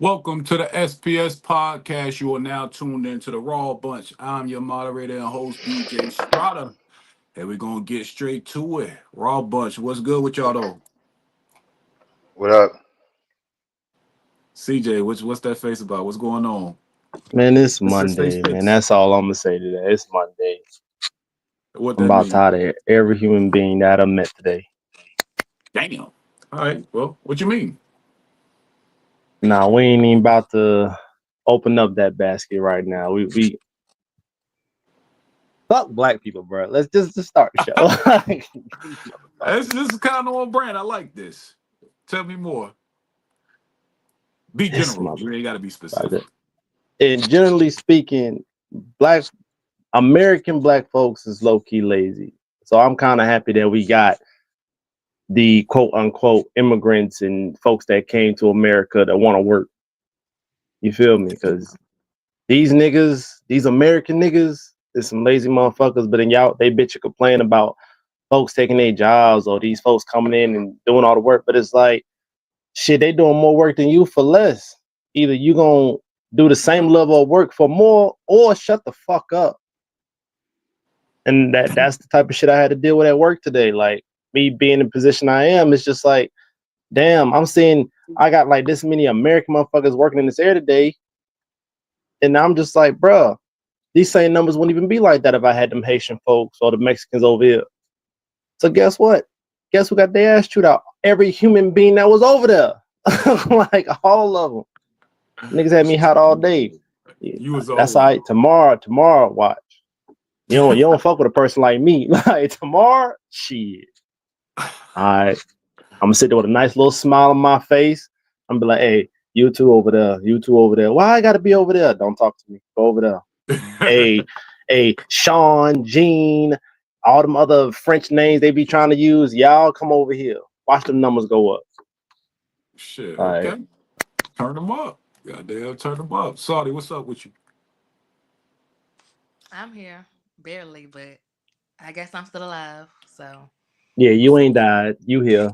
Welcome to the SPS podcast. You are now tuned into the Raw Bunch. I'm your moderator and host, DJ Strada. And we're going to get straight to it. Raw Bunch, what's good with y'all, though? What up? CJ, what's that face about? What's going on? Man, it's It's just Monday, man. face. That's all I'm gonna say today. It's Monday. What I'm that about mean? tired of every human being that I met today. Damn. All right. Well, what you mean? Nah, we ain't even about to open up that basket right now. We fuck black people, bro. Let's just start the show. This is kind of on brand. I like this. Tell me more. Be It's general. my You ain't got to be brother. specific. And generally speaking, black American black folks is low key lazy. So I'm kind of happy that we got the quote unquote immigrants and folks that came to America that want to work. You feel me? Because these niggas, these American niggas, there's some lazy motherfuckers, but then y'all they bitch and complain about folks taking their jobs or these folks coming in and doing all the work. But it's like, shit, they doing more work than you for less. Either you gonna do the same level of work for more or shut the fuck up. And that's the type of shit I had to deal with at work today. Like me being in the position I am, it's just like, damn, I'm seeing I got like this many American motherfuckers working in this area today. And I'm just like, bruh, these same numbers wouldn't even be like that if I had them Haitian folks or the Mexicans over here. So guess what? Guess who got their ass chewed out? Every human being that was over there. Like all of them. Niggas had me hot all day. Yeah, You was that's all all of right. them. Tomorrow, watch. You don't fuck with a person like me. Like tomorrow, shit. All right. I'm gonna sit there with a nice little smile on my face. I'm gonna be like, hey, you two over there, you two over there. Why I gotta be over there? Don't talk to me. Go over there. A Sean, Jean, all them other French names they be trying to use. Y'all come over here. Watch them numbers go up. Shit, All right. okay. Turn them up. Goddamn, turn them up. Saudi, what's up with you? I'm here, barely, but I guess I'm still alive. So, Yeah, you ain't died. You here.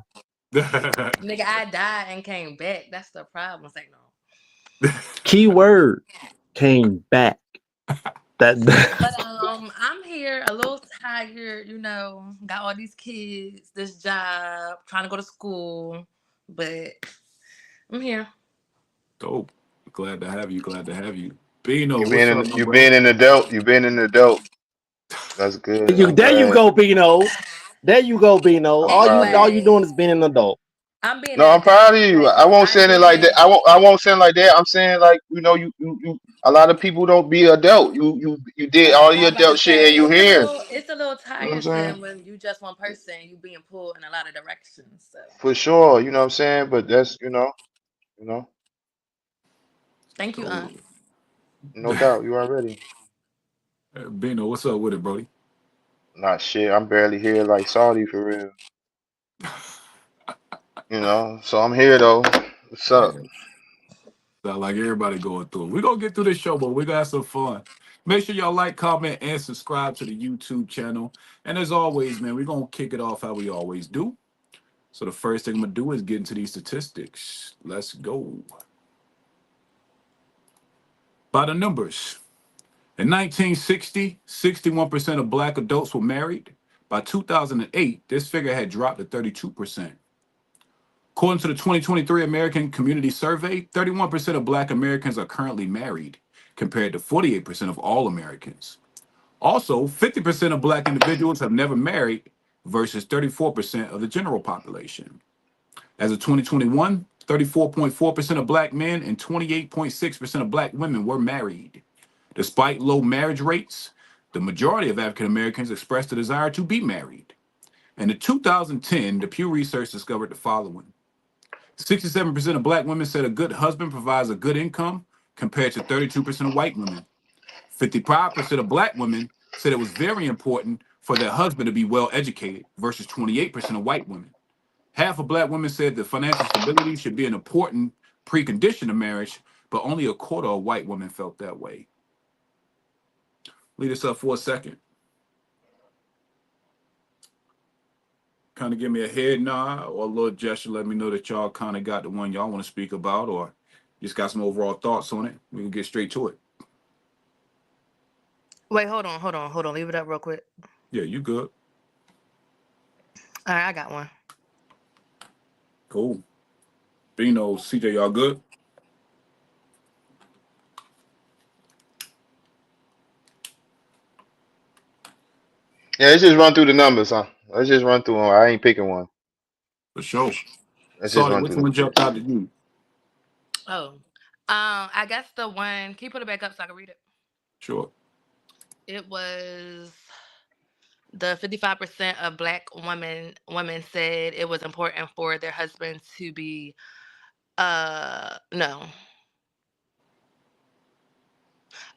nigga, I died and came back. That's the problem. Say no. Keyword came back. That But I'm here, a little tired. Got all these kids, this job, trying to go to school, but I'm here. Dope. Glad to have you. Glad to have you. Bino, You what's being up, in my you brother? being an adult. You being an adult. That's good. you I'm there you glad. go, Bino. There you go, Bino. I'm All proud you of all you. you doing Anyway, is being an adult. I'm being No, an I'm proud adult, of you. but I won't say I'm it like that. being I won't say it like that. I'm saying like you. A lot of people don't be adult. You did all right. your I'm about to adult shit say and you here. it's a little You know what I'm saying? tiresome when you just one person, you being pulled in a lot of directions. So For sure. You know what I'm saying. But that's you know, thank you, Aunt. Cool. no doubt. You already. Bino, what's up with it, Brody? Not shit. I'm barely here like Saudi for real. So I'm here though. What's up? Damn. Sound like everybody going through it. We're going to get through this show, but we got to have some fun. Make sure y'all like, comment, and subscribe to the YouTube channel. And as always, man, we're going to kick it off how we always do. So the first thing I'm going to do is get into these statistics. Let's go. By the numbers. In 1960, 61% of black adults were married. By 2008, this figure had dropped to 32%. According to the 2023 American Community Survey, 31% of black Americans are currently married, compared to 48% of all Americans. Also, 50% of black individuals have never married versus 34% of the general population. As of 2021, 34.4% of black men and 28.6% of black women were married. Despite low marriage rates, the majority of African Americans expressed a desire to be married. And in 2010, the Pew Research discovered the following: 67% of black women said a good husband provides a good income, compared to 32% of white women. 55% of black women said it was very important for their husband to be well educated, versus 28% of white women. Half of black women said that financial stability should be an important precondition of marriage, but only a quarter of white women felt that way. Lead us up for a second. Kind of give me a head nod or a little gesture. Let me know that y'all kind of got the one y'all want to speak about, or Just got some overall thoughts on it. We can get straight to it. Wait, hold on. Leave it up real quick. Yeah, you good. All right, I got one. Cool. Bino, CJ, y'all good? Yeah, let's just run through the numbers, huh? Let's just run through them. I ain't picking one. For sure. Let's just Sorry, run which through them one jumped shits. out to you? Oh, I guess the one. Can you put it back up so I can read it? Sure. It was the 55% of Black women said it was important for their husbands to be no.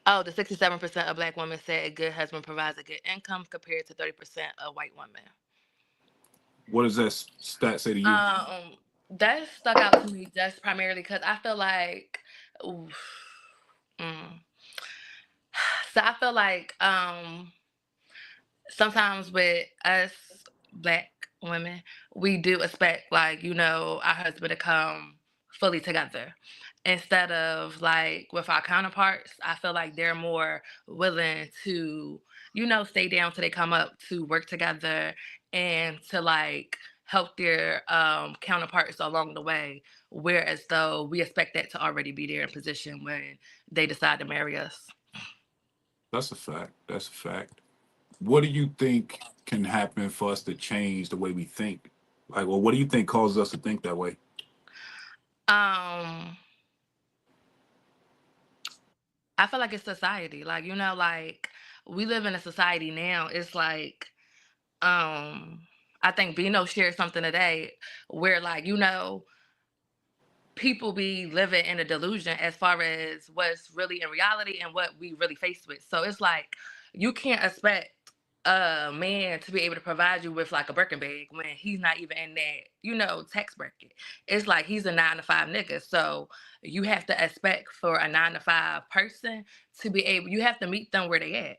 Oh, the 67% of Black women said a good husband provides a good income compared to 30% of white women. What does that stat say to you? That stuck out to me just primarily because I feel like, oof, mm. So I feel like sometimes with us Black women, we do expect like our husband to come fully together. Instead of like with our counterparts, I feel like they're more willing to stay down till they come up to work together and to like help their counterparts along the way. Whereas though we expect that to already be there in position when they decide to marry us. That's a fact. That's a fact. What do you think can happen for us to change the way we think? Like, well, what do you think causes us to think that way? Um I feel like it's society. Like, like we live in a society now. It's like, I think Bino shared something today where like, people be living in a delusion as far as what's really in reality and what we really face with. So it's like you can't expect a man to be able to provide you with like a Birkin bag when he's not even in that, tax bracket. It's like he's a 9 to 5 nigga. So you have to expect for a 9 to 5 person to be able, you have to meet them where they at.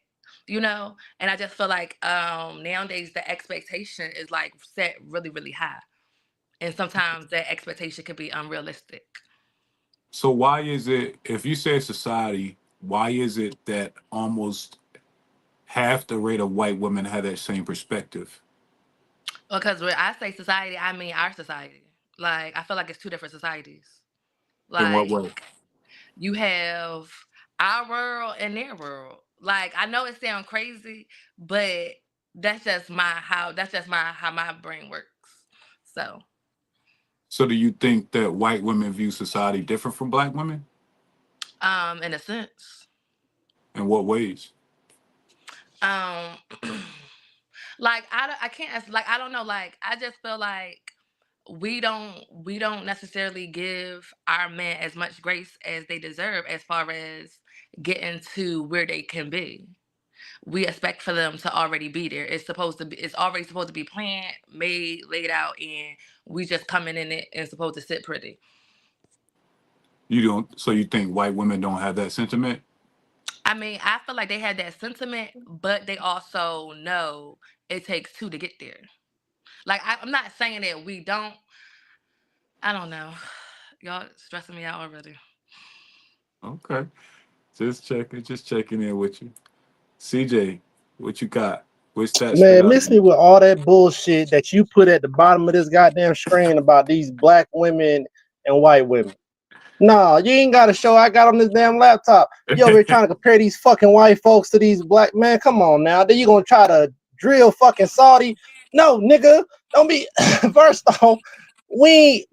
And I just feel like nowadays the expectation is like set really, really high. And sometimes that expectation can be unrealistic. So why is it, if you say society, why is it that almost half the rate of white women have that same perspective? Because when I say society, I mean our society. Like, I feel like it's two different societies. In what Like, way? you have our world and their world. Like, I know it sounds crazy, but that's just my how my brain works. So, So do you think that white women view society different from black women? in a sense, In what ways? um, like I can't like I don't know. Like I just feel like we don't necessarily give our men as much grace as they deserve as far as getting to where they can be. We expect for them to already be there. It's already supposed to be planned, made, laid out, and we just coming in it and supposed to sit pretty. You don't, so you think white women don't have that sentiment? I mean, I feel like they had that sentiment, but they also know it takes two to get there. Like I'm not saying that we don't. I don't know. Y'all stressing me out already. Okay. Just checking in with you. CJ, what you got? Which stat stood Man, out to miss me you? with all that bullshit that you put at the bottom of this goddamn screen about these black women and white women. Nah, you ain't got to show I got on this damn laptop. You over here trying to compare these fucking white folks to these black men. Come on now. Then you gonna try to drill fucking Saudi? No, nigga. Don't be first off. We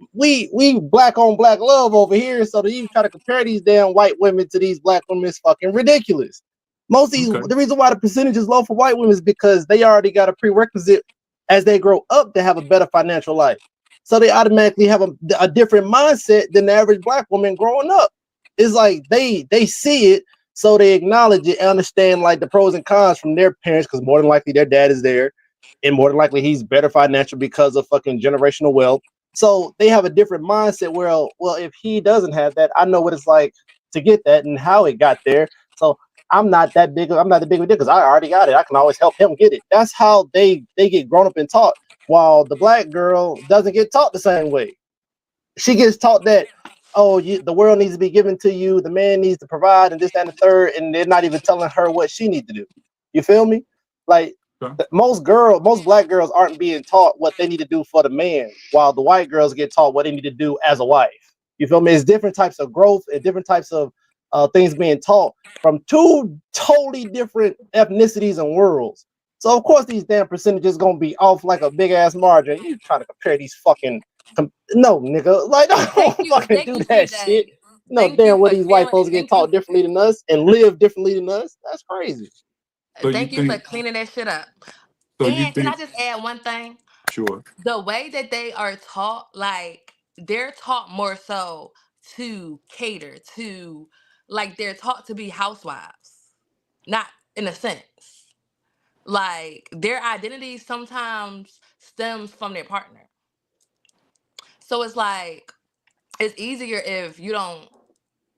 black on black love over here. So that you try to compare these damn white women to these black women is fucking ridiculous. Most of these, Okay. the reason why the percentage is low for white women is because they already got a prerequisite as they grow up to have a better financial life. So they automatically have a different mindset than the average black woman growing up. It's like they see it, so they acknowledge it and understand like the pros and cons from their parents, because more than likely their dad is there, and more than likely he's better financial because of fucking generational wealth. So they have a different mindset. Well, if he doesn't have that, I know what it's like to get that and how it got there. So I'm not that big. I'm not that big of a deal because I already got it. I can always help him get it. That's how they get grown up and taught. While the black girl doesn't get taught the same way. She gets taught that, oh, the world needs to be given to you, the man needs to provide, and this, that, and the third, and they're not even telling her what she needs to do. You feel me? Like Okay. most black girls aren't being taught what they need to do for the man, while the white girls get taught what they need to do as a wife. You feel me? It's different types of growth and different types of things being taught from two totally different ethnicities and worlds. So of course these damn percentages gonna be off like a big ass margin. You trying to compare these fucking no, nigga, like don't fucking Thank do you, that shit. CJ. No, Thank damn, you where for these white clearing. folks get taught differently than us and live differently than us. That's crazy. So you Thank you for think? cleaning that shit up. So you And can I think? just add one thing? Sure. The way that they are taught, like they're taught more so to cater to, like they're taught to be housewives, not in a sense. Like their identity sometimes stems from their partner. So it's like it's easier if you don't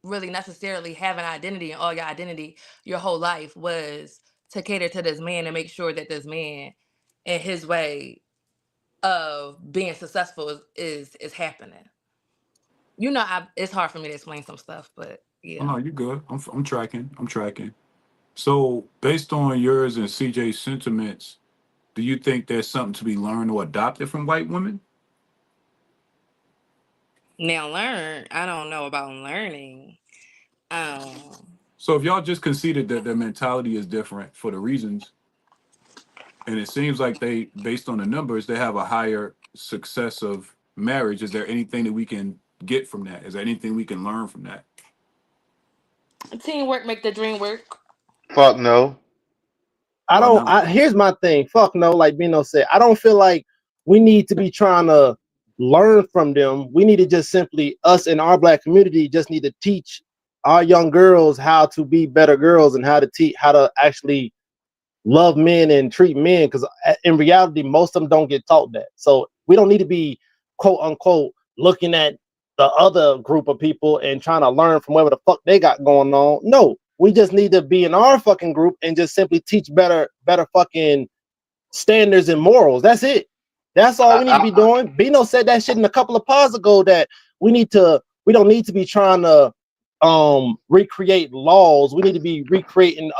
really necessarily have an identity and all your identity your whole life was to cater to this man and make sure that this man and his way of being successful is happening. It's hard for me to explain some stuff, but Oh yeah. no, you good. I'm tracking. I'm tracking. So based on yours and CJ's sentiments, do you think there's something to be learned or adopted from white women? Now learn. I don't know about learning. Um, So if y'all just conceded that their mentality is different for the reasons, and it seems like they, based on the numbers, they have a higher success of marriage. Is there anything that we can get from that? Is there anything we can learn from that? teamwork make the dream work. Fuck no. I Why don't. not? Here's my thing. Fuck no. Like Bino said, I don't feel like we need to be trying to learn from them. We need to just simply us in our black community just need to teach our young girls how to be better girls and how to teach how to actually love men and treat men, because in reality most of them don't get taught that. So we don't need to be quote unquote looking at the other group of people and trying to learn from whatever the fuck they got going on. No, we just need to be in our fucking group and just simply teach better fucking standards and morals. That's it. That's all we need to be I, doing. Bino said that shit in a couple of pods ago, that we don't need to be trying to recreate laws. We need to be recreating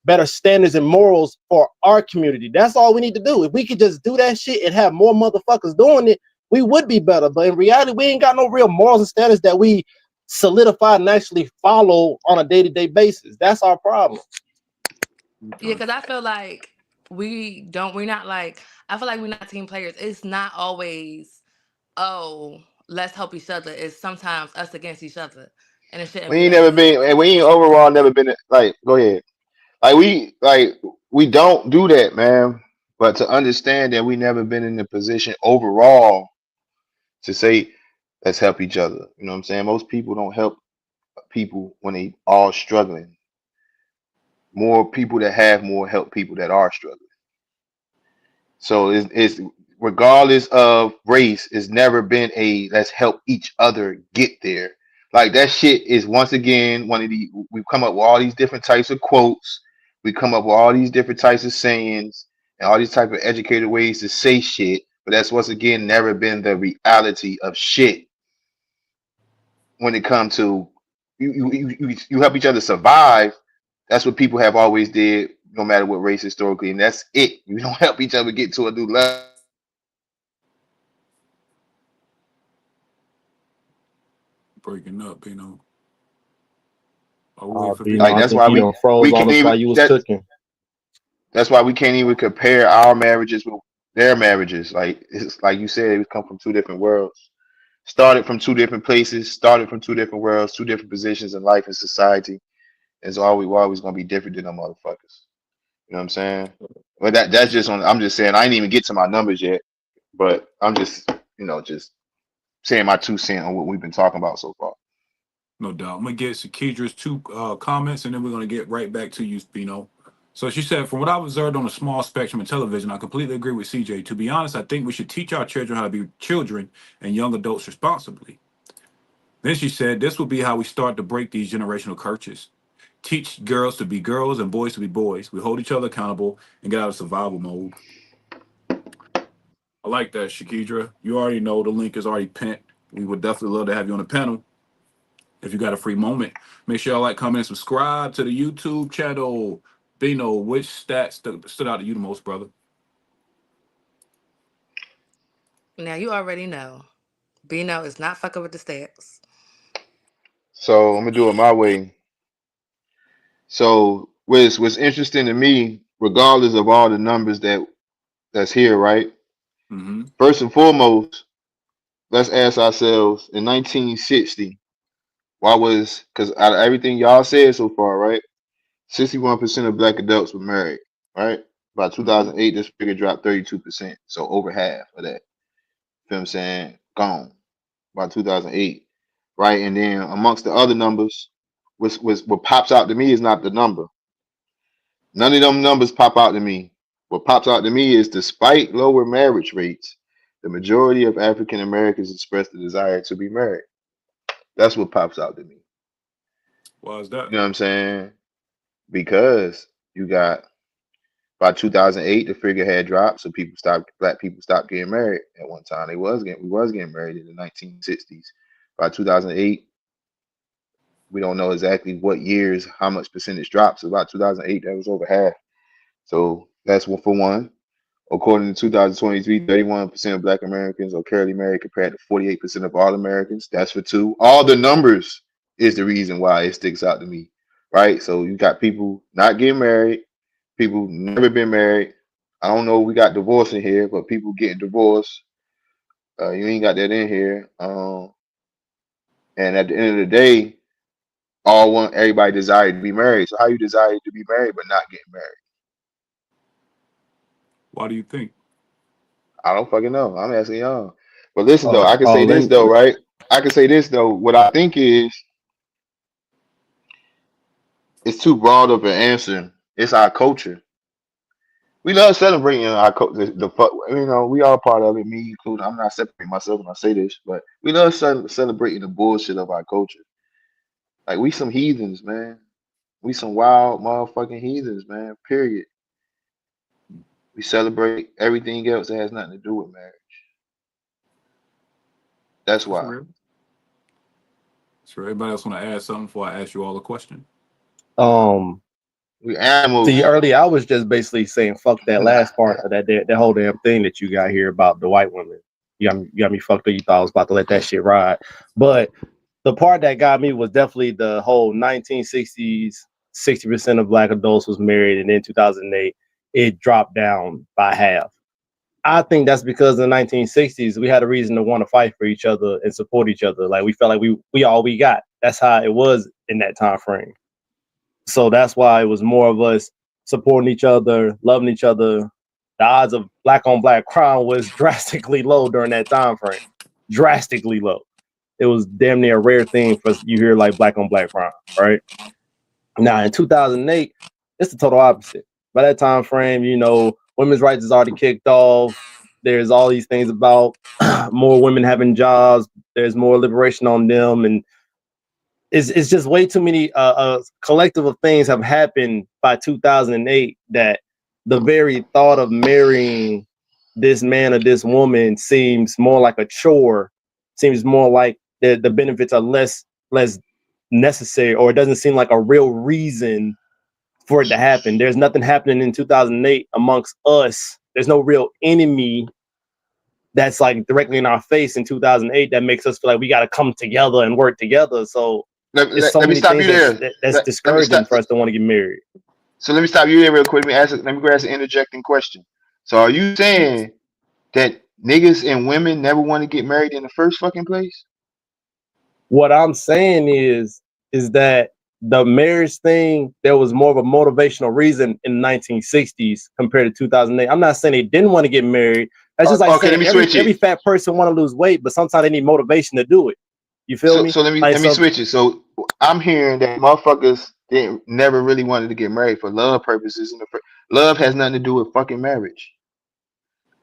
better standards and morals for our community. That's all we need to do. If we could just do that shit and have more motherfuckers doing it, we would be better. But in reality, we ain't got no real morals and standards that we solidify and actually follow on a day-to-day basis. That's our problem. Yeah, Okay. because I feel like we're not like, I feel like we're not team players. It's not always, oh, let's help each other. It's sometimes us against each other. And it shouldn't we be ain't that never way. been, and we ain't overall never been like. Go ahead. We don't do that, man. But to understand that we never been in the position overall to say let's help each other. You know what I'm saying? Most people don't help people when they all struggling. More people that have more help people that are struggling. So it's regardless of race, it's never been a let's help each other get there. Like that shit is once again one of the we've come up with all these different types of quotes. We come up with all these different types of sayings and all these type of educated ways to say shit. But that's once again never been the reality of shit when it comes to you help each other survive. That's what people have always did, no matter what race historically, and that's it. You don't help each other get to a new level. Breaking up, I'll wait for Bino, Like I Bino. that's think why you done we froze on can us even while you was that cooking. that's why we can't even compare our marriages with their marriages. Like it's like you said, we come from two different worlds. Started from two different places, started from two different worlds, two different positions in life and society. And so we're always gonna be different than them motherfuckers. You know what I'm saying? But that's just on I'm just saying I ain't even get to my numbers yet, but I'm just just saying my 2 cents on what we've been talking about so far. No doubt. I'm gonna get Sakidra's two comments, and then we're gonna get right back to you, Bino. So she said, from what I've observed on a small spectrum of television, I completely agree with CJ. To be honest, I think we should teach our children how to be children and young adults responsibly. Then she said, this will be how we start to break these generational curses. Teach girls to be girls and boys to be boys. We hold each other accountable and get out of survival mode. I like that, Shakidra. You already know the link is already pinned. We would definitely love to have you on the panel. If you got a free moment, make sure y'all like, comment, and subscribe to the YouTube channel. Bino, which stat stood out to you the most, brother? Now you already know. Bino is not fucking with the stats. So I'm gonna do it my way. So what's interesting to me, regardless of all the numbers that's here, right? Mm-hmm. First and foremost, let's ask ourselves in 1960, why was because out of everything y'all said so far, right? 61% of black adults were married, right? By Mm-hmm. 2008, this figure dropped 32%. So over half of that. You know what I'm saying? Gone by 2008, right? And then amongst the other numbers, what pops out to me is not the number. None of them numbers pop out to me. What pops out to me is despite lower marriage rates, the majority of African Americans express the desire to be married. That's what pops out to me. Why is that? You know what I'm saying? Because you got by 2008, the figure had dropped, so black people stopped getting married. At one time, we was getting married in the 1960s. By 2008, we don't know exactly what years, how much percentage dropped. So about 2008, that was over half. So that's one for one. According to 2023, 31% of Black Americans are currently married compared to 48% of all Americans. That's for two. All the numbers is the reason why it sticks out to me, right? So you got people not getting married, people never been married. I don't know, we got divorce in here, but people getting divorced, you ain't got that in here. And at the end of the day, everybody desire to be married. So how you desire to be married but not getting married? Why do you think? I don't fucking know. I'm asking y'all. But listen though, Oh, I can oh, say this though, right? I can say this though. What I think is it's too broad of an answer. It's our culture. We love celebrating our culture. The fuck, you know, we all part of it. Me included. I'm not separating myself when I say this, but we love celebrating the bullshit of our culture. Like we some heathens, man. We some wild motherfucking heathens, man. Period. We celebrate everything else that has nothing to do with marriage. That's That's why. real. So everybody else want to add something before I ask you all a question? um, We see, animals. earlier I was just basically saying fuck that last part of that whole damn thing that you got here about the white women. You got me fucked up. You thought I was about to let that shit ride, but the part that got me was definitely the whole 1960s. 60% of black adults was married, and in 2008, it dropped down by half. I think that's because in the 1960s we had a reason to want to fight for each other and support each other. Like we felt like we all we got. That's how it was in that time frame. So that's why it was more of us supporting each other, loving each other. The odds of black on black crime was drastically low during that time frame. Drastically low. It was damn near a rare thing for you hear like black on black crime, right? Now in 2008, it's the total opposite. By that time frame, you know, women's rights is already kicked off. There's all these things about more women having jobs. There's more liberation on them, and it's just way too many collective of things have happened by 2008 that the very thought of marrying this man or this woman seems more like a chore, seems more like the benefits are less necessary, or it doesn't seem like a real reason for it to happen. There's nothing happening in 2008 amongst us. There's no real enemy that's like directly in our face in 2008 that makes us feel like we got to come together and work together. So it's so Let me many stop things you there. that's Let me discouraging stop. for us to want to get married. So let me stop you there real quick. Let me ask an interjecting question. So are you saying that niggas and women never want to get married in the first fucking place? What I'm saying is that the marriage thing, there was more of a motivational reason in the 1960s compared to 2008. I'm not saying they didn't want to get married. That's just like Okay, let saying me every switch every it. fat person want to lose weight, but sometimes they need motivation to do it. You feel me? So Like let me so, switch it. So I'm hearing that motherfuckers didn't never really wanted to get married for love purposes. Love has nothing to do with fucking marriage.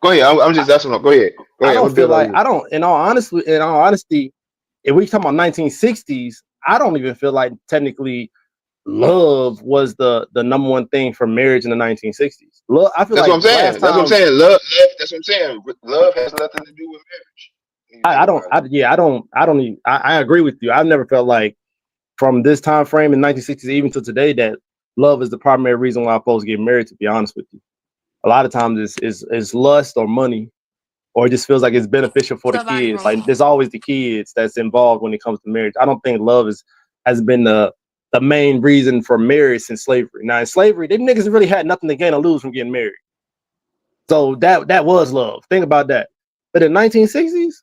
Go ahead. I'm just that's what. Go ahead. Go I ahead. I'm don't gonna feel build on like you. I don't. In all honesty, if we talk about 1960s, I don't even feel like technically love was the number one thing for marriage in the 1960s. Love, I feel That's what like I'm the last saying. That's what I'm time saying. Love. That's what I'm saying. Love has nothing to do with marriage. When you think I don't about it. I yeah I don't even I agree with you. I've never felt like from this time frame in 1960s even to today that love is the primary reason why folks get married. To be honest with you, a lot of times it's lust or money, or it just feels like it's beneficial for the kids. Survival. Like there's always the kids that's involved when it comes to marriage. I don't think love has been the main reason for marriage since slavery. Now in slavery, them niggas really had nothing to gain or lose from getting married. So that was love. Think about that. But in 1960s,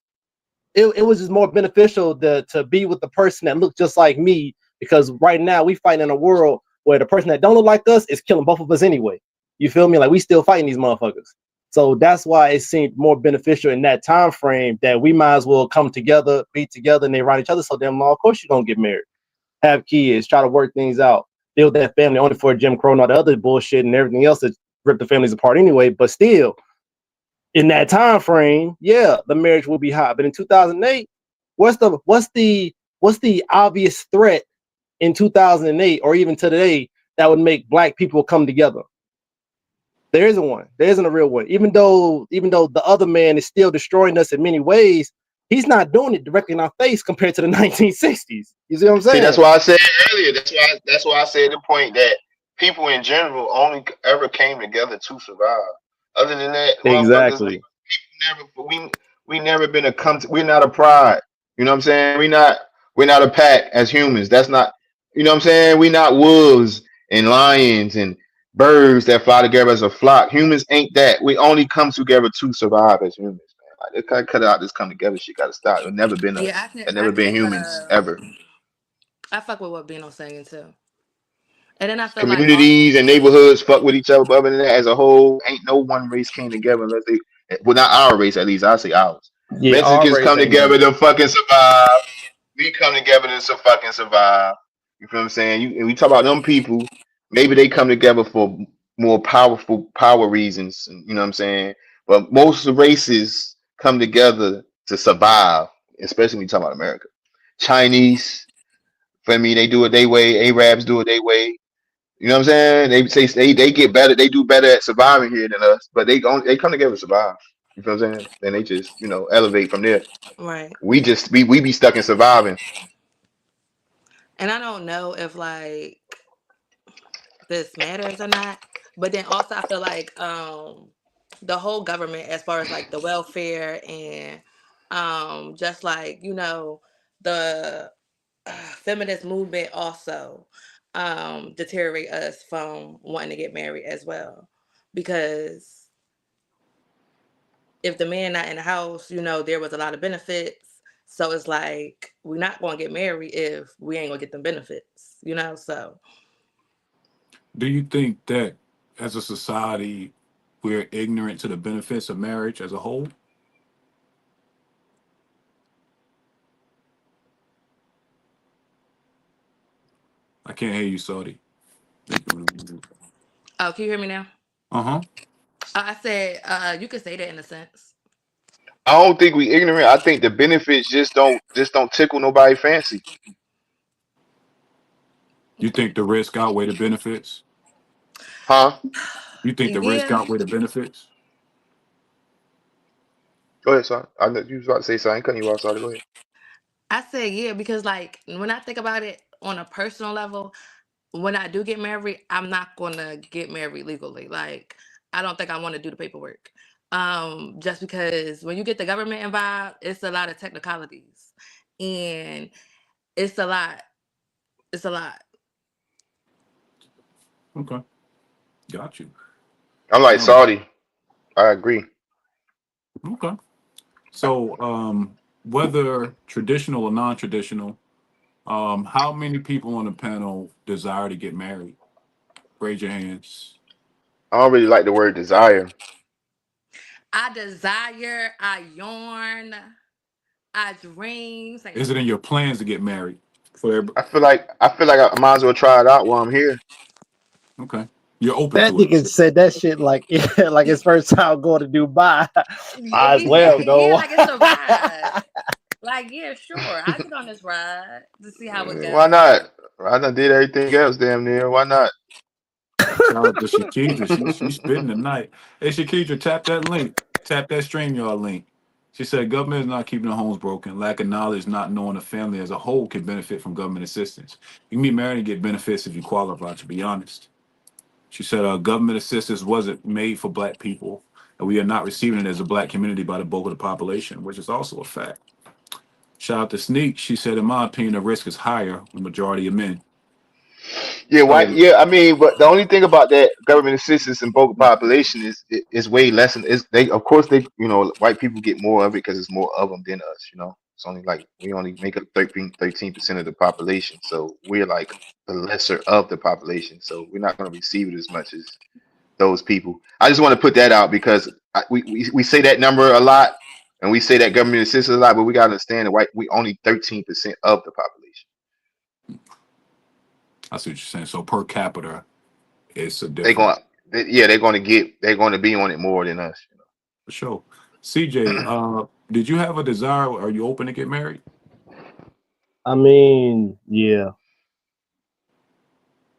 it was just more beneficial to be with the person that looked just like me, because right now we fight in a world where the person that don't look like us is killing both of us anyway. You feel me? Like we still fighting these motherfuckers. So that's why it seemed more beneficial in that time frame that we might as well come together, be together, and they around each other. So then, of course, you're gonna get married, have kids, try to work things out, build that family. Only for Jim Crow and all the other bullshit and everything else that ripped the families apart anyway. But still, in that time frame, yeah, the marriage will be hot. But in 2008, what's the obvious threat in 2008 or even today that would make black people come together? There isn't one. There isn't a real one. Even though the other man is still destroying us in many ways, he's not doing it directly in our face compared to the 1960s. You see what I'm saying? See, that's why I said earlier. That's why I said the point that people in general only ever came together to survive. Other than that, Exactly. we never been we're not a pride. You know what I'm saying? We're not a pack as humans. That's not, you know what I'm saying? We're not wolves and lions and birds that fly together as a flock. Humans ain't that. We only come together to survive as humans, man. Like, they gotta cut out this come together shit. Gotta stop. It's never been Yeah, us. It's never I been can humans ever. I fuck with what Bino's saying too. And then I feel like Communities and neighborhoods fuck with each other, but other than that, as a whole, ain't no one race came together unless they, well, not our race at least. I say ours. Yeah, our Mexicans race come ain't together never. to fucking survive. We come together to fucking survive. You feel what I'm saying? And we talk about them people. Maybe they come together for more power reasons. You know what I'm saying? But most races come together to survive, especially when you talk about America. Chinese, for me, they do it their way. Arabs do it their way. You know what I'm saying? They say they get better. They do better at surviving here than us, but they come together to survive. You feel what I'm saying? Then they just elevate from there. right. We be stuck in surviving. And I don't know if like this matters or not. But then also I feel like the whole government, as far as like the welfare and just like, the feminist movement also deteriorate us from wanting to get married as well. Because if the man not in the house, there was a lot of benefits. So it's like we're not gonna get married if we ain't gonna get them benefits. So Do you think that as a society we're ignorant to the benefits of marriage as a whole? I can't hear you, Saudi. oh, can you hear me now? Uh-huh. I said you could say that in a sense. I don't think we ignorant. I think the benefits just don't tickle nobody fancy, You think the risk outweigh the benefits? huh? You think the risk Yeah, outweigh the benefits? Go ahead, son. I know you was about to say something. I ain't cutting you off, sorry. Go ahead. I said yeah because like when I think about it on a personal level, when I do get married, I'm not gonna get married legally. Like I don't think I want to do the paperwork. Just because when you get the government involved, it's a lot of technicalities, and it's a lot. It's a lot. Okay. Got you. I'm like Um, Saudi. I agree. okay. So, whether traditional or non-traditional, how many people on the panel desire to get married? Raise your hands. I don't really like the word desire. I desire. I yearn. I dream. Say Is it. it in your plans to get married? For every- I feel like I might as well try it out while I'm here. okay, you're open That to it. nigga said that shit like like his first time going to Dubai. Might as He well said, yeah, go. like it's a ride. Like, yeah, sure. I get on this ride to see how it Why goes. not? I done did everything else damn near. Why not? Shout out to Shakidra. She's spitting tonight. Hey, Shakidra, tap that link. Tap that StreamYard link. She said government is not keeping the homes broken. Lack of knowledge, not knowing a family as a whole can benefit from government assistance. You can be married and get benefits if you qualify, to be honest. She said government assistance wasn't made for black people, and we are not receiving it as a black community by the bulk of the population, which is also a fact. Shout out to Sneak. She said, in my opinion, the risk is higher with the majority of men. Yeah, why? So, Yeah, I mean, but the only thing about that government assistance and vocal population is way less. And is they, of course, they, white people get more of it because it's more of them than us. It's only like we only make up 13% of the population, so we're like the lesser of the population. So we're not going to receive it as much as those people. I just want to put that out because we say that number a lot, and we say that government assistance a lot, but we got to understand that we only 13% of the population. I see what you're saying. So per capita, it's a They're going, difference. yeah, they're going to be on it more than us. For sure. CJ, did you have a desire? Are you open to get married? I mean, yeah.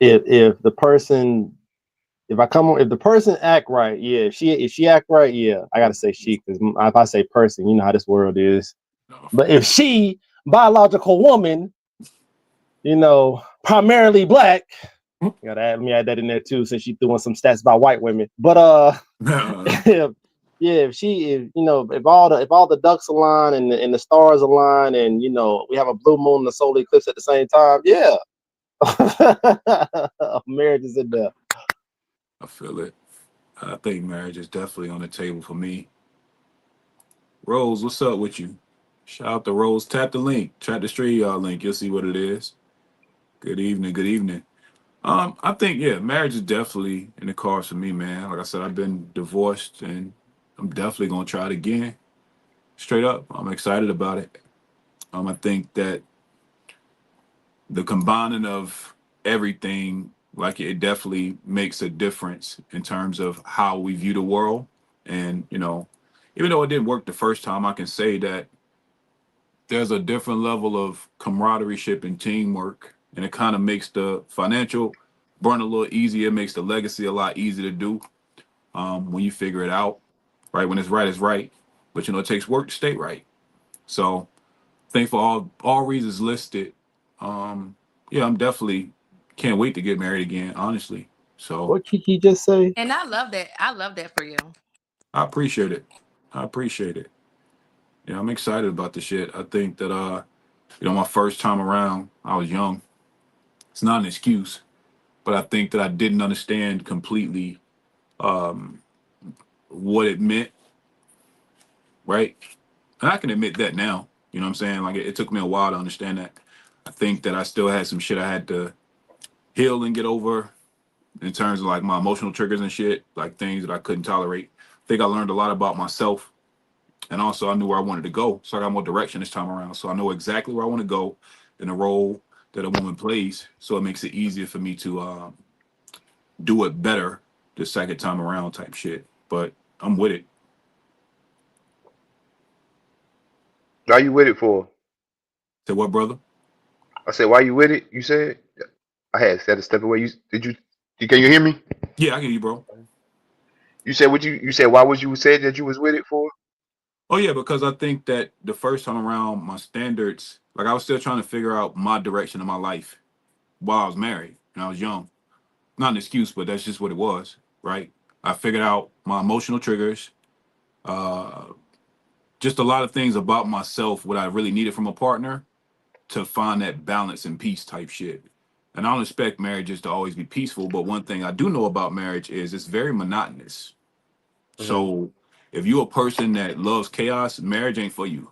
If the person, if I come on, if the person act right, yeah. If she act right, yeah. I gotta say she, because if I say person, you know how this world is. No. But if she, biological woman, primarily black, let me add that in there too, since she threw in some stats about white women. But if, yeah, if all the ducks align and the stars align, and we have a blue moon and a solar eclipse at the same time, yeah. Marriage is in there. I feel it. I think marriage is definitely on the table for me. Rose, what's up with you? Shout out to Rose. Tap the link. Tap the stream y'all link. You'll see what it is. Good evening. Good evening. I think yeah, marriage is definitely in the cards for me, man. Like I said, I've been divorced and I'm definitely gonna try it again. Straight up. I'm excited about it. I think that the combining of everything, like it definitely makes a difference in terms of how we view the world. And, even though it didn't work the first time, I can say that there's a different level of camaraderie and teamwork. And it kind of makes the financial burn a little easier, makes the legacy a lot easier to do when you figure it out, right? When it's right, it's right. But, it takes work to stay right. So I think for all reasons listed, yeah, I'm definitely can't wait to get married again, honestly. So What Kiki just say? And I love that. I love that for you. I appreciate it. I appreciate it. Yeah, I'm excited about the shit. I think that my first time around, I was young. It's not an excuse, but I think that I didn't understand completely um what it meant, right? And I can admit that now. You know what I'm saying? Like it took me a while to understand that. I think that I still had some shit I had to heal and get over in terms of like my emotional triggers and shit, like things that I couldn't tolerate. I think I learned a lot about myself, and also I knew where I wanted to go, so I got more direction this time around. So I know exactly where I want to go in the role that a woman plays. So it makes it easier for me to do it better the second time around, type shit. But I'm with it. Why you with it for? Say what, brother? I said, why you with it? You said I had to step away. Can you hear me? Yeah, I get you, bro. You said what you said. Why was you said that you was with it for? Oh yeah, because I think that the first time around, my standards, like I was still trying to figure out my direction in my life while I was married and I was young. Not an excuse, but that's just what it was, right? I figured out my emotional triggers, uh, just a lot of things about myself, what I really needed from a partner to find that balance and peace type shit. And I don't expect marriages to always be peaceful, but one thing I do know about marriage is it's very monotonous. Hmm. So if you're a person that loves chaos, marriage ain't for you.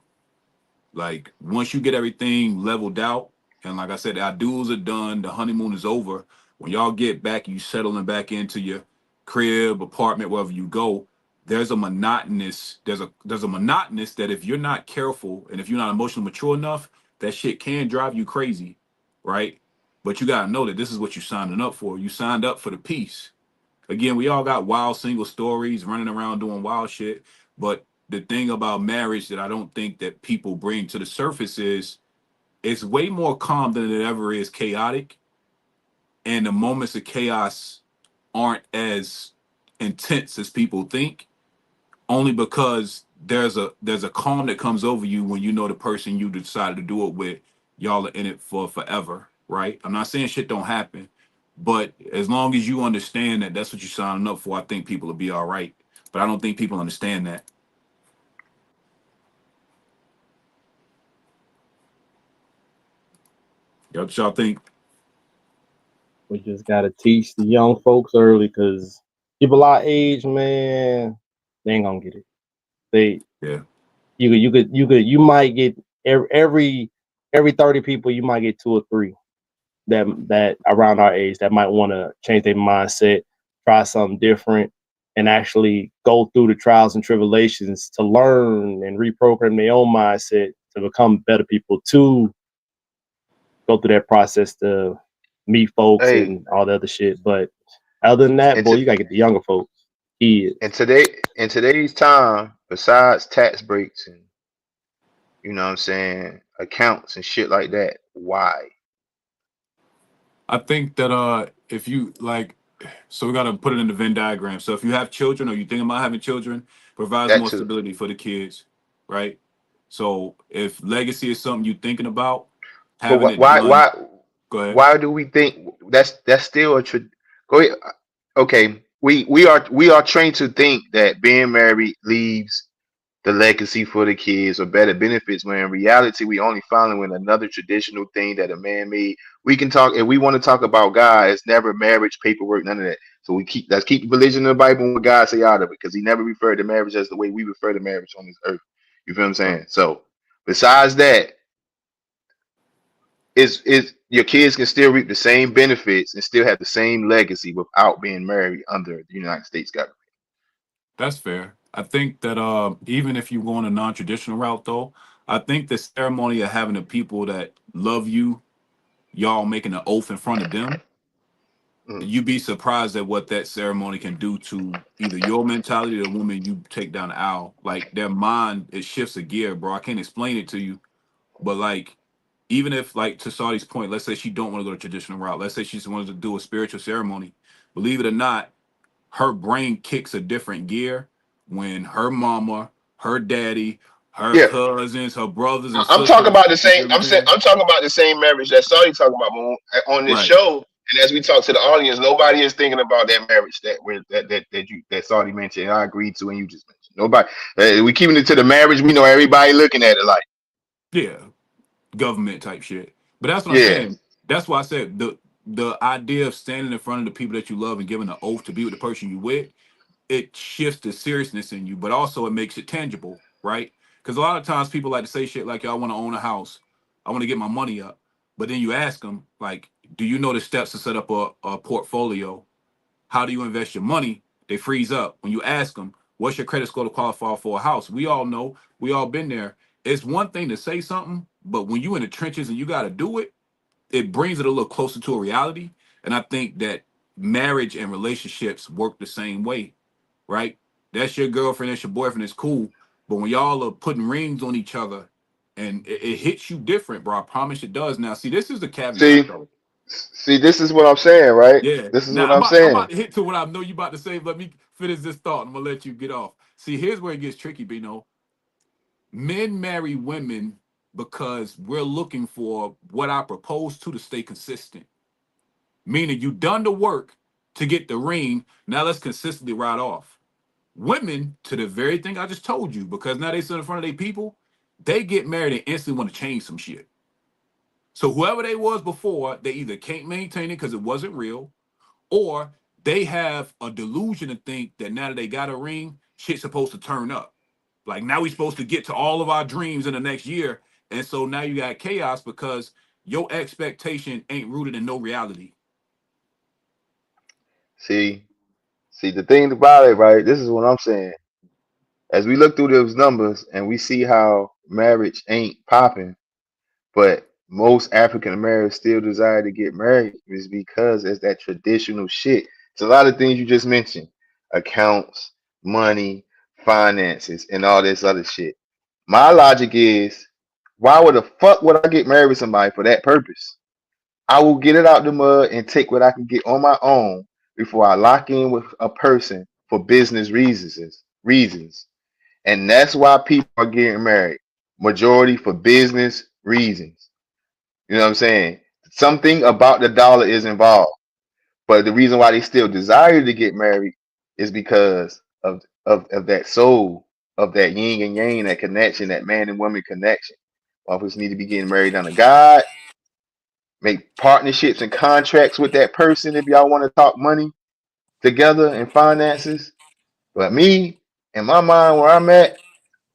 Like once you get everything leveled out, and like I said, our duels are done, the honeymoon is over. When y'all get back, you settling back into your crib, apartment, wherever you go. There's a monotonous that if you're not careful and if you're not emotionally mature enough, that shit can drive you crazy, right? But you gotta know that this is what you signing up for. You signed up for the peace. Again, we all got wild single stories, running around doing wild shit. But the thing about marriage that I don't think that people bring to the surface is it's way more calm than it ever is chaotic. And the moments of chaos aren't as intense as people think, only because there's a calm that comes over you when you know the person you decided to do it with, y'all are in it for forever, right? I'm not saying shit don't happen, but as long as you understand that that's what you're signing up for, I think people will be all right. But I don't think people understand that. Y'all think? We just gotta teach the young folks early, because people our age, man, they ain't gonna get it. They Yeah, you might get every 30 people, you might get 2 or 3 that around our age that might want to change their mindset, try something different, and actually go through the trials and tribulations to learn and reprogram their own mindset to become better people, to go through that process to meet folks Hey, and all the other shit. But other than that, and boy, to you gotta get the younger folks. Kids. and today in today's time, besides tax breaks and you know what I'm saying, accounts and shit like that, why? I think that if you like, so we gotta put it in the Venn diagram. So if you have children or you think about having children, provides That more too. stability for the kids, right? So if legacy is something you're thinking about, But having it why done. why Go ahead. why do we think that's still a go ahead. Okay, we are trained to think that being married leaves the legacy for the kids or better benefits, when in reality we only following another traditional thing that a man made. We can talk, if we want to talk about God, it's never marriage paperwork, none of that. So let's keep the religion in the Bible and what God say out of it, because he never referred to marriage as the way we refer to marriage on this earth. You feel what I'm saying? So besides that, is your kids can still reap the same benefits and still have the same legacy without being married under the United States government. That's fair. I think that even if you go on a non-traditional route, though, I think the ceremony of having the people that love you, y'all making an oath in front of them, Mm. you'd be surprised at what that ceremony can do to either your mentality or the woman you take down the aisle. Like their mind, it shifts a gear, bro. I can't explain it to you, but like even if, like, to Saudi's point, let's say she don't want to go the traditional route. Let's say she just wanted to do a spiritual ceremony. Believe it or not, her brain kicks a different gear when her mama, her daddy, her Yeah, cousins, her brothers and I'm talking sisters. about the You same. feel what I'm saying? I'm talking about the same marriage that Saudi talking about on this Right. show. And as we talk to the audience, nobody is thinking about that marriage that Saudi mentioned. And I agreed to, and you just mentioned nobody. We keeping it to the marriage. We know everybody looking at it like, Yeah. Government type shit. But that's what I'm yeah. saying. That's why I said the idea of standing in front of the people that you love and giving an oath to be with the person you with, it shifts the seriousness in you, but also it makes it tangible, right? Because a lot of times people like to say shit like, "I want to own a house, I want to get my money up," but then you ask them, like, "Do you know the steps to set up a portfolio? How do you invest your money?" They freeze up when you ask them, "What's your credit score to qualify for a house?" We all know, we all been there. It's one thing to say something, but when you in the trenches and you got to do it, it brings it a little closer to a reality. And I think that marriage and relationships work the same way, right? That's your girlfriend, that's your boyfriend, it's cool. But when y'all are putting rings on each other and it hits you different, bro, I promise it does. Now, see, this is the caveat See, though. this is what I'm saying, right? Yeah. This is Now what I'm I'm saying. about to hit to what I know you about to say. Let me finish this thought. I'm gonna let you get off. See, here's where it gets tricky, Bino. Men marry women because we're looking for what I propose to stay consistent. Meaning you done the work to get the ring. Now let's consistently ride off. Women, to the very thing I just told you, because now they sit in front of their people, they get married and instantly want to change some shit. So whoever they was before, they either can't maintain it because it wasn't real, or they have a delusion to think that now that they got a ring, shit's supposed to turn up. Like now we supposed to get to all of our dreams in the next year. And so now you got chaos because your expectation ain't rooted in no reality. See, the thing about it, right? This is what I'm saying. As we look through those numbers and we see how marriage ain't popping, but most African Americans still desire to get married, is because it's that traditional shit. It's a lot of things you just mentioned: accounts, money, finances, and all this other shit. My logic is, why would the fuck would I get married with somebody for that purpose? I will get it out the mud and take what I can get on my own before I lock in with a person for business reasons. And that's why people are getting married. Majority for business reasons. You know what I'm saying? Something about the dollar is involved. But the reason why they still desire to get married is because of that soul, of that yin and yang, that connection, that man and woman connection. Officers need to be getting married under God, make partnerships and contracts with that person if y'all want to talk money together and finances. But me, in my mind, where I'm at,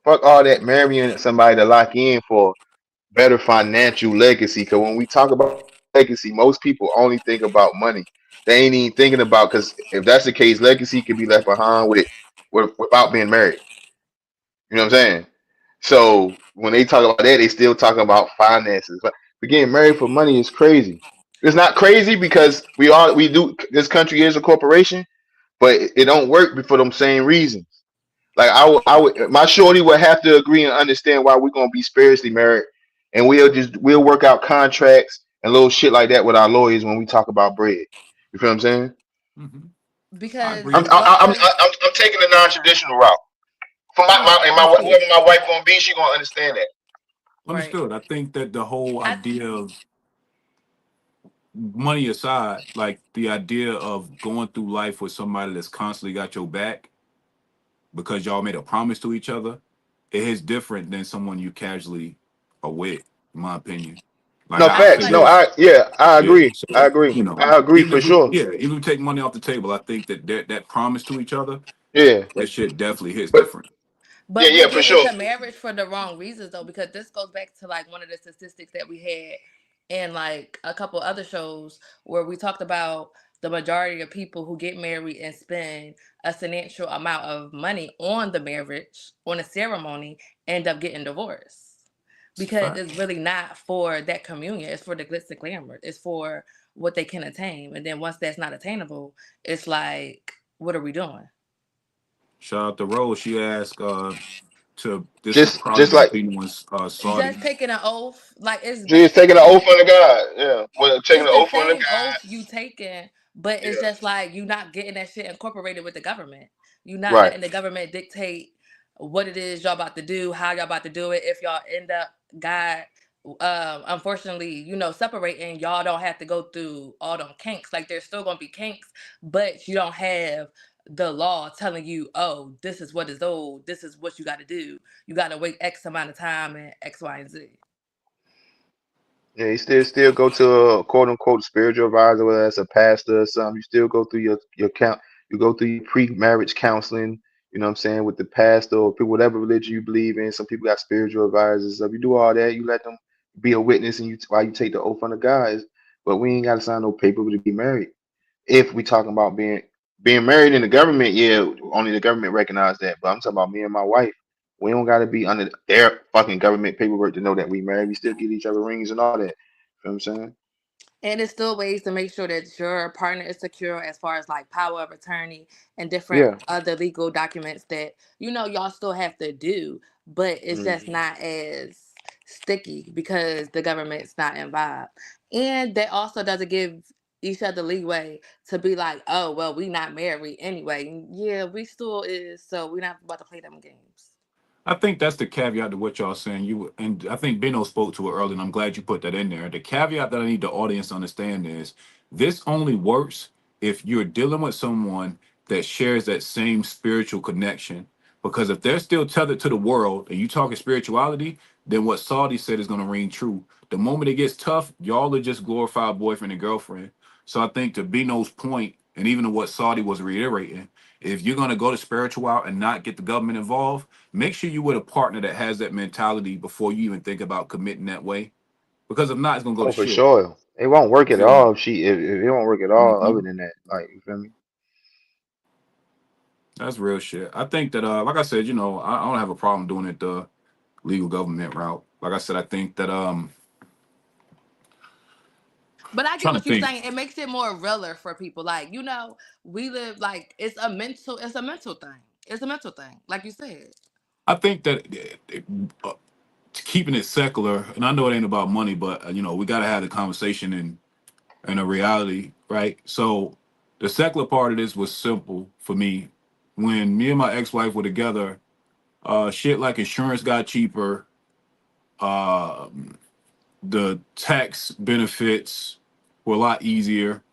fuck all that marrying somebody to lock in for better financial legacy. Because when we talk about legacy, most people only think about money. They ain't even thinking about, because if that's the case, legacy could be left behind without being married. You know what I'm saying? So when they talk about that, they still talking about finances. But getting married for money is crazy. It's not crazy because we do, this country is a corporation, but it don't work for them same reasons. Like I would, my shorty would have to agree and understand why we're gonna be spiritually married, and we'll work out contracts and little shit like that with our lawyers when we talk about bread. You feel what I'm saying? Hmm. I Because agree. I'm taking the non-traditional route. For yeah, whoever my wife gonna be, she gonna understand that. right. Understood. I think that the whole I idea of money aside, like the idea of going through life with somebody that's constantly got your back because y'all made a promise to each other, it is different than someone you casually are with, in my opinion. Like No I I'll feel say facts. like No, this, I yeah. agree. I So agree. you know, I agree for sure. even if we take money off the table, I think that that promise to each other, Yeah, that shit definitely hits but different. yeah, But we yeah, for get sure. into marriage for the wrong reasons though, because this goes back to like one of the statistics that we had in like a couple other shows where we talked about the majority of people who get married and spend a substantial amount of money on the marriage, on a ceremony, end up getting divorced. It's a Because fact. it's really not for that communion, it's for the glitz and glamour. It's for what they can attain. And then once that's not attainable, it's like, what are we doing? Shout out to Rose. She asked to this would probably Just be like Pino's Just Saudi. taking an oath, like it's just taking an oath basically under God. Yeah, well, taking it's an the oath under same oath God. you taking, but it's Yeah, just like you not getting that shit incorporated with the government. You not right. letting the government dictate what it is y'all about to do, how y'all about to do it. If y'all end up, God, unfortunately, separating, y'all don't have to go through all them kinks. Like there's still gonna be kinks, but you don't have the law telling you, oh, this is what is old, this is what you got to do. You got to wait X amount of time and X, Y, and Z. Yeah, you still go to a quote unquote spiritual advisor, whether that's a pastor or something. You still go through your count. You go through your pre-marriage counseling. You know what I'm saying, with the pastor or people, whatever religion you believe in. Some people got spiritual advisors. So if you do all that, you let them be a witness, and you while you take the oath on the guys. But we ain't got to sign no paper to be married. If we talking about being married in the government, yeah, only the government recognize that. But I'm talking about me and my wife. We don't gotta be under their fucking government paperwork to know that we married. We still get each other rings and all that. You know what I'm saying? And it's still ways to make sure that your partner is secure as far as like power of attorney and different Yeah. other legal documents that y'all still have to do, but it's Mm. just not as sticky because the government's not involved. And that also doesn't give each other leeway to be like, oh well, we not married anyway. Yeah, we still is, so we're not about to play them games. I think that's the caveat to what y'all saying. You and I think Beno spoke to it earlier, and I'm glad you put that in there. The caveat that I need the audience to understand is this only works if you're dealing with someone that shares that same spiritual connection. Because if they're still tethered to the world and you talking spirituality, then what Saudi said is going to ring true. The moment it gets tough, y'all are just glorified boyfriend and girlfriend. So I think to Beno's point, and even to what Saudi was reiterating, if you're going to go to spiritual out and not get the government involved, make sure you with a partner that has that mentality before you even think about committing that way. Because if not, it's gonna go to Oh, for shit. sure. It won't work You at feel me? all if it won't work at all other Hmm. than that. Like, you feel me? That's real shit. I think that, like I said, I don't have a problem doing it the legal government route. Like I said, I think that, But I get trying to what you're think. saying. It makes it more realer for people. Like, we live like it's a mental thing. It's a mental thing, like you said. I think that uh, keeping it secular, and I know it ain't about money, but we gotta have the conversation and a reality, right? So the secular part of this was simple for me. When me and my ex-wife were together, Shit like insurance got cheaper. Uh, the tax benefits were a lot easier.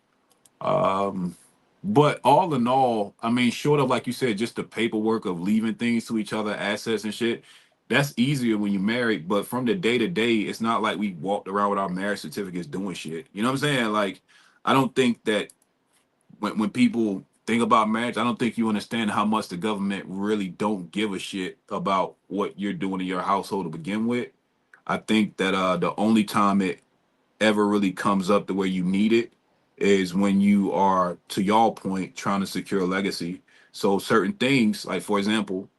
Um, but all in all, I mean, short of like you said, just the paperwork of leaving things to each other, assets and shit, that's easier when you're married. But from the day to day, it's not like we walked around with our marriage certificates doing shit. You know what I'm saying? Like, I don't think that when people think about marriage, I don't think you understand how much the government really don't give a shit about what you're doing in your household to begin with. I think that the only time it ever really comes up the way you need it is when you are, to y'all point, trying to secure a legacy. So certain things, like for example,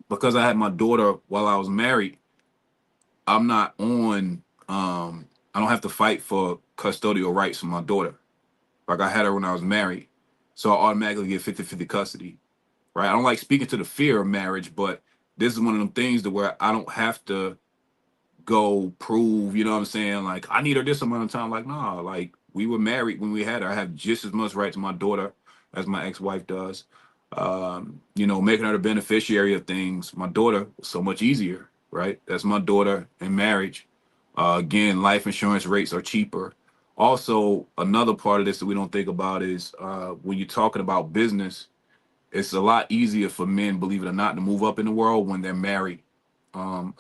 because I had my daughter while I was married, I'm not on I don't have to fight for custodial rights for my daughter. Like I had her when I was married. So I automatically get 50-50 custody. Right. I don't like speaking to the fear of marriage, but this is one of them things to where I don't have to go prove, you know what I'm saying? Like, I need her this amount of time. Like, nah, like we were married when we had her. I have just as much right to my daughter as my ex-wife does. Making her the beneficiary of things, my daughter was so much easier, right? That's my daughter in marriage. Again, life insurance rates are cheaper. Also, another part of this that we don't think about is when you're talking about business, it's a lot easier for men, believe it or not, to move up in the world when they're married.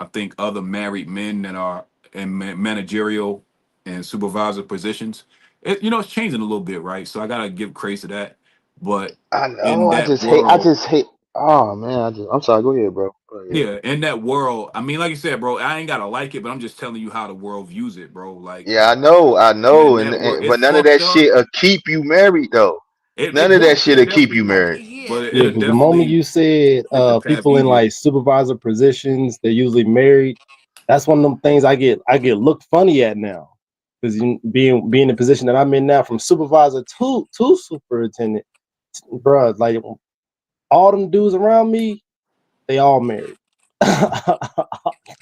I think other married men that are in managerial and supervisor positions, it's changing a little bit, right? So I gotta give credit to that. But I in know. that I world, just hate. Oh man, I'm sorry. Go ahead, bro. Go ahead. yeah, in that world, I mean, like you said, bro, I ain't gotta like it, but I'm just telling you how the world views it, bro. Like Yeah, I know, in that world, it's but none of fucked that up. shit'll keep you married though. It None of that won't. shit'll It keep definitely you won't. married. Yeah. But Yeah, it'll because the moment definitely you said make the path people in easier. like supervisor positions, they're usually married. That's one of them things I get looked funny at now. Because being in the position that I'm in now, from supervisor to superintendent, bruh, like all them dudes around me, they all married.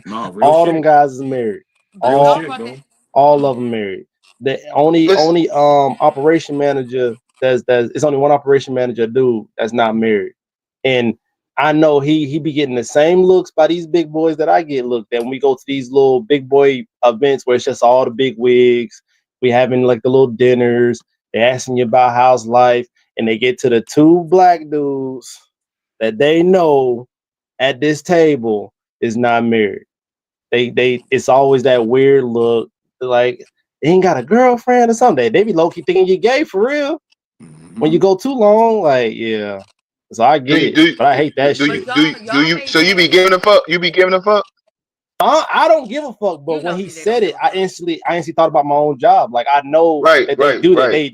No, real All them shit. guys is married. But Real All shit, also, bro. all of them married. The only Listen, only operation manager that's it's only one operation manager dude that's not married. And I know he be getting the same looks by these big boys that I get looked at when we go to these little big boy events where it's just all the big wigs. We having like the little dinners. They're asking you about how's life, and they get to the two black dudes that they know at this table is not married. They it's always that weird look, like they ain't got a girlfriend or something. They be low key thinking you gay for real when you Hmm. go too long. Like, yeah, so I do get you it, do but I hate that do you but shit. do you, do y'all you hate so you be that. giving a fuck? You be giving a fuck? I don't give a fuck, but You when know he CJ don't said give it, a I fuck. instantly thought about my own job. Like I know Right, that they right, do that. right. They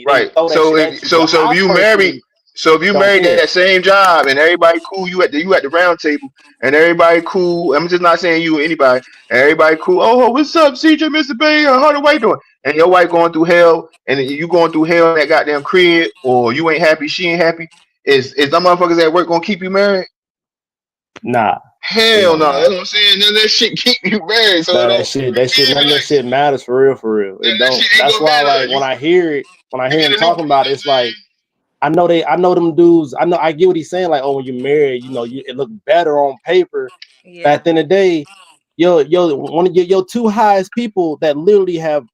Right. throw that shit at you, but So if I you married, personally so if you don't married care. that same job and everybody cool, you at the round table and everybody cool. I'm just not saying you or anybody. And everybody cool. Oh, what's up, CJ, Mr. Bay? How the wife doing? And your wife going through hell, and you going through hell in that goddamn crib, or you ain't happy, she ain't happy. Is them motherfuckers at work gonna keep you married? Nah, Hell hell no. That's nah. what I'm saying. None of that shit keep you married. So it Nah, don't none of that like shit matters for real, for real. It that don't. shit ain't That's gonna why, matter. like, when I You hear get him a new, you know talking about it, it's like I know them dudes. I get what he's saying. Like, oh, when you're married, it look better on paper. But Yeah. at the end of the day, one of your two highest people that literally have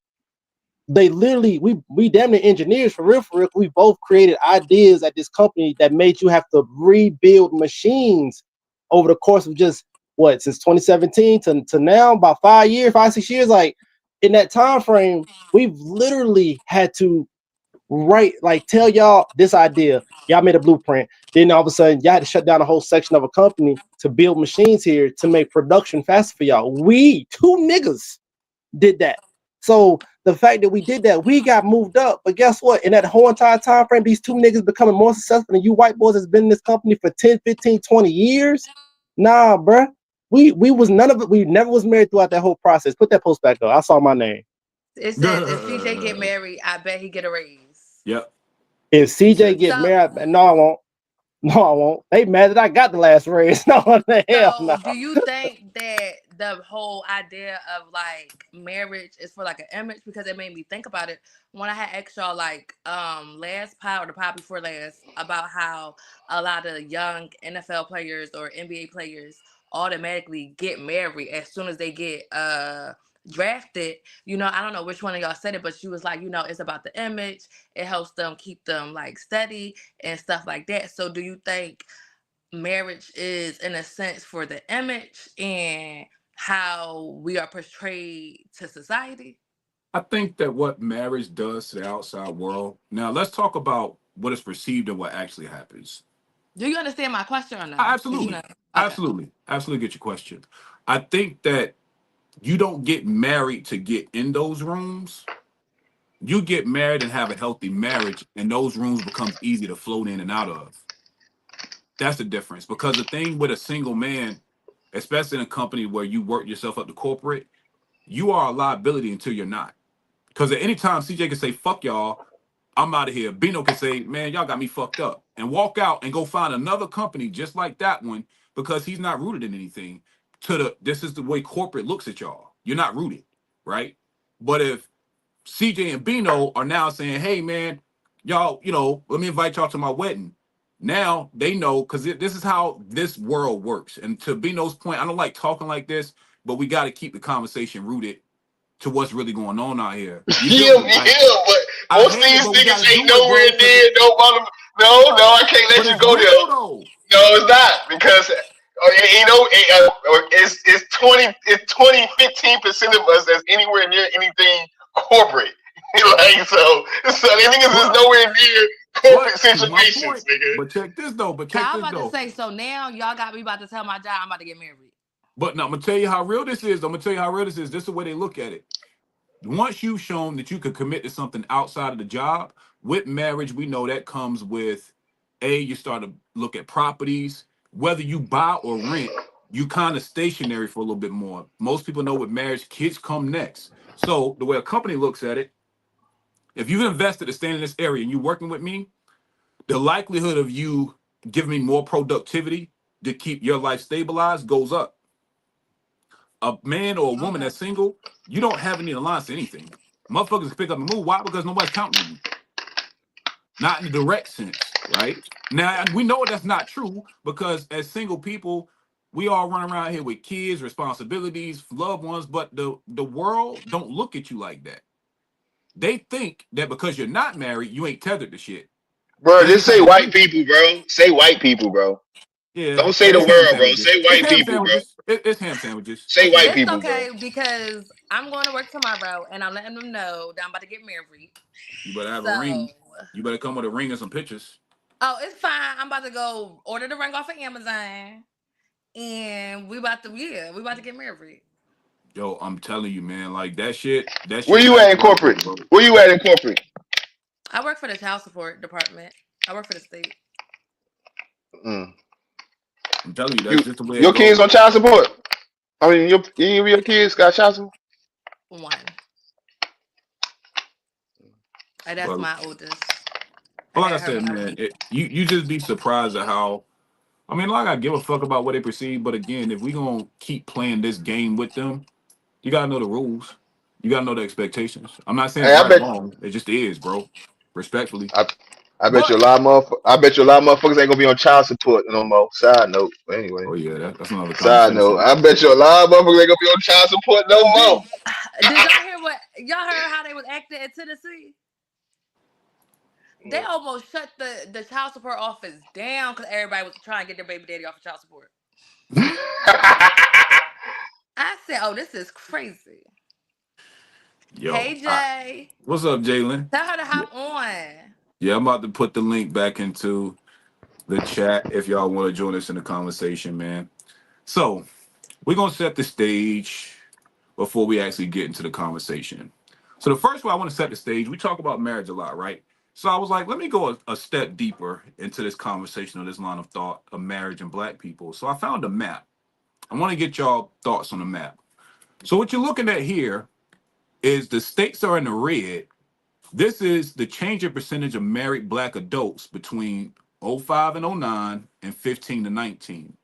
they literally we damn near engineers for real, for real. We both created ideas at this company that made you have to rebuild machines over the course of just what since 2017 to now, about 5 years, 5, 6 years. Like in that time frame, we've literally had to right, like tell y'all this idea. Y'all made a blueprint. Then all of a sudden, y'all had to shut down a whole section of a company to build machines here to make production faster for y'all. We two niggas did that. So the fact that we did that, we got moved up. But guess what? In that whole entire time frame, these two niggas becoming more successful than you white boys that's been in this company for 10, 15, 20 years. Nah, bruh. We was none of it. We never was married throughout that whole process. Put that post back up. I saw my name. It says if CJ get married, I bet he get a raise. Yep, If he CJ said. get So married, no, I won't. No, I won't. They mad that I got the last raise. No, the hell no. So, do you think that the whole idea of like marriage is for like an image, because it made me think about it when I had asked y'all like last pod or the pod before last about how a lot of young NFL players or NBA players automatically get married as soon as they get drafted. You know, I don't know which one of y'all said it, but she was like, you know, it's about the image. It helps them keep them like steady and stuff like that. So do you think marriage is in a sense for the image and how we are portrayed to society? I think that what marriage does to the outside world. Now, let's talk about what is perceived and what actually happens. Do you understand my question or no? Because you know, Absolutely. okay. Absolutely get your question. I think that you don't get married to get in those rooms. You get married and have a healthy marriage, and those rooms becomes easy to float in and out of. That's the difference. Because the thing with a single man, especially in a company where you work yourself up to corporate, you are a liability until you're not. Because at any time, CJ can say, fuck y'all, I'm out of here. Bino can say, man, y'all got me fucked up. And walk out and go find another company just like that one because he's not rooted in anything. This is the way corporate looks at y'all. You're not rooted, right? But if CJ and Bino are now saying, hey, man, y'all, let me invite y'all to my wedding. Now they know, because this is how this world works. And to Bino's point, I don't like talking like this, but we got to keep the conversation rooted to what's really going on out here. You feel Yeah, me? Like, yeah, but I most of hate it, these but we niggas got to ain't do it, nowhere bro. Because near no bottom. No, I can't let but you it's go there. real though. No, it's not because it's 15% of us that's anywhere near anything corporate. Like so the niggas is But nowhere near corporate but to my situations, point. nigga. But check this though. But 'Cause check I'm this about to though. say, so now y'all got me about to tell my job I'm about to get married. But now I'm gonna tell you how real this is. I'm gonna tell you how real this is. This is the way they look at it. Once you've shown that you could commit to something outside of the job, with marriage, we know that comes with you start to look at properties, whether you buy or rent, you kind of stationary for a little bit more. Most people know with marriage, kids come next. So the way a company looks at it, if you've invested to stay in this area and you're working with me, the likelihood of you giving me more productivity to keep your life stabilized goes up. A man or a woman Okay. that's single, you don't have any alliance to anything. Motherfuckers can pick up and move. Why? Because nobody's counting on you. Not in the direct sense, right? Now we know that's not true because as single people, we all run around here with kids, responsibilities, loved ones, but the world don't look at you like that. They think that because you're not married, you ain't tethered to shit. Bro, And you just say kind of white think, people, bro. Say white people, bro. yeah, Don't say the it's ham world, bro. sandwiches. Say It's white ham people, bro. sandwiches. It's ham sandwiches. Say white It's people, bro. okay because I'm going to work tomorrow and I'm letting them know that I'm about to get married. You better have a So, ring. You better come with a ring and some pictures. oh, it's fine. I'm about to go order the ring off of Amazon and we about to get married. Yo, I'm telling you, man, like that shit Where you at facts in right there, corporate? bro. Where you at in corporate? I work for the child support department. I work for the state. Mm. I'm telling you, that's You just the way it your kids goes. on child support? I mean, your kids got child support. One. And that's But my oldest. I like I had her said, when I was man, you just be surprised at how. I mean, like I give a fuck about what they perceive, but again, if we gonna keep playing this game with them, you gotta know the rules. You gotta know the expectations. I'm not saying Hey, it's right or wrong. It just is, bro. Respectfully. I, I bet you a But lot of motherfuckers ain't gonna be on child support no more. Side note, but anyway. oh yeah, that's another Side note, conversation. I bet you a lot of motherfuckers ain't gonna be on child support no more. did y'all hear what y'all heard how they was acting in Tennessee? They almost shut the child support office down because everybody was trying to get their baby daddy off of child support. I said, "Oh, this is crazy." Yo, Hey Jay, what's up, Jalen? tell her to hop on. Yeah, I'm about to put the link back into the chat if y'all want to join us in the conversation, man. So we're gonna set the stage before we actually get into the conversation. So the first one I want to set the stage. We talk about marriage a lot, right? So I was like, let me go a step deeper into this conversation or this line of thought of marriage and black people. So I found a map. I want to get y'all thoughts on the map. So what you're looking at here is the states are in the red. This is the change in percentage of married black adults between '05 and '09 and 15 to 19.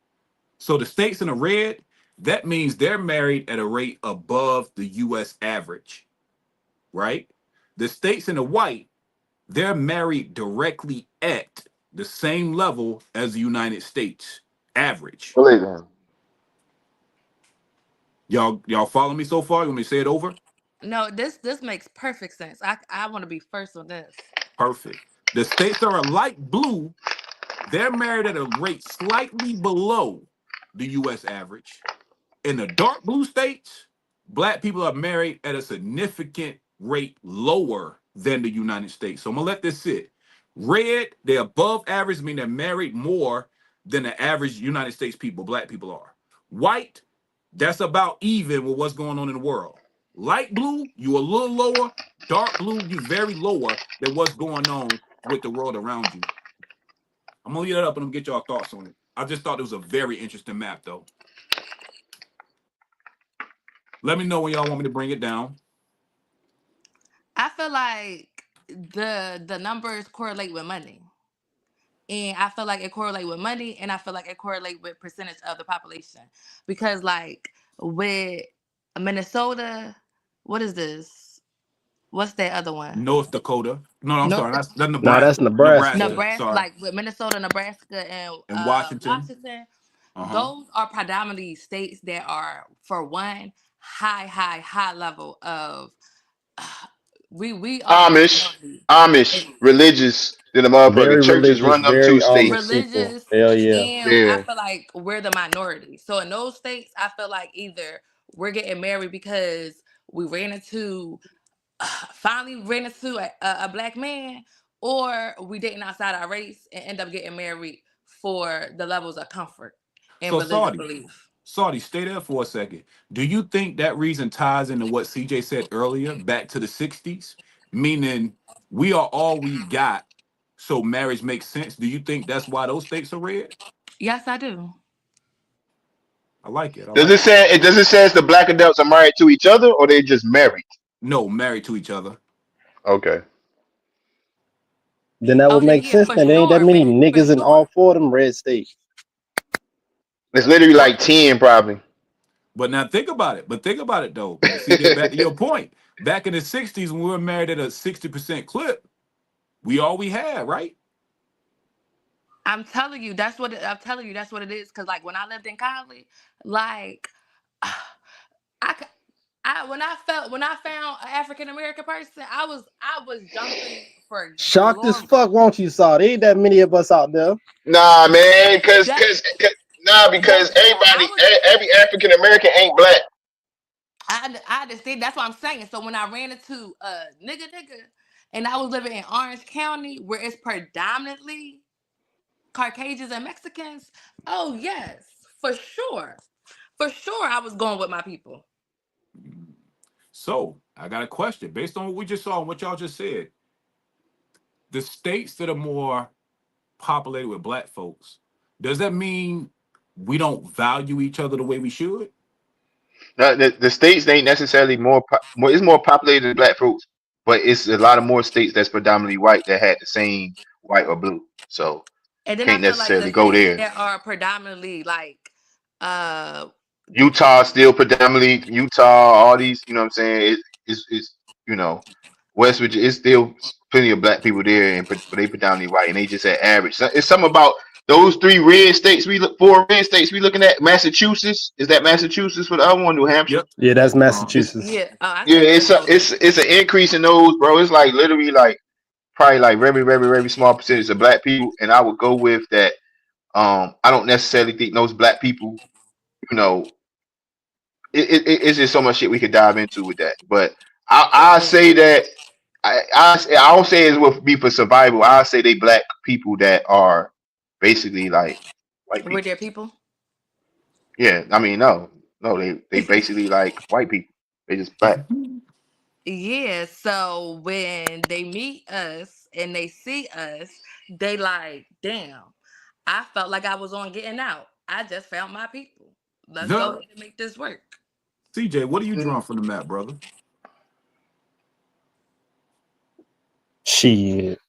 So the states in the red, That means they're married at a rate above the US average, right? The states in the white, they're married directly at the same level as the United States average. Believe him. Y'all follow me so far? You want me to say it over? No, this makes perfect sense. I want to be first on this. Perfect. The states that are light blue, they're married at a rate slightly below the US average. In the dark blue states, black people are married at a significant rate lower than the United States. So I'm gonna let this sit. Red, they're above average, meaning they're married more than the average United States people, black people are. White, that's about even with what's going on in the world. Light blue, you a little lower. Dark blue, you very lower than what's going on with the world around you. I'm gonna leave that up and I'm gonna get y'all thoughts on it. I just thought it was a very interesting map, though. Let me know when y'all want me to bring it down. I feel like the numbers correlate with money. And I feel like it correlate with money, and I feel like it correlate with percentage of the population. Because like with Minnesota, what is this? What's that other one? North Dakota. No, I'm North sorry. Dakota. That's No, that's Nebraska. Nebraska. Nebraska. Nebraska, Sorry. like with Minnesota, Nebraska, and And Washington. Washington, Uh-huh. those are predominantly states that are, for one, high level of we are a Amish, minority. Amish, And religious than the motherfucker. Very Churches religious, run them very two Amish states. people. religious, Hell yeah. and I Yeah. feel like we're the minority. So in those states, I feel like either we're getting married because we ran into finally ran into a black man, or we dating outside our race and end up getting married for the levels of comfort and So religious Saudi. belief. Saudi, stay there for a second. Do you think that reason ties into what CJ said earlier, back to the 60s? Meaning we are all we got, so marriage makes sense. Do you think that's why those states are red? Yes, I do. I like it. I Does like it it. say it? Does it say the black adults are married to each other or they just married? No, married to each other. Okay. Then that Oh would yeah, make yeah, sense. for Then there ain't that sure, many man, for niggas in all sure. four of them red states. It's literally I, like 10 probably. But now think about it. But think about it though. CJ, back to your point. Back in the 60s, when we were married at a 60% clip, we all we had, right? I'm telling you, I'm telling you, that's what it is. Cause like when I lived in Cali, like I, c- when I found an African American person, I was jumping for Shocked as glory. fuck, won't you, Saw? There ain't that many of us out there. Nah, man, That because I everybody, was every African American ain't black. I understand. That's what I'm saying. So when I ran into nigga, and I was living in Orange County, where it's predominantly Caucasians and Mexicans, oh yes, for sure, I was going with my people. So I got a question based on what we just saw and what y'all just said. The states that are more populated with black folks, does that mean we don't value each other the way we should? The states ain't necessarily more. It's more populated than black folks, but it's a lot of more states that's predominantly white that had the same white or blue. So And then I can't feel like the necessarily go states there. that are predominantly like uh Utah still predominantly Utah. All these, you know what I'm saying? It's you know West Virginia. It's still plenty of black people there, and but they predominantly white, and they just at average. So it's something about those three red states. Four red states. We looking at Massachusetts. Is that Massachusetts for the other one? New Hampshire. Yep. Yeah, that's It's Massachusetts. yeah. Oh, I yeah. said Minnesota. It's an increase in those, bro. It's like literally like probably like very small percentage of black people, and I would go with that. I don't necessarily think those black people, you know, it's just so much shit we could dive into with that. But I Yeah. say that I don't say it would be for survival. I say they black people that are basically like white Were people. there people? Yeah, I mean no, they basically like white people. They just black. Yeah, so when they meet us and they see us, they like, damn, I felt like I was on getting out. I just found my people. Let's go The ahead and make this work. CJ, what are you Mm. drawing from the map, brother? Shit.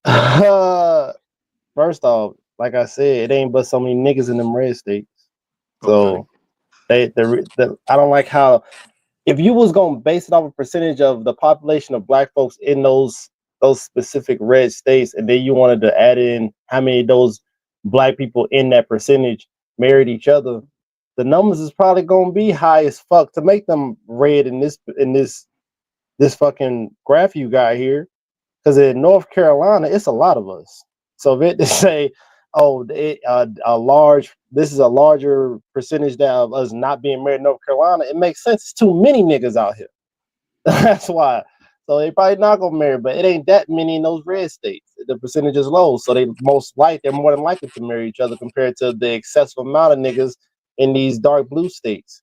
First off, like I said, it ain't but so many niggas in them red states. Okay. So I don't like how if you was gonna base it off a percentage of the population of black folks in those specific red states, and then you wanted to add in how many of those black people in that percentage married each other, the numbers is probably gonna be high as fuck to make them red in this fucking graph you got here. Because in North Carolina, it's a lot of us. So if it to say, oh, this is a larger percentage of us not being married in North Carolina, it makes sense. It's too many niggas out here. That's why. So they probably not gonna marry, but it ain't that many in those red states. The percentage is low, so they're more than likely to marry each other compared to the excessive amount of niggas in these dark blue states.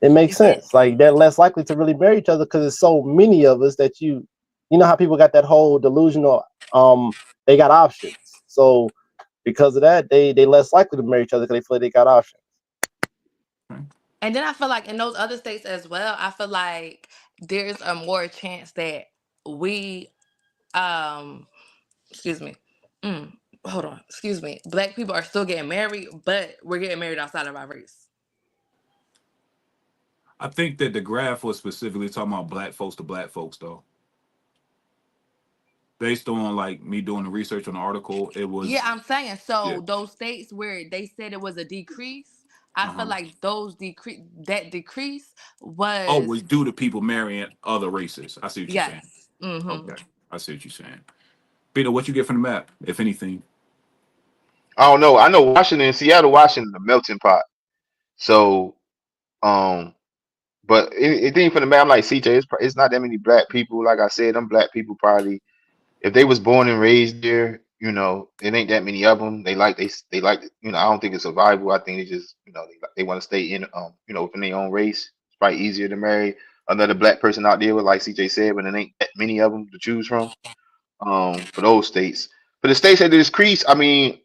It makes Yeah. sense. Like they're less likely to really marry each other because there's so many of us that you know how people got that whole delusional they got options. So because of that, they less likely to marry each other because they feel like they got options. And then I feel like in those other states as well, I feel like there's a more chance that we, um, excuse me, mm, hold on, excuse me, black people are still getting married, but we're getting married outside of our race. I think that the graph was specifically talking about black folks to black folks, though. Based on like me doing the research on the article, it Yeah, was I'm saying yeah. so. Those states where they said it was a decrease, I Uh feel huh. like that decrease Oh, was was due to people marrying other races. I see what you're saying. yes. Mm-hmm. Okay, I see what you're saying. Peter, what you get from the map, if anything? I don't know. I know Washington, Seattle, Washington, the melting pot. So, um, but it didn't from the map. I'm like CJ. It's not that many black people. Like I said, them black people probably if they was born and raised there, it ain't that many of them. They like I don't think it's survival. I think they just they want to stay in within their own race. It's probably easier to marry another black person out there with like CJ said, but it ain't that many of them to choose from. For those states, for the states that decrease, I mean,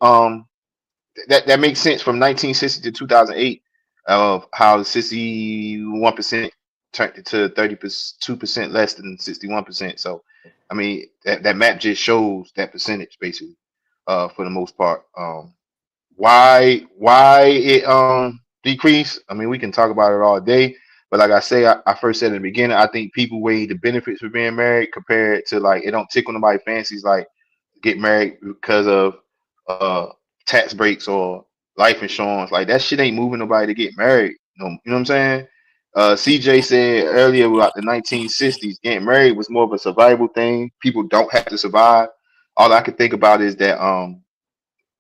that makes sense from 1960 to 2008 of how 61% turned to 32% less than 61%. So, I mean, that map just shows that percentage basically, for the most part. Why it decreased? I mean, we can talk about it all day, but like I say, I first said in the beginning, I think people weigh the benefits for being married compared to like it don't tickle nobody fancies like get married because of uh tax breaks or life insurance. Like that shit ain't moving nobody to get married. You know what I'm saying? CJ said earlier about the 1960s, getting married was more of a survival thing. People don't have to survive. All I can think about is that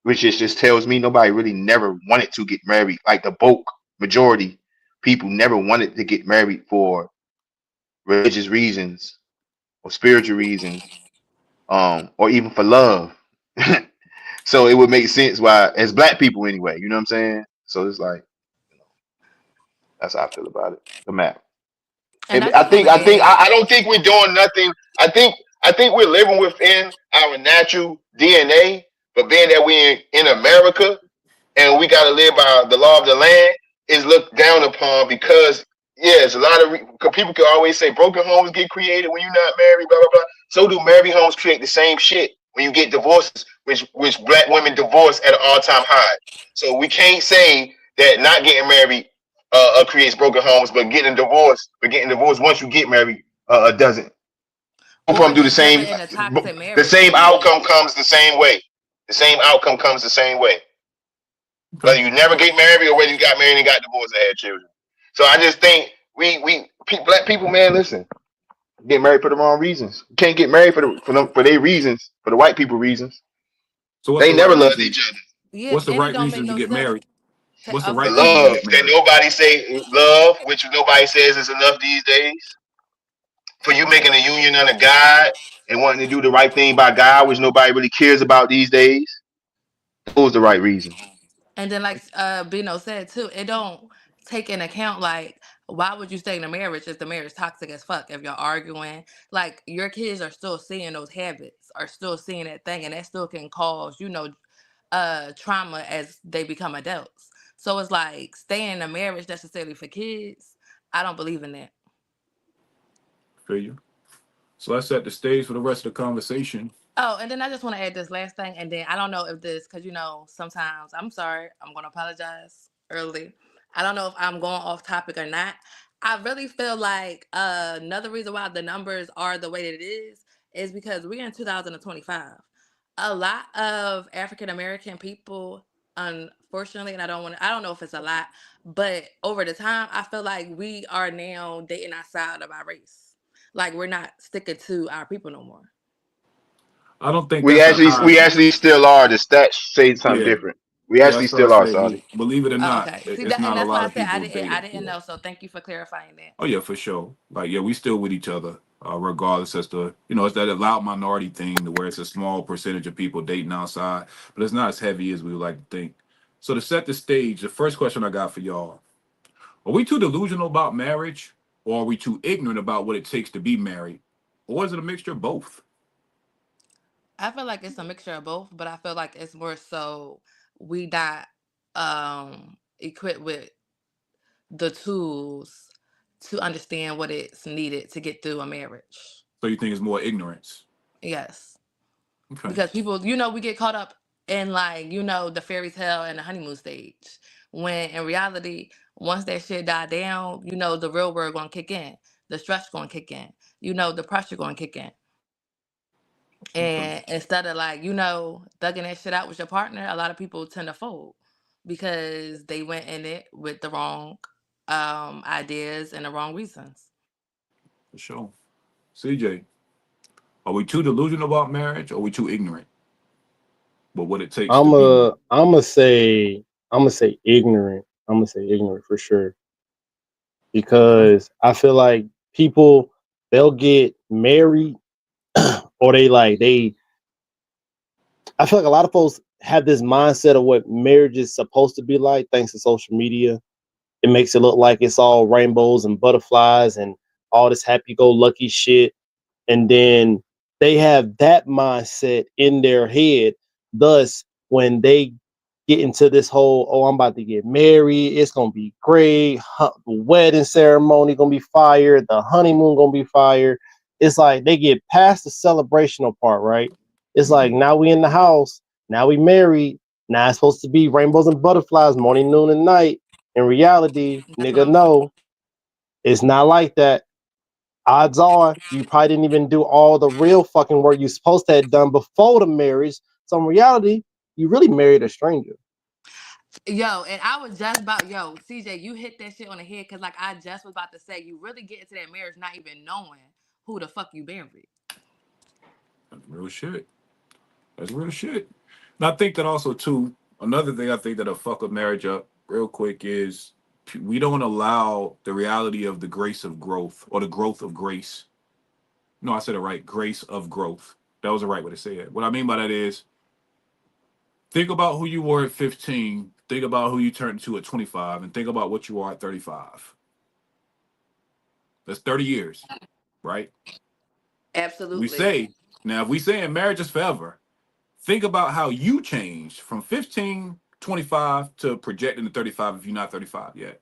which just tells me nobody really never wanted to get married. Like the bulk majority, people never wanted to get married for religious reasons or spiritual reasons, or even for love. So it would make sense why, as black people anyway, you know what I'm saying? So it's like, you know, that's how I feel about it. The map. And I I just want think, to add, I don't think we're doing nothing. I think we're living within our natural DNA, but being that we're in America, and we got to live by the law of the land is looked down upon because yes, a lot of people can always say broken homes get created when you're not married, blah blah blah. So do married homes create the same shit when you get divorces, which black women divorce at an all-time high. So we can't say that not getting married creates broken homes, but getting divorced once you get married doesn't. Both of or them do the just never same. in a toxic The marriage, same period. outcome comes the same way. The same outcome comes the same way. Okay. Whether you never get married or whether you got married and got divorced and had children. So I just think black people, man, listen, get married for the wrong reasons. You can't get married for their reasons, for the white people reasons. So what's They the right never loved reason? each other. Yeah, What's the and it right don't make reason to no get sense. married? What's the Of The right course, reason to love get that married? nobody say love, which nobody says is enough these days. For you making a union under God and wanting to do the right thing by God, which nobody really cares about these days. Those the right reasons. and then like Bino said too, it don't take in account like why would you stay in a marriage if the marriage toxic as fuck if y'all arguing? Like your kids are still seeing those habits, are still seeing that thing, and that still can cause trauma as they become adults. So it's like staying in a marriage necessarily for kids. I don't believe in that. For you. So let's set the stage for the rest of the conversation. Oh, and then I just want to add this last thing, and then I don't know if this, because sometimes I'm sorry, I'm gonna apologize early. I don't know if I'm going off topic or not. I really feel like another reason why the numbers are the way that it is because we're in 2025. A lot of African American people, unfortunately, and I don't know if it's a lot, but over the time, I feel like we are now dating outside of our race. Like we're not sticking to our people no more. I don't think We that's a actually high. we actually still are. The stats say something Yeah, different. We yeah. actually That's what I still are, say. Saudi. Believe it or Oh, not, okay. See it's that, and not a that's lot why I of said people I dating. didn't Yeah. know. So thank you for clarifying that. Oh yeah, for sure. Like yeah, we still with each other, regardless as to it's that loud minority thing, to where it's a small percentage of people dating outside, but it's not as heavy as we would like to think. So to set the stage, the first question I got for y'all: are we too delusional about marriage, or are we too ignorant about what it takes to be married, or is it a mixture of both? I feel like it's a mixture of both, but I feel like it's more so we not equipped with the tools to understand what it's needed to get through a marriage. So you think it's more ignorance? Yes. Okay, Because people, we get caught up in like, the fairy tale and the honeymoon stage. When in reality, once that shit die down, the real world gonna kick in. The stress gonna kick in. The pressure gonna kick in. okay, And instead of like, thugging that shit out with your partner, a lot of people tend to fold because they went in it with the wrong ideas and the wrong reasons. for sure. CJ, are we too delusional about marriage, or are we too ignorant? But what it takes to be married? I'm gonna say ignorant. I'm gonna say ignorant for sure Okay. because I feel like people they'll get married or they I feel like a lot of folks have this mindset of what marriage is supposed to be like thanks to social media. It makes it look like it's all rainbows and butterflies and all this happy go lucky shit. And then they have that mindset in their head. Thus, when they get into this whole, oh, I'm about to get married, it's gonna be great. The wedding ceremony gonna be fire. The honeymoon gonna be fire. It's like they get past the celebrational part, right? It's like Mhm. now we in the house, now we married. Now it's supposed to be rainbows and butterflies, morning, noon, and night. In reality, That's what nigga, I'm saying. no, it's not like that. Odds are you probably didn't even do all the real fucking work you supposed to have done before the marriage. So in reality, you really married a stranger. Yo, and I was just about, CJ, you hit that shit on the head because, like, I just was about to say, you really get into that marriage not even knowing who the fuck you married. That's real shit. That's real shit. And I think that also too. Another thing I think that'll fuck a marriage up real quick is we don't allow the reality of the grace of growth, or the growth of grace. No, I said it right. Grace of growth. That was the right way to say it. What I mean by that is, think about who you were at 15. Think about who you turned into at 25, and think about what you are at 35. That's 30 years, right? We Absolutely. say now, if we say in marriage is forever, think about how you changed from 15, 25 to projecting to 35 if you're not 35 yet.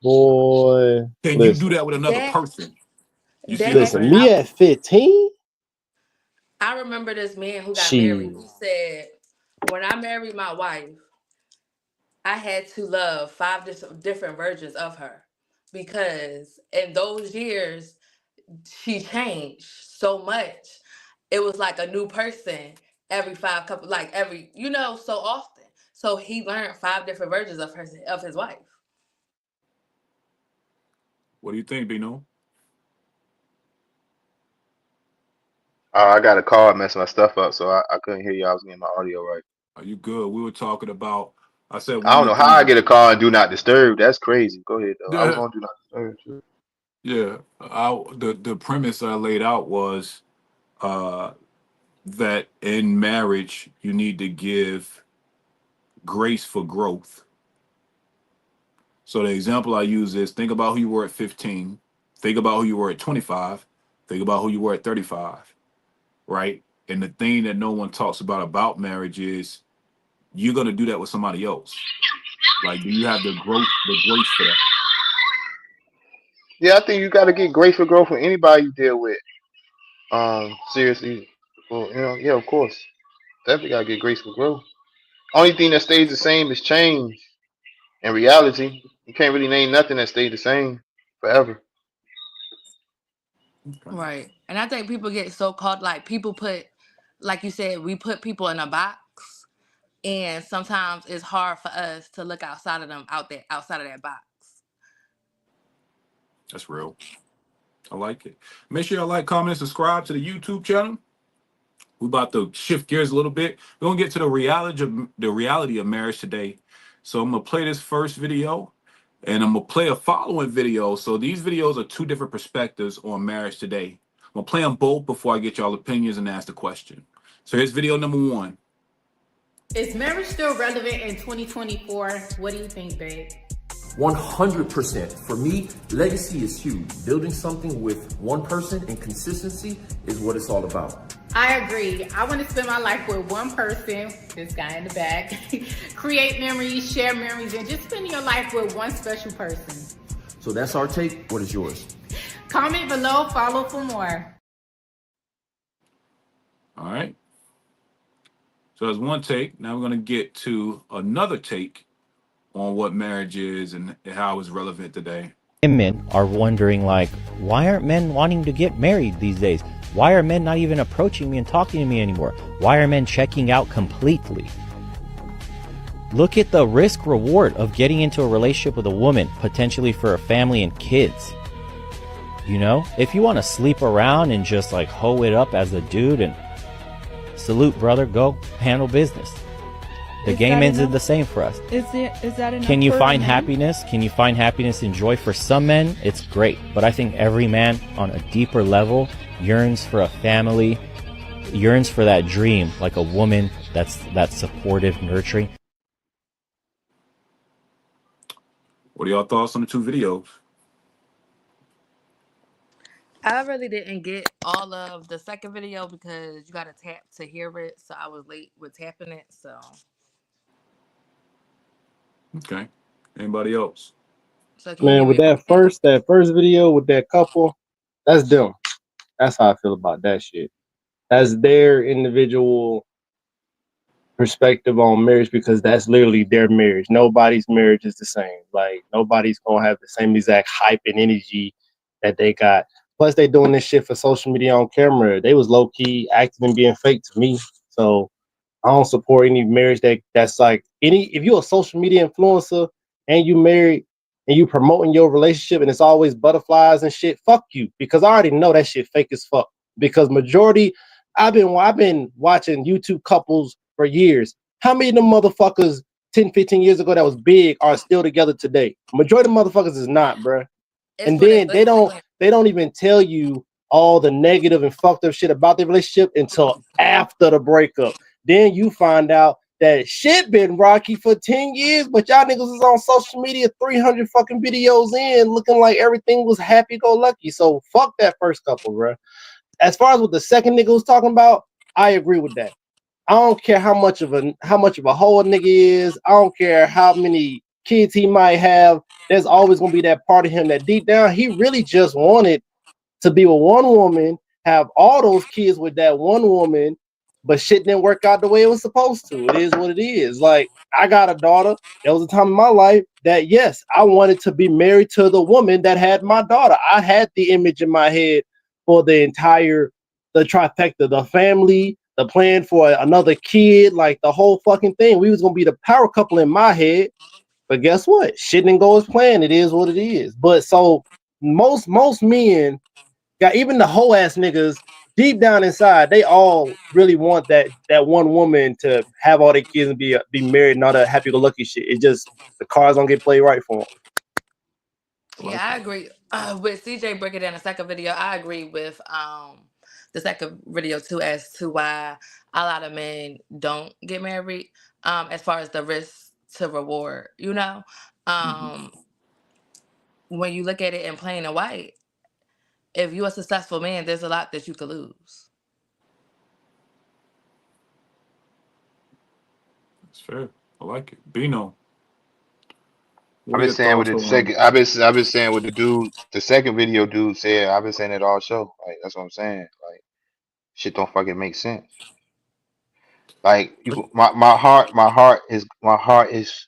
Boy, Can you do listen, that with another That, person? You see that what I'm listen, actually, me saying? at 15, I remember this man who got married. she He said, when I married my wife, I had to love five different versions of her because in those years, she changed so much. It was like a new person every five couple, like every, so often. So he learned five different versions of his wife. What do you think, Bino? I got a call messing my stuff up, so I couldn't hear you. I was getting my audio right. Are you good? We were talking about. I said I one don't of know the how things. I get a call and do not disturb. That's crazy. Go ahead though. I was Yeah, on do not disturb too. yeah. The premise I laid out was uh, that in marriage you need to give grace for growth. So the example I use is, think about who you were at 15, think about who you were at 25, think about who you were at 35, right? And the thing that no one talks about marriage is you're gonna do that with somebody else. Like, do you have the grace for that? Yeah, I think you got to get grace for growth for anybody you deal with. Seriously. Well, yeah, of course. Definitely got to get grace for growth. Only thing that stays the same is change. in reality, you can't really name nothing that stayed the same forever. Okay. Right. And I think people get so caught, like people put, like you said, we put people in a box, and sometimes it's hard for us to look outside of them, out there, outside of that box. That's real. I like it. Make sure y'all like, comment, and subscribe to the YouTube channel. We're about to shift gears a little bit. We're gonna get to the reality of marriage today. So I'm gonna play this first video, and I'm gonna play a following video. So these videos are two different perspectives on marriage today. I'm gonna play them both before I get y'all opinions and ask the question. So here's video number one. Is marriage still relevant in 2024? What do you think, babe? 100%. For me, legacy is huge. Building something with one person and consistency is what it's all about. I agree. I want to spend my life with one person, this guy in the back, create memories, share memories, and just spend your life with one special person. So that's our take. What is yours? Comment below, follow for more. All right. So that's one take. Now we're gonna get to another take on what marriage is and how it's relevant today. Women are wondering, like, why aren't men wanting to get married these days? Why are men not even approaching me and talking to me anymore? Why are men checking out completely? Look at the risk reward of getting into a relationship with a woman, potentially for a family and kids. You know, if you want to sleep around and just like hoe it up as a dude, and salute, brother, go handle business. The game ends the same for us. Is that enough? Can you for find men? happiness? Can you find happiness and joy? For some men, it's great. But I think every man on a deeper level yearns for a family, yearns for that dream, like a woman that's supportive, nurturing. What are y'all thoughts on the two videos? I really didn't get all of the second video because you got to tap to hear it. So I was late with tapping it. So Okay. Anybody else? can you Man, give with me a that first video with that couple, that's them. That's how I feel about that shit. That's their individual perspective on marriage, because that's literally their marriage. Nobody's marriage is the same. Like, nobody's gonna have the same exact hype and energy that they got. Plus, they doing this shit for social media on camera. They was low key acting and being fake to me. So I don't support any marriage that's like any. If you're a social media influencer and you married and you promoting your relationship and it's always butterflies and shit, fuck you, because I already know that shit fake as fuck. Because majority, I've been watching YouTube couples for years. How many of them motherfuckers 10, 15 years ago that was big are still together today? Majority of motherfuckers is not, bruh. It's And for then the they don't even tell you all the negative and fucked up shit about their relationship until after the breakup. Then you find out that shit been rocky for 10 years, but y'all niggas is on social media 300 fucking videos in looking like everything was happy-go-lucky. So fuck that first couple, bro. As far as what the second nigga was talking about, I agree with that. I don't care how much of a hoe a nigga is. I don't care how many kids he might have. There's always gonna be that part of him that deep down he really just wanted to be with one woman, have all those kids with that one woman, but shit didn't work out the way it was supposed to. It is what it is. Like, I got a daughter. There was a time in my life that, yes, I wanted to be married to the woman that had my daughter. I had the image in my head for the trifecta, the family, the plan for another kid, like the whole fucking thing. We was gonna be the power couple in my head. But guess what? Shit didn't go as planned. It is what it is. But so most men got, even the whole ass niggas deep down inside, they all really want that one woman to have all their kids and be married and all that happy go lucky shit. It just, the cards don't get played right for them. Yeah, I agree with CJ breaking down the second video. I agree with the second video too, as to why a lot of men don't get married. As far as the risk to reward, you know, when you look at it in plain and white, if you're a successful man, there's a lot that you could lose. That's fair. I like it. Bino, I've what are been your saying with thoughts the on? second. I've been saying with the dude, the second video dude said. I've been saying it all show. Like, that's what I'm saying. Like, shit don't fucking make sense. Like, my heart is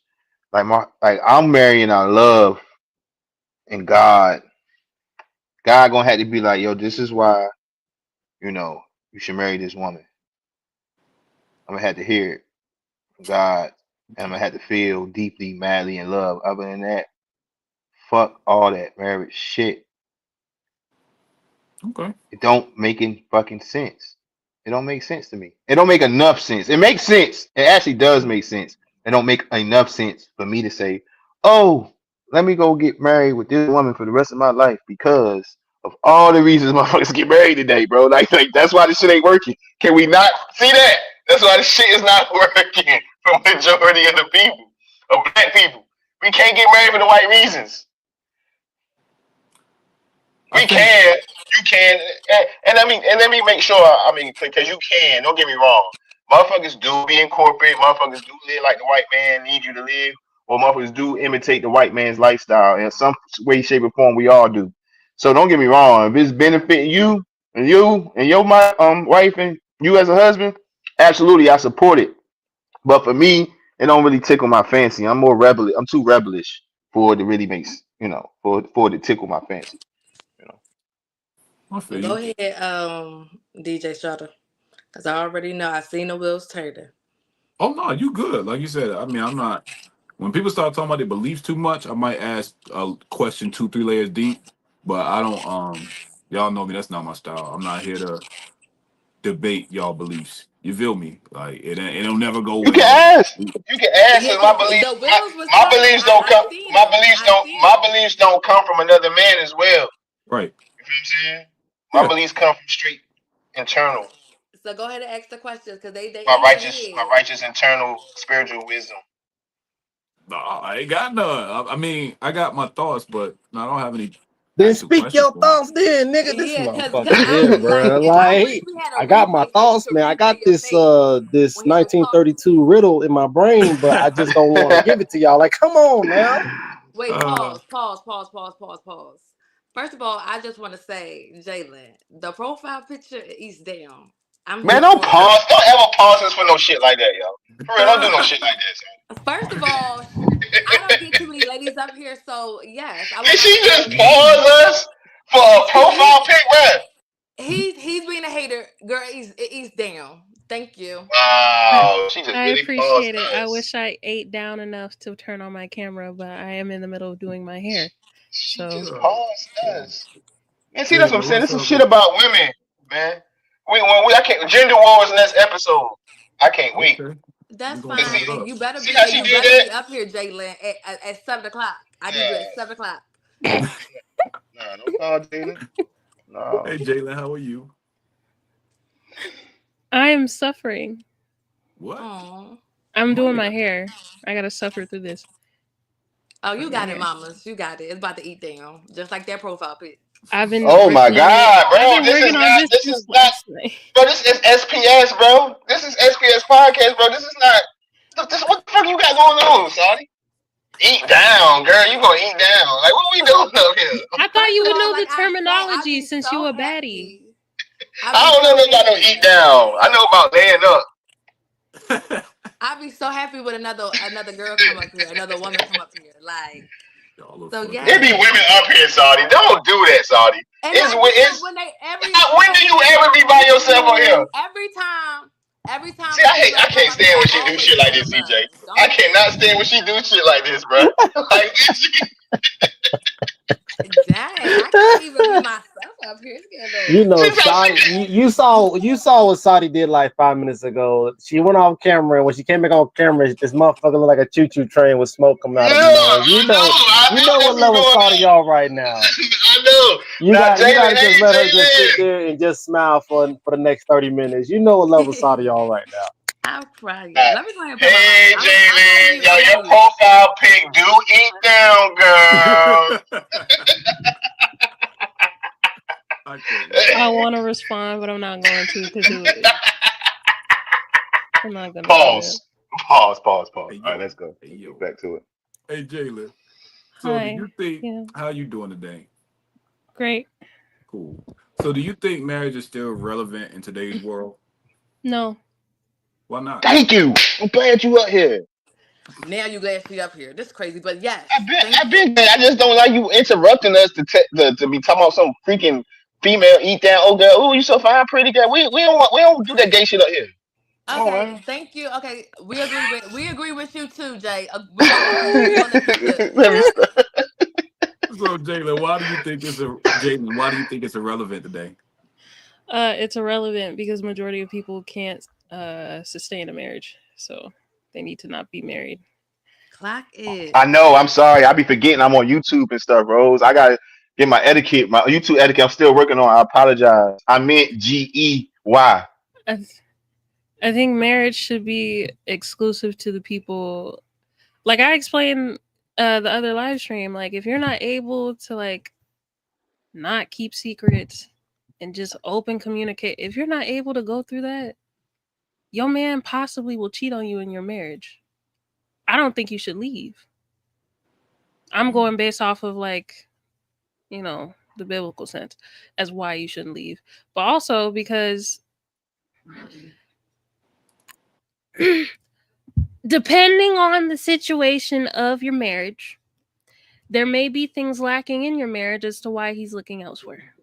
like I'm marrying out of love and God. God gonna have to be like, yo, this is why, you know, you should marry this woman. I'm gonna have to hear it from God. And I'm gonna have to feel deeply, madly in love. Other than that, fuck all that marriage shit. Okay. It don't making fucking sense. It don't make sense to me. It don't make enough sense. It makes sense. It actually does make sense. It don't make enough sense for me to say, oh, let me go get married with this woman for the rest of my life because of all the reasons motherfuckers get married today, bro. Like that's why this shit ain't working. Can we not see that? That's why this shit is not working for majority of the people, of black people. We can't get married for the right reasons. I We think can, you can, and let me make sure. I mean, because you can. Don't get me wrong. Motherfuckers do be in corporate. Motherfuckers do live like the white man need you to live, or motherfuckers do imitate the white man's lifestyle in some way, shape, or form. We all do. So don't get me wrong. If it's benefiting you and your my wife and you as a husband, absolutely, I support it. But for me, it don't really tickle my fancy. I'm more rebel. I'm too rebellish for it to really make for it to tickle my fancy. You know. I feel Go you. ahead, DJ Strutter, because I already know I seen the wheels turning. Oh no, you good. Like you said, I mean, I'm not. When people start talking about their beliefs too much, I might ask a question 2, 3 layers deep. But I don't. Y'all know me. That's not my style. I'm not here to debate y'all beliefs. You feel me? Like it'll never go You can well. ask. You can ask. Yeah, And my because beliefs, the wheels was my turning. beliefs don't I come. seen them. I seen My them. beliefs don't come from another man as well. Right. You feel what I'm saying? My Yeah. beliefs come from straight internal. So go ahead and ask the questions because they My in your righteous, head. internal spiritual wisdom. No, I ain't got none. I mean, I got my thoughts, but I don't have any Then actual speak questions your for 'em. thoughts, then, nigga. This Yeah, motherfucker cause here, honestly, like, bro. I wish Like, we had a I got my replay so you thoughts, could man. I got replay your face this when he was talking. 1932 riddle in my brain, but I just don't want to give it to y'all. Like, come on now. Wait, Uh, pause. First of all, I just want to say, Jalen, the profile picture is down. I'm Man, here don't for it. pause. Don't ever pause us for no shit like that, yo. For real, don't do no So, shit like that, son. first of all, I don't get too many ladies up here, so yes, I would Did like she to just say pause us for a he profile pic, bro? he's being a hater, girl. He's down. Thank you. I, Wow, she just I really paused appreciate it. I us. wish I ate down enough to turn on my camera, but I am in the middle of doing my hair. She So just uh, paused us. And see, that's what I'm Jalen, saying. what's This is up shit with? about women, man. I can't. Gender wars next episode. I can't wait. Okay, we That's gonna turn fine, it See, and up. see how she you did better that? be up here, Jalen, at 7 o'clock. I need you at Nah, 7 o'clock. nah, no call, Jalen. No. Hey, Jalen, how are you? I am suffering. What? Oh, I'm Why doing you my got? hair. I gotta suffer through this. oh, For you my got it, hair. mamas. You got it. It's about to eat down, just like that profile pic. I've been Oh my working on it. God, I've bro. been working on this This since is not. last night. Bro, this is SPS, bro. This is SPS podcast, bro. This is not. This what the fuck you got going on, Sonny? Eat down, girl. You gonna eat down? Like what we doing up here? I thought First you of would all, know like the I say, I'd terminology be since you so a baddie. happy. I'd I be don't know so nothing about no happy. eat down. I know about laying up. I'd be so happy with another girl come up here, another woman come up here. Like, Y'all are so fucking There be yes. women hilarious. up here, Saudi. Don't do that, Saudi. And It's I do it's. when they When do you ever be by yourself on here? every time See, a I female come can't up here, stand I when she do always shit like show this, them CJ. love. I Don't cannot stand when she do shit like this, bro. Like, dang, I can't even be myself up here. It's getting a You little know, she told Saudi, she. you saw what Saudi did like 5 minutes ago. She went off camera, and when she came back on camera, this motherfucker looked like a choo-choo train with smoke coming out Yeah, of his nose. I know. I You know know what that's what's level going Saudi on. y'all right now. I know. Now, You Jalen, gotta hey, just let her just sit Jalen. there and just smile for the next 30 minutes. You know what level Saudi y'all right now. I'm crying. Uh, Let me go ahead and put my mic. hey, I'm on Jalen. mute. Yo, I'm on your mute. profile pic do eat down, girl. I can't with I y'all. want to respond, but I'm not going to because I'm not gonna do that. Pause. Pause. Hey All right, yo, let's go. hey Let's get yo, back to it. hey Jalen. So do you Hi. think Yeah. how you doing today? Great. Cool. So do you think marriage is still relevant in today's world? No. Why not? Thank you. I'm glad you up here. Now you glad she up here. This is crazy, but yes, thank I've you. been. I just don't like you interrupting us to be talking about some freaking female eat that. Oh girl, oh you so fine, pretty girl. We don't do that gay shit up here. Come on, Okay, man. thank you. Okay, we agree with you too, Jay. We gonna listen. We gonna listen to it. Let me stop. So, Jalen, why do you think it's irrelevant today? It's irrelevant because majority of people can't sustain a marriage, so they need to not be married. Clock it. I know. I'm sorry. I be forgetting I'm on YouTube and stuff, Rose. I gotta get my etiquette, my YouTube etiquette. I'm still working on. I apologize. I meant GEY. I, th- I think marriage should be exclusive to the people. Like I explained the other live stream, like if you're not able to like not keep secrets and just open communicate, if you're not able to go through that, your man possibly will cheat on you in your marriage. I don't think you should leave. I'm going based off of like, the biblical sense as why you shouldn't leave. But also because depending on the situation of your marriage, there may be things lacking in your marriage as to why he's looking elsewhere,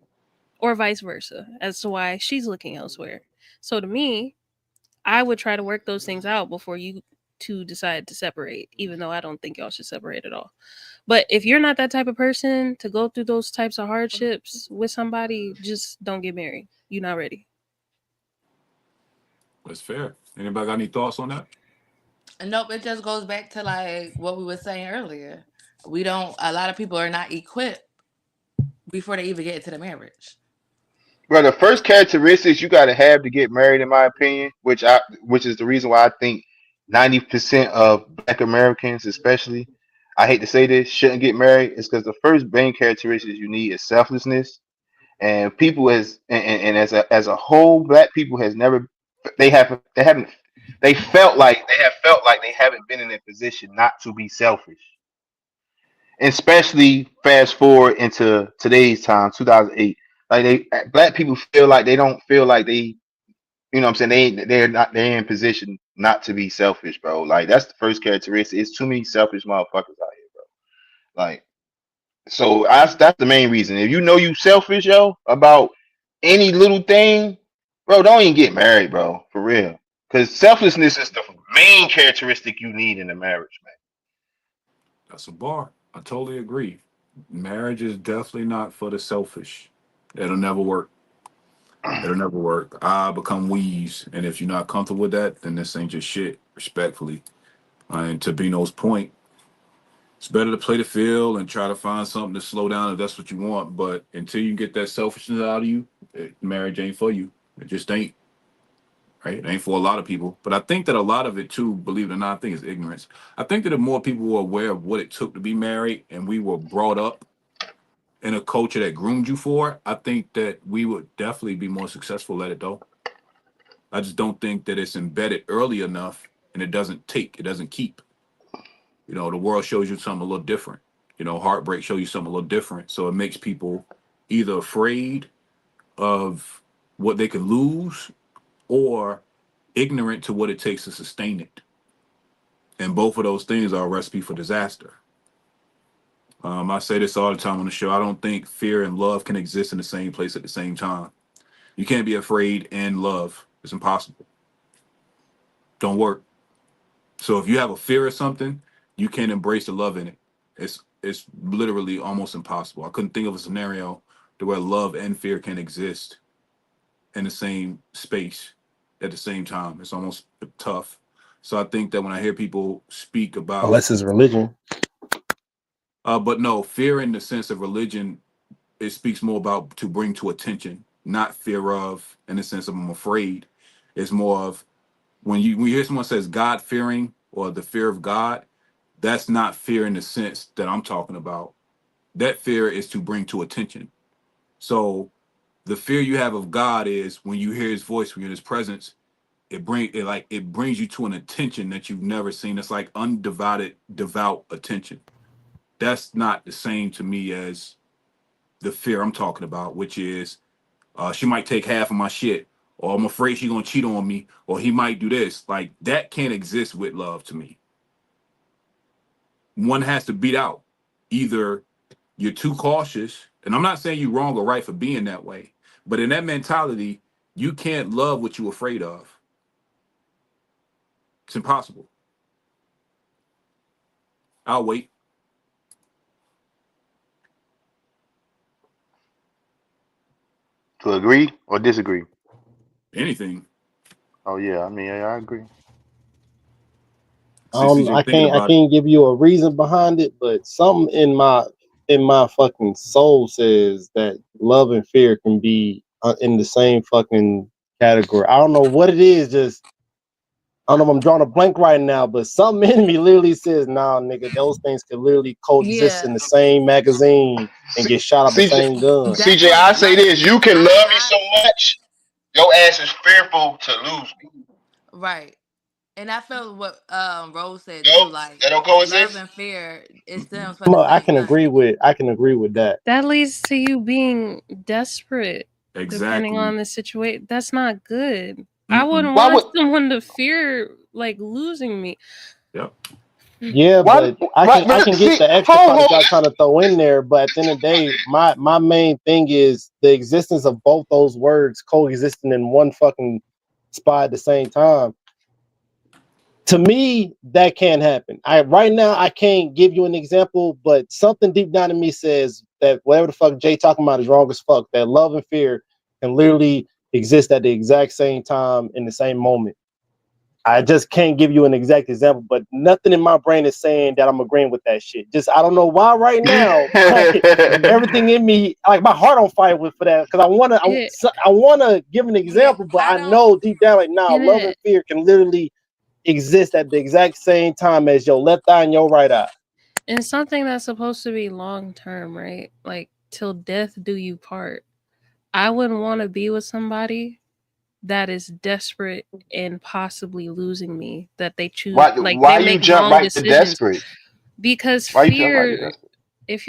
or vice versa, as to why she's looking elsewhere. So to me, I would try to work those things out before you two decide to separate, even though I don't think y'all should separate at all. But if you're not that type of person to go through those types of hardships with somebody, just don't get married. You're not ready. That's fair. Anybody got any thoughts on that? Nope, it just goes back to like what we were saying earlier. We don't. A lot of people are not equipped before they even get into the marriage. Bro, the first characteristics you gotta have to get married, in my opinion, which is the reason why I think 90% of Black Americans, especially, I hate to say this, shouldn't get married, is because the first main characteristics you need is selflessness. And people and as a whole, Black people has never they haven't they have felt like they haven't been in a position not to be selfish. Especially fast forward into today's time, 2008. Like Black people feel like they don't feel like they, you know what I'm saying, they're in position not to be selfish, bro. Like that's the first characteristic. It's too many selfish motherfuckers out here, bro. Like so that's the main reason. If you know you selfish, yo, about any little thing, bro, don't even get married, bro. For real. Because selflessness is the main characteristic you need in a marriage, man. That's a bar. I totally agree. Marriage is definitely not for the selfish. It'll never work. It'll never work. I become wheeze, and if you're not comfortable with that, then this ain't just shit. Respectfully, and to Bino's point, it's better to play the field and try to find something to slow down if that's what you want. But until you get that selfishness out of you, marriage ain't for you. It just ain't. Right? It ain't for a lot of people. But I think that a lot of it too, believe it or not, I think is ignorance. I think that if more people were aware of what it took to be married and we were brought up in a culture that groomed you for it, I think that we would definitely be more successful at it though. I just don't think that it's embedded early enough and it doesn't keep. The world shows you something a little different. Heartbreak shows you something a little different. So it makes people either afraid of what they could lose or ignorant to what it takes to sustain it. And both of those things are a recipe for disaster. I say this all the time on the show. I don't think fear and love can exist in the same place at the same time. You can't be afraid and love. It's impossible. Don't work. So if you have a fear of something, you can't embrace the love in it. It's literally almost impossible. I couldn't think of a scenario to where love and fear can exist in the same space at the same time. It's almost tough. So I think that when I hear people speak about, Unless it's religion. but no, fear in the sense of religion, it speaks more about to bring to attention, not fear of in the sense of I'm afraid. It's more of when you hear someone says God fearing or the fear of God, that's not fear in the sense that I'm talking about. That fear is to bring to attention. So the fear you have of God is when you hear his voice, when you're in his presence, it brings you to an attention that you've never seen. It's like undivided, devout attention. That's not the same to me as the fear I'm talking about, which is she might take half of my shit, or I'm afraid she's gonna cheat on me, or he might do this. Like that can't exist with love to me. one has to beat out. Either you're too cautious, and I'm not saying you're wrong or right for being that way, but in that mentality, you can't love what you're afraid of. It's impossible. I'll wait. To agree or disagree? Anything. Oh yeah, I mean I agree. CCJ thinking I about it. can't give you a reason behind it, but something in my fucking soul says that love and fear can be in the same fucking category. I don't know what it is. Just I don't know if I'm drawing a blank right now, but something in me literally says, "Nah, nigga, those things could literally coexist Yeah, in the same magazine and C- get shot out the CJ, same gun." that's CJ, what I say like this: you can love me so I much, your ass is fearful to lose me. right. And I felt what Rose said too, Nope, like that don't love coexist. and fear it stems from the I same can agree thing. with that. That leads to you being desperate, depending Exactly. on the situation. That's not good. I Mm-mm. wouldn't Why want would someone to fear like losing me. Yep. Yeah, why but why I can get see the extra hold part that hold y'all trying to throw in there. But at the end of the day, my main thing is the existence of both those words coexisting in one fucking spot at the same time. To me, that can't happen. I right now I can't give you an example, but something deep down in me says that whatever the fuck Jay talking about is wrong as fuck. That love and fear can literally exist at the exact same time in the same moment. I just can't give you an exact example, but nothing in my brain is saying that I'm agreeing with that shit. Just I don't know why right now, like everything in me, like my heart on fire with for that because It I wanna give an Yeah, example, but I I don't know deep down like nah, can love and it fear can literally exist at the exact same time as your left eye and your right eye. it's something that's supposed to be long term, right? Like till death do you part. I wouldn't want to be with somebody that is desperate and possibly losing me. That they choose, like why they you make jump wrong right to decisions desperate? because Why you jump right to fear. desperate? If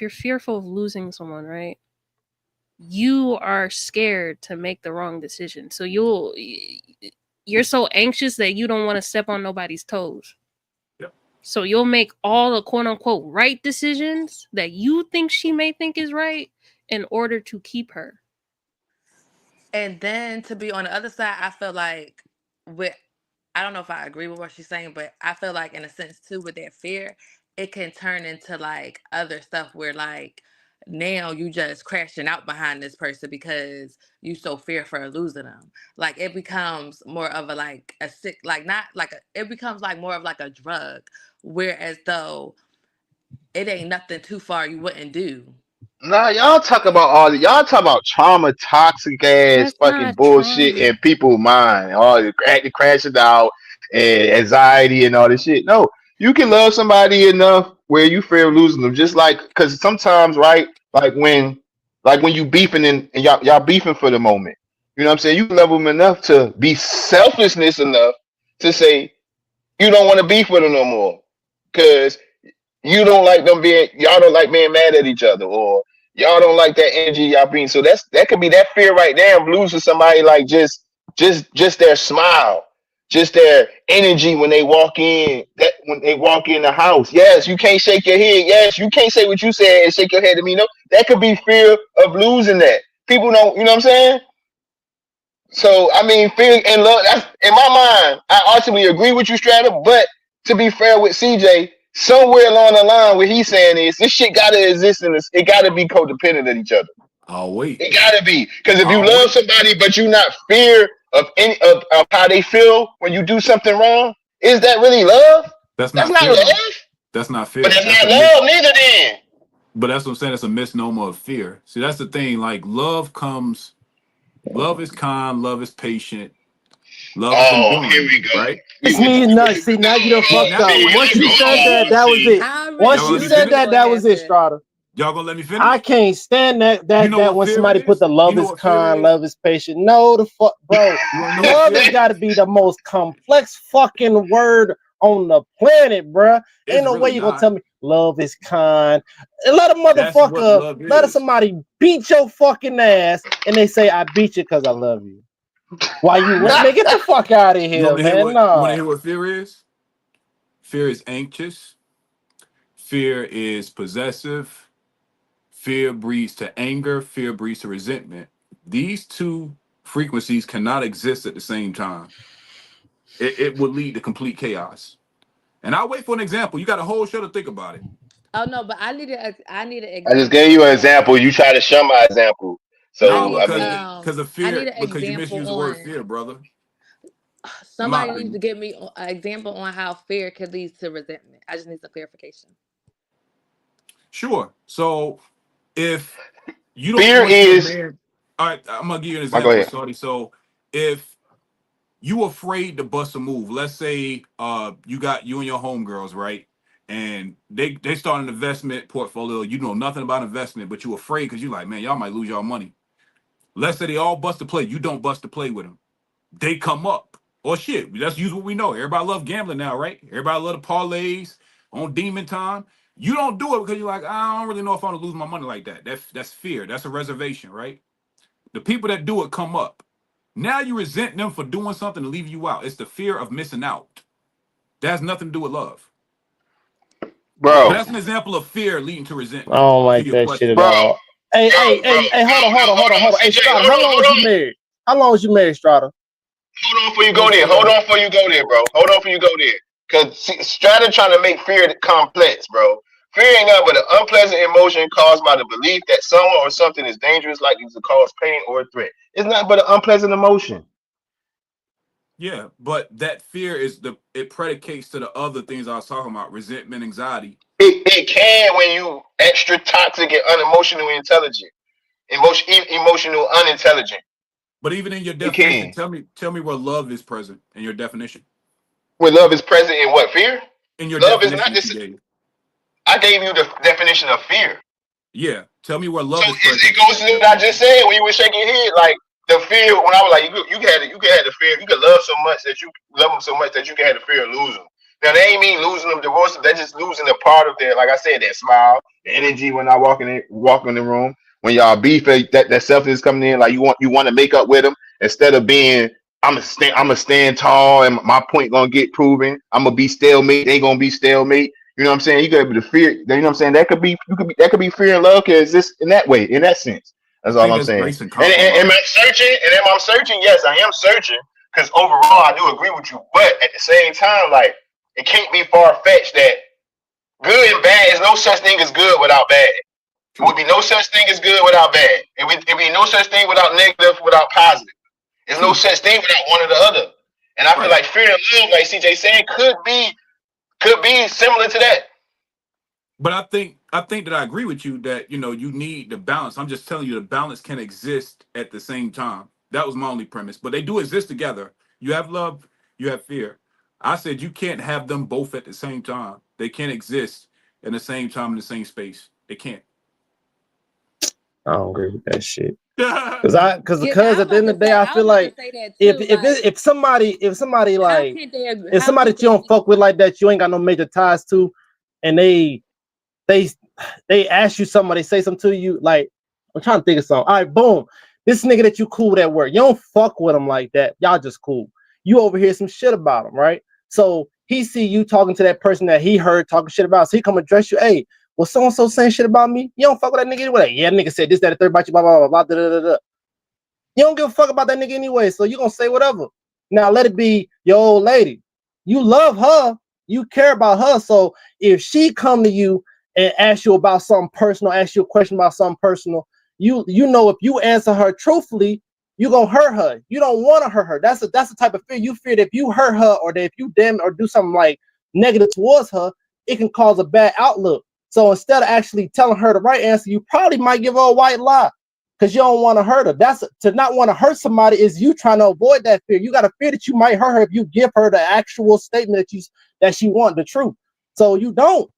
you're fearful of losing someone, right? You are scared to make the wrong decision. So you're so anxious that you don't want to step on nobody's toes. Yep. So you'll make all the quote unquote right decisions that you think she may think is right in order to keep her. and then to be on the other side, I feel like with I don't know if I agree with what she's saying, but I feel like in a sense too with that fear, it can turn into like other stuff where like now you just crashing out behind this person because you so fearful of losing them. Like it becomes more of a like a sick like not like it becomes like more of like a drug, whereas though it ain't nothing too far you wouldn't do. Nah, y'all talk about trauma, toxic ass That's fucking not bullshit trauma. in people's mind. All the crashing out and anxiety and all this shit. No, you can love somebody enough where you fear losing them. Just like because sometimes, right? Like when you beefing and y'all beefing for the moment. You know what I'm saying? You can love them enough to be selflessness enough to say you don't want to beef with them no more. Cause you don't like them being y'all don't like being mad at each other or y'all don't like that energy y'all bring. So that could be that fear right there of losing somebody like just their smile, just their energy when they walk in that when they walk in the house. Yes, you can't shake your head. Yes, you can't say what you said and shake your head to me. No, that could be fear of losing that. People don't, you know what I'm saying? So I mean, fear and love. That's in my mind. I ultimately agree with you, Strata. But to be fair with CJ, somewhere along the line, what he's saying is this shit gotta exist in this. It gotta be codependent of each other. I'll wait. It gotta be because if you I'll love wait. somebody but you not fear of any of how they feel when you do something wrong, is that really love? That's That's not not fair though. love. That's not But fair. that's That's not a myth. love neither. Then. But that's what I'm saying. It's a misnomer of fear. See, that's the thing. Like love is kind, love is patient, love is Oh, here enduring, we go. right? It's me nuts. See, now you done See, fucked now up. wait, Once you said that, Oh, that was see. it. I Once y'all already gonna you let me knew said this finish? that, would that was it, happen. Strata. Y'all gonna let me I finish? can't stand You know that what when fear somebody put is? the You love know is what fear kind, is? love is patient. No, the fuck, bro. You wanna know what Love fear has is? got to be the most complex fucking word on the planet, bruh. Ain't It's no way really you gonna not. tell me love is kind. And That's what love let is. somebody beat your fucking ass, and they say I beat you because I love you. Why you let No. man get the fuck out of You want here, me to hear man? what you want to No. hear what fear is? Fear is anxious, Fear is possessive. Fear breeds to anger. Fear breeds to resentment. These two frequencies cannot exist at the same time. It would lead to complete chaos. And I'll wait for an example. You got a whole show to think about it. Oh no, but I need an I just gave example you an on. example. You try to shun my example. I No, So I need mean, because of I need fear, an because you example misuse the word on. fear, brother. In my Somebody needs to opinion. give me an example on how fear could lead to resentment. I just need some clarification. Sure. So if you don't fear want your is. man, all right, I'm gonna give you an Oh, go example, ahead. Shorty. So if you afraid to bust a move, let's say you got you and your homegirls, right? And they start an investment portfolio. You know nothing about investment, but you afraid because you like, man, y'all might lose y'all money. Let's say they all bust the play. You don't bust the play with them. They come up. Or shit, let's use what we know. Everybody love gambling now, right? Everybody love the parlays on demon time. You don't do it because you're like, I don't really know if I'm gonna lose my money like that. That's fear. That's a reservation, right? The people that do it come up. Now you resent them for doing something to leave you out. It's the fear of missing out. That has nothing to do with love. But Bro, that's an example of fear leading to I resentment. don't To like your that shit question. at bro, all. Hey, hey, bro. hey, hey, hold on, hold No, on, hold on, hold on, hold on. Hey, CJ, Strata, how long was you married? How long was you married, Strata? hold on before you go Close there. Hold to on before you go there, bro. Hold on before you go there. Cause Strata trying to make fear complex, bro. Fear ain't nothing but an unpleasant emotion caused by the belief that someone or something is dangerous, likely to cause pain or a threat. It's nothing but an unpleasant emotion. yeah, but that fear is it predicates to the other things I was talking about, resentment, anxiety. It can when you extra toxic and unemotionally intelligent, emotional unintelligent. But even in your It definition, can. tell me where love is present in your definition. When love is present in what fear? In your Love is definition not that you this. gave. I gave you the definition of fear. Yeah. Tell me where So love is it present. goes to what I just said when you were shaking your head, like the fear. When I was like, you can have the fear. You can love so much that you love them so much that you can have the fear of losing them. Now they ain't mean losing them, divorce them. They're just losing a part of their, like I said, that smile, the energy when I walk in the room. When y'all beef, that selfishness coming in, like you want to make up with them instead of being. I'm a stand tall, and my point gonna get proven. I'm gonna be stalemate. They gonna be stalemate. You know what I'm saying? You got to be the fear. You know what I'm saying? That could be fear and love can exist in that way, in that sense. I That's all think I'm there's saying. grace and And am compromise. I searching? And am I searching? Yes, I am searching. Because overall, I do agree with you. But at the same time, like it can't be far fetched that good and bad is no such thing as good without bad. It would True. be no such thing as good without bad. It would be no such thing without negative, without positive. There's no True. such thing without one or the other. And I feel Right. like fear and love, like CJ saying, could be similar to that. But I think that I agree with you that you need the balance. I'm just telling you the balance can exist at the same time. That was my only premise. But they do exist together. You have love, you have fear. I said you can't have them both at the same time. They can't exist in the same time in the same space. They can't. I don't agree with that shit. Yeah, Because Yeah, at the end of the day, I I feel was about to like say that if too. if Like, it, if somebody how like can they? if How somebody can that you they? don't fuck with like that, you ain't got no major ties to, and they they ask you something, or they say something to you, like I'm trying to think of something. All right, boom. This nigga that you cool with at work, you don't fuck with him like that. Y'all just cool. You overhear some shit about him, right? So he see you talking to that person that he heard talking shit about. So he come address you. Hey, well, so and so saying shit about me. You don't fuck with that nigga anyway. Yeah, that nigga said this, that, the third about you, blah, blah, blah, blah, da, da, da, da. You don't give a fuck about that nigga anyway. So you gonna say whatever. Now let it be your old lady. You love her. You care about her. So if she come to you and ask you about something personal, ask you a question about something personal, you know if you answer her truthfully, you gonna hurt her. You don't want to hurt her. That's the type of fear you fear that if you hurt her or that if you damn or do something like negative towards her, it can cause a bad outlook. So instead of actually telling her the right answer, you probably might give her a white lie because you don't want to hurt her. That's to not want to hurt somebody is you trying to avoid that fear. You got a fear that you might hurt her if you give her the actual statement that she want, the truth. So you don't.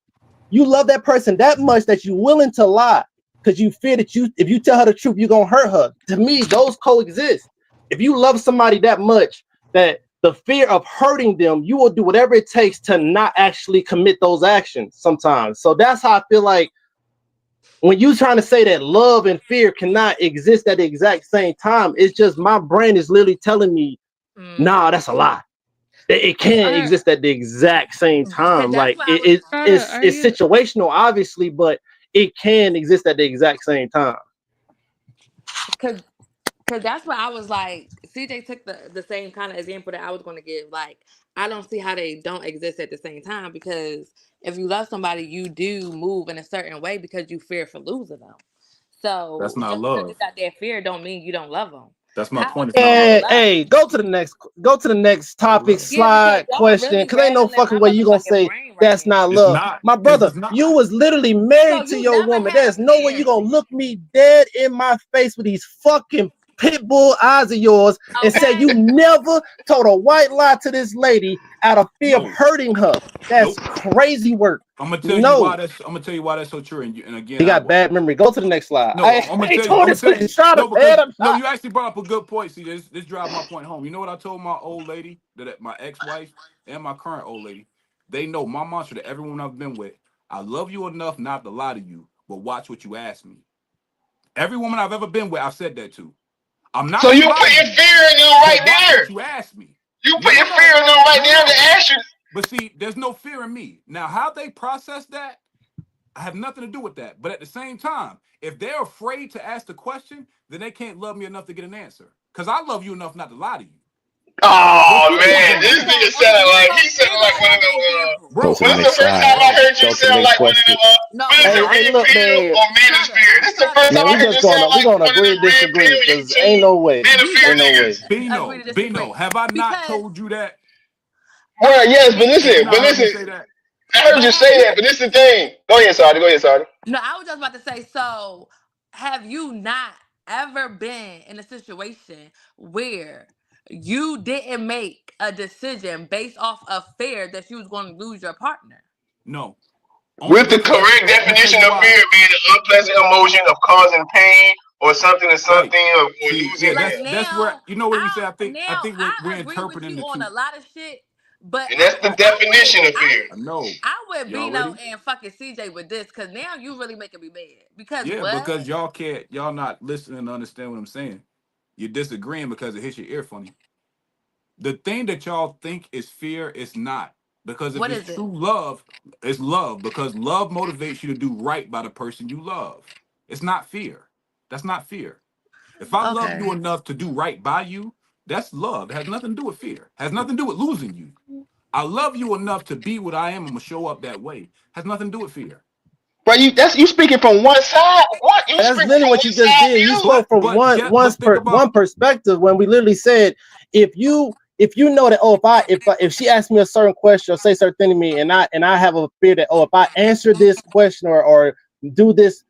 You love that person that much that you're willing to lie because you fear that if you tell her the truth, you're gonna hurt her. To me, those coexist. If you love somebody that much that the fear of hurting them, you will do whatever it takes to not actually commit those actions sometimes. So that's how I feel like when you trying to say that love and fear cannot exist at the exact same time, it's just my brain is literally telling me, nah, Mm-hmm. that's a lie. It can exist at the exact same time. That's Like what I was trying to it's argue. situational, obviously, but it can exist at the exact same time. because that's what I was like. CJ took the same kind of example that I was going to give. Like, I don't see how they don't exist at the same time, because if you love somebody, you do move in a certain way because you fear for losing them. That's So not just because you love. got that fear don't mean you don't love them. That's my How point. is It's not that And love. love? hey, go to the next That's topic love. Yeah, because slide y'all question, really because ain't no rattling fucking my way you gonna motherfucking say brain right that's now. not It's love. not, My because brother, it's not. you was literally So married to you your never woman. had a There's no way you fear. gonna look me dead in my face with these fucking pit bull eyes of yours and say Okay. you never told a white lie to this lady out of fear of No. hurting her. That's Nope. crazy work. I'm gonna tell you why No, that's. I'm gonna tell you why that's so true. And he again, got bad memory. Go to the next slide. no. I I'm gonna ain't tell you. told I'm gonna this tell you. shot No, of bad. because I'm no, not. you actually brought up a good point. See, this drives my point home. You know what I told my old lady, that my ex-wife and my current old lady, they know my mantra to everyone I've been with. I love you enough not to lie to you, but watch what you ask me. Every woman I've ever been with, I've said that to. I'm not So gonna you lie put to your you, fear in them right but watch there. what you ask me. You No, put no, your fear no, in them right no, there to no. ask you. But see, there's no fear in me. Now, how they process that, I have nothing to do with that. But at the same time, if they're afraid to ask the question, then they can't love me enough to get an answer. Because I love you enough not to lie to you. What Oh fear you man, gonna this give? nigga Okay, sounded like he sounded here go like one of another them. example. Go Bro, to the When's I'm the next first slide. time I bro, heard you Go to the sound next like one of them? question. No, What is no, it, Hey, hey, Red look, Pill man. or shut up. Manosphere? This is the Shut first up. Man, time I we heard just you gonna sound we like gonna one of agree them to Red disagree Pill because ain't YouTube no way, We ain't Manosphere no niggas. way. definitely agree Bino, to disagree. Bino, have I not Because told you that? Well, yes, Have you but not heard me listen. say that? I heard but you have say you that, but this is the thing. Go ahead, Sardi. Go ahead, Sardi. no, I was just about to say, so have you not ever been in a situation where you didn't make a decision based off of fear that you was going to lose your partner? No. Only With the because correct I'm gonna tell definition you of why. fear being an unpleasant emotion of causing pain or something to Right. something or See, losing. yeah, Like Yeah. that's where, now, you know what we say. I think we're I agree with interpreting you the on two. a lot of shit, but And that's the definition of fear. I know. I would Y'all Bino ready? and fucking CJ with this, because now you really making me mad. Because Yeah, what? because y'all not listening to understand what I'm saying. You're disagreeing because it hits your ear funny. The thing that y'all think is fear is not. Because if What it's is it? true love, it's love. Because love motivates you to do right by the person you love. It's not fear. That's not fear. If I love Okay. you enough to do right by you, that's love. It has nothing to do with fear. It has nothing to do with losing you. I love you enough to be what I am. I'm gonna show up that way. It has nothing to do with fear. But you speaking from one side. What you That's speaking literally from what you one just side did. You view? spoke from one Think about perspective when we literally said if you know that if she asks me a certain question or say certain thing to me and I have a fear that if I answer this question or do this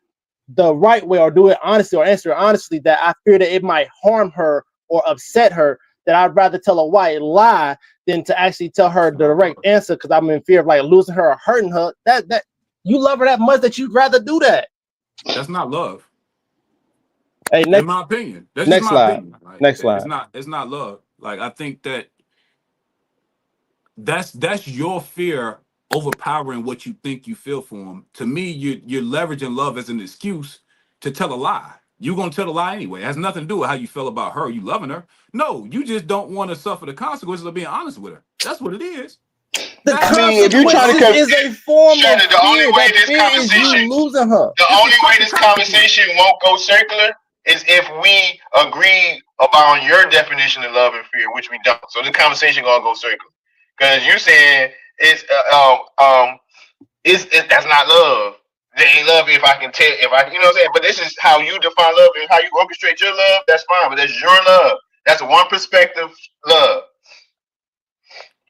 the right way or do it honestly or answer it honestly that I fear that it might harm her or upset her, that I'd rather tell a white lie than to actually tell her that's the not direct love. answer because I'm in fear of like losing her or hurting her. That you love her that much that you'd rather do that. That's not love. Hey, In my opinion. That's just next my slide. opinion. Right? Next It's slide. not love. Like I think that that's your fear overpowering what you think you feel for him. To me, you're leveraging love as an excuse to tell a lie. You're gonna tell a lie anyway. It has nothing to do with how you feel about her. You loving her. No, you just don't want to suffer the consequences of being honest with her. That's what it is. The That I has mean, nothing if to you're do with trying to consequences love. is a form of Shannon, the only fear. way That this fear is you conversation, losing her. the It's a only way fucking this consequence. conversation won't go circular is if we agree about your definition of love and fear, which we don't. So the conversation gonna go circular because you saying that's not love. They ain't love if I can tell if I you know what I'm saying. But this is how you define love and how you orchestrate your love. That's fine, but that's your love. That's one perspective love.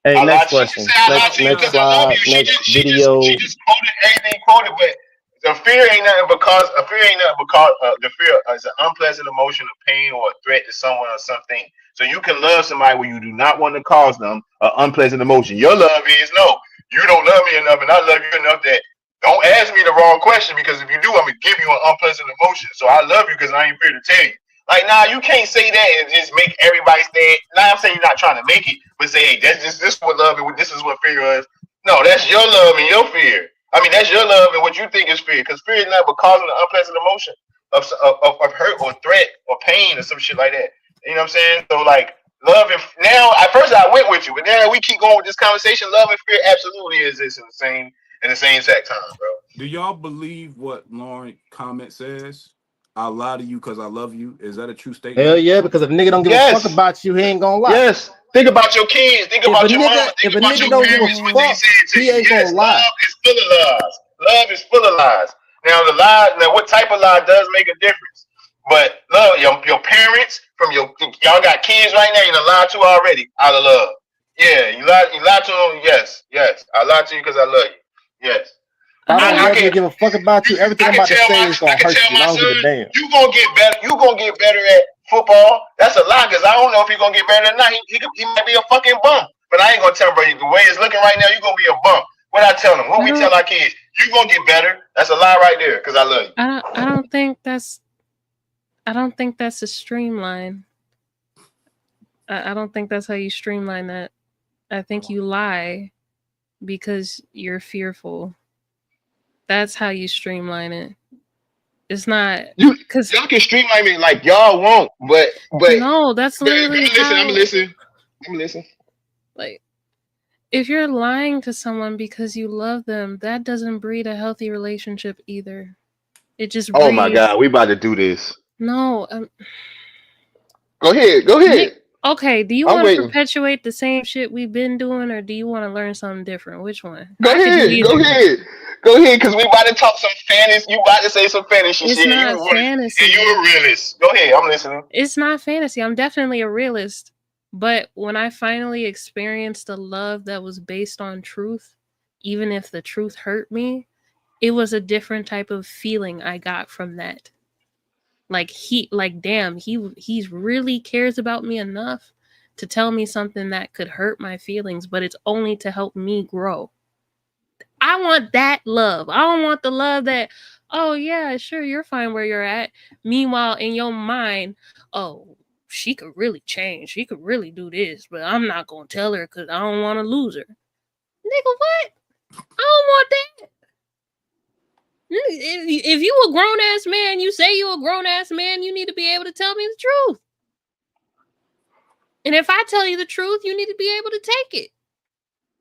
Hey, I next lied. She didn't question. say I lied Next to you next because I love slide. you. She Next just she just she video. just quoted everything quoted, but the fear ain't nothing because a fear ain't nothing because the fear is an unpleasant emotion of pain or a threat to someone or something. So you can love somebody where you do not want to cause them an unpleasant emotion. Your love is no, you don't love me enough, and I love you enough that don't ask me the wrong question because if you do, I'm gonna give you an unpleasant emotion. So I love you because I ain't fear to tell you. Like, nah, you can't say that and just make everybody stand. Now I'm saying you're not trying to make it, but say, hey, that's just this is what love and this is what fear is. No, that's your love and your fear. I mean, that's your love and what you think is fear. Because fear is not but causing an unpleasant emotion of hurt or threat or pain or some shit like that. You know what I'm saying? So, like, Love and now at first I went with you, but now we keep going with this conversation. Love and fear absolutely exists in the same exact time, bro. Do y'all believe what Lauren comment says? I lie to you because I love you. Is that a true Hell statement? yeah, because if a nigga don't give a fuck Yes. about you, he ain't gonna lie. Yes. Think about your kids. Think If a about your mama. nigga, Think if a about nigga your don't give a parents. What they fuck, said to he you. ain't Yes, gonna lie. love is full of lies. Love is full of lies. Now the lie. Now what type of lie does make a difference? But love your parents from y'all got kids right now. You done lied to already out of love. Yeah, you lied to them. Yes, yes. I lied to you because I love you. Yes. If I don't I love you can and give a fuck about you, everything I I'm can about to tell say my is gonna hurt you, and I don't give a son damn. you gonna get better. You gonna get better at football. That's a lie because I don't know if he's gonna get better or not. He might be a fucking bum. But I ain't gonna tell him, bro. The way it's looking right now, you gonna be a bum. What I tell them? What we tell our kids? You gonna get better. That's a lie right there because I love you. I don't think that's a streamline. I don't think that's how you streamline that. I think you lie because you're fearful. That's how you streamline it. It's not because Y'all can streamline me like y'all won't, but no, that's literally listen. how. I'm listen. Like, if you're lying to someone because you love them, that doesn't breed a healthy relationship either. It just breeds. Oh my God, we about to do this. No. Go ahead. Nick, okay, do you I'm want to waiting. perpetuate the same shit we've been doing, or do you want to learn something different? Which one? Go I could do ahead, either. because we about to talk some fantasy. You about to say some fantasy It's shit. not fantasy. And you a realist. Go ahead, I'm listening. It's not fantasy. I'm definitely a realist. But when I finally experienced a love that was based on truth, even if the truth hurt me, it was a different type of feeling I got from that. Like damn, he really cares about me enough to tell me something that could hurt my feelings, but it's only to help me grow. I want that love. I don't want the love that, oh yeah, sure, you're fine where you're at. Meanwhile, in your mind, oh, she could really change. She could really do this, but I'm not gonna tell her because I don't want to lose her. Nigga, what? I don't want that. If you a grown ass man, you say you a grown ass man, you need to be able to tell me the truth. And if I tell you the truth, you need to be able to take it.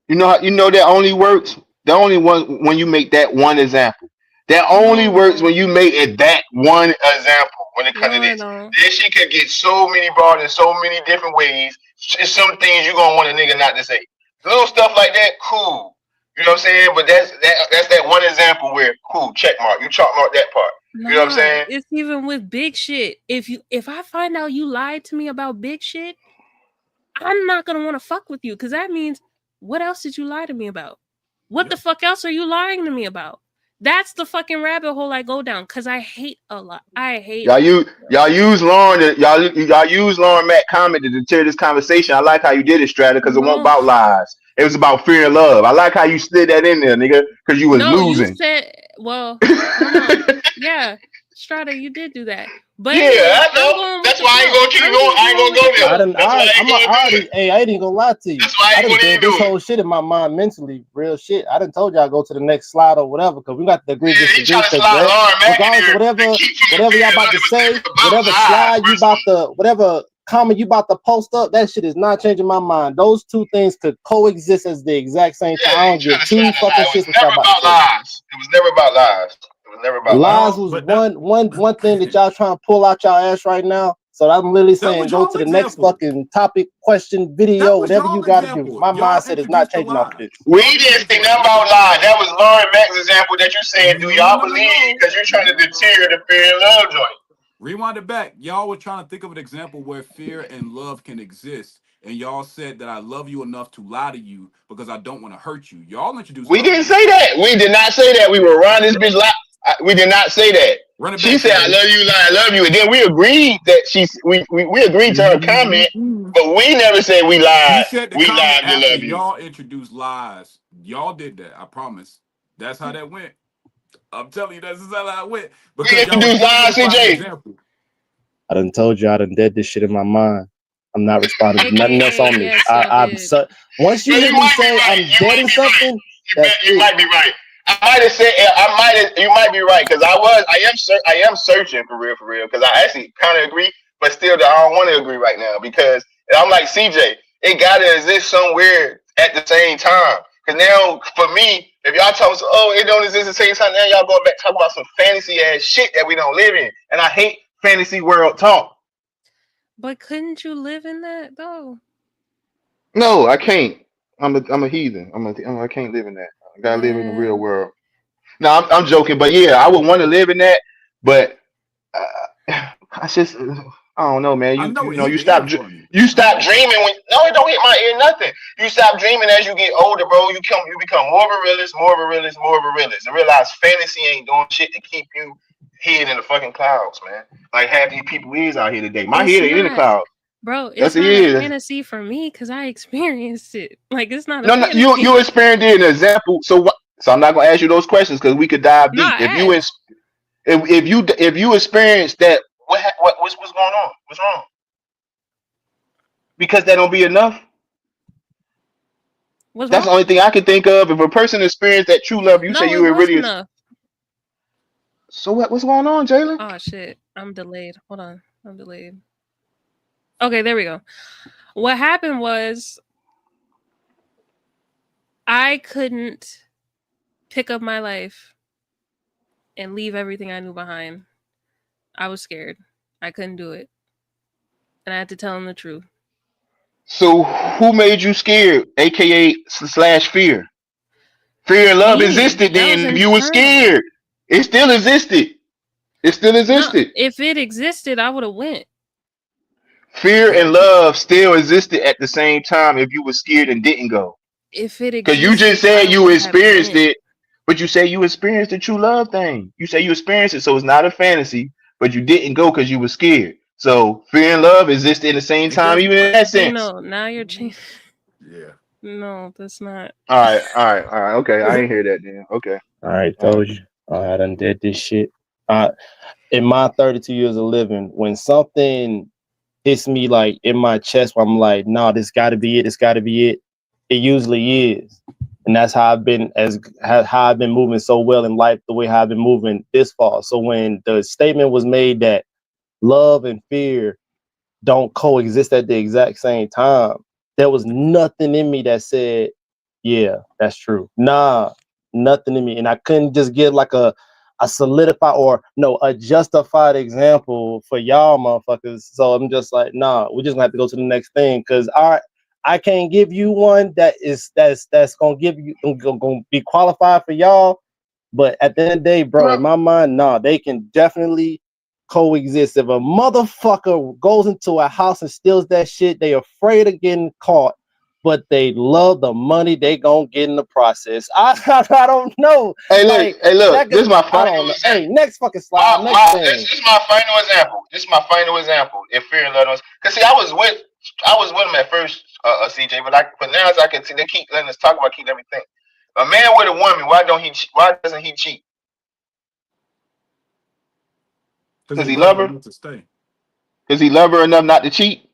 You know that only works. The only one when you make that one example. That only works when you make it that one example. When it comes to this, this shit could get so many broad in so many different ways. It's some things you gonna want a nigga not to say. Little stuff like that, cool. You know what I'm saying? But that's that one example where cool, check mark. You chalk mark that part. You know what I'm saying? It's even with big shit. If I find out you lied to me about big shit, I'm not gonna want to fuck with you because that means what else did you lie to me about? What the fuck else are you lying to me about? That's the fucking rabbit hole I go down because I hate a lot. I hate y'all use Lauren y'all use Lauren Matt comment to deter this conversation. I like how you did it, Strata, because it wasn't about lies. It was about fear and love. I like how you slid that in there, nigga, because you was losing. You said, well, I don't know. Yeah, Strata, you did do that. But yeah, I know. That's why I ain't gonna keep going. I ain't gonna go there. I ain't even gonna lie to you. That's why I done did this whole shit in my mind mentally, real shit. I done told y'all go to the next slide or whatever, because we got to agree to disagree. Regardless of whatever y'all about to say, whatever slide you about to, whatever comment you about to post up, that shit is not changing my mind. Those two things could coexist as the exact same time. I don't give two fucking shits what y'all about to say. It was never about lies. It was never about lies. Was one thing that y'all trying to pull out y'all ass right now. So I'm literally saying go to the next fucking topic, question, video, whatever you gotta do. My mindset is not changing off this. We didn't say nothing about lies. That was Lauren Mack's example that you said, do y'all believe? Because you're trying to deter the fear and love joint. Rewind it back. Y'all were trying to think of an example where fear and love can exist. And y'all said that I love you enough to lie to you because I don't want to hurt you. Y'all introduced. We didn't say that. We did not say that. We were around this bitch lie. We did not say that. She said, "I love you, I love you," and then we agreed that we agreed to her comment, but we never said we lied. We lied to love you. Y'all introduced lies. Y'all did that. I promise. That's how that went. I'm telling you, that's how it went. Because we introduced lies, CJ. I done told you I done dead this shit in my mind. I'm not responding to nothing else on this. Once you hear me say I'm dead in something, you might be right. I might have said you might be right because I am searching for real because I actually kind of agree, but still I don't want to agree right now because And I'm like, CJ, it gotta exist somewhere at the same time. Cause now, for me, if y'all tell us, oh, it don't exist at the same time, now y'all going back talk about some fantasy ass shit that we don't live in. And I hate fantasy world talk. But couldn't you live in that though? No, I can't. I'm a heathen. I can't live in that. I gotta live in the real Man, world. No, I'm joking, but yeah, I would want to live in that. But I just I don't know, man. I You know you it know hit you the ear stop for me. you I stop know. dreaming when no, it don't hit my ear nothing. You stop dreaming as you get older, bro. You become more of a realist, more of a realist, more of a realist, and realize fantasy ain't doing shit to keep you hid in the fucking clouds, man. Like half these people is out here today. My it's head ain't in the not, clouds. bro. That's It's it not a is. fantasy for me because I experienced it. Like it's not a No, no, you fantasy. experienced it an example. So what? So I'm not gonna ask you those questions because we could dive No, deep. ask. If you experienced that, what's going on? What's wrong? Because that don't be enough. What's That's wrong? the only thing I can think of. If a person experienced that true love, you say No, you it were was really. enough. So what? What's going on, Jalen? Oh shit, I'm delayed. Hold on, I'm delayed. Okay, there we go. What happened was I couldn't pick up my life and leave everything I knew behind. I was scared. I couldn't do it. And I had to tell him the truth. So who made you scared? AKA slash fear. Fear and love Me. existed That was then. If you were internal. scared, it still existed. It still No, existed. if it existed, I would have went. Fear and love still existed at the same time if you were scared and didn't go. If it Because you just existed, said I you would have experienced went. it, but you say you experienced the true love thing. You say you experienced it, so it's not a fantasy, but you didn't go because you were scared. So fear and love existed at the same Ain't time, that even in right? that sense. No, now you're changing. Yeah. No, that's not. All right, all right, all right. Okay, I ain't hear that then. Okay, All right, all right. told you. I done did this shit. Uh, in my 32 years of living, when something hits me like in my chest, where I'm like, no, this got to be it. This got to be it. It usually is, and that's how I've been how I've been moving so well in life, the way how I've been moving this far. So when the statement was made that love and fear don't coexist at the exact same time, there was nothing in me that said, yeah, that's true. Nah, nothing in me. And I couldn't just give like a solidified or no, a justified example for y'all motherfuckers. So I'm just like, nah, we're just gonna have to go to the next thing. Cause I can't give you one that's gonna give you gonna be qualified for y'all. But at the end of the day, bro, in my mind, nah, they can definitely coexist. If a motherfucker goes into a house and steals that shit, they afraid of getting caught, but they love the money they gonna get in the process. I don't know. Like Hey, look. that This could, is my I final don't know. example. Hey, next fucking slide, next thing. This is my final example. This is my final example. If fear and love was, cause see, I was with him at first, CJ, but now as I can see, they keep letting us talk about keep everything. A man with a woman, why doesn't he cheat? Because Cause he he loved love her her. enough to stay. Cause he love her enough not to cheat.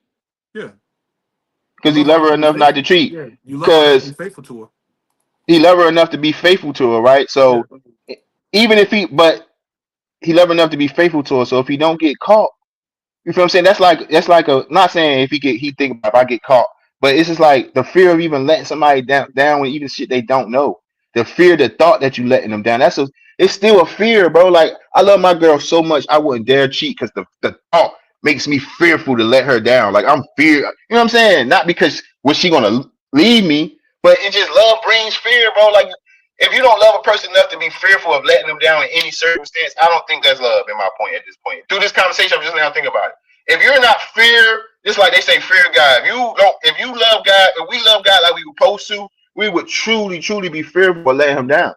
Yeah. You Cause he love her love enough her to be enough not faithful. to cheat. Yeah. You love her enough to be Cause faithful to her. he love her enough to be faithful to her, right? Yeah. So even if but he love her enough to be faithful to her. So if he don't get caught. You feel what I'm saying? That's like a not saying if he think about if I get caught, but it's just like the fear of even letting somebody down with even shit they don't know. The fear, the thought that you letting them down. It's still a fear, bro. Like I love my girl so much I wouldn't dare cheat because the thought makes me fearful to let her down. Like I'm fear, you know what I'm saying? Not because was she gonna leave me, but it just love brings fear, bro. Like if you don't love a person enough to be fearful of letting them down in any circumstance, I don't think that's love. In my point, at this point, through this conversation, I'm just now thinking about it. If you're not fear, just like they say, fear God. If you love God, if we love God like we were supposed to, we would truly, truly be fearful of letting Him down.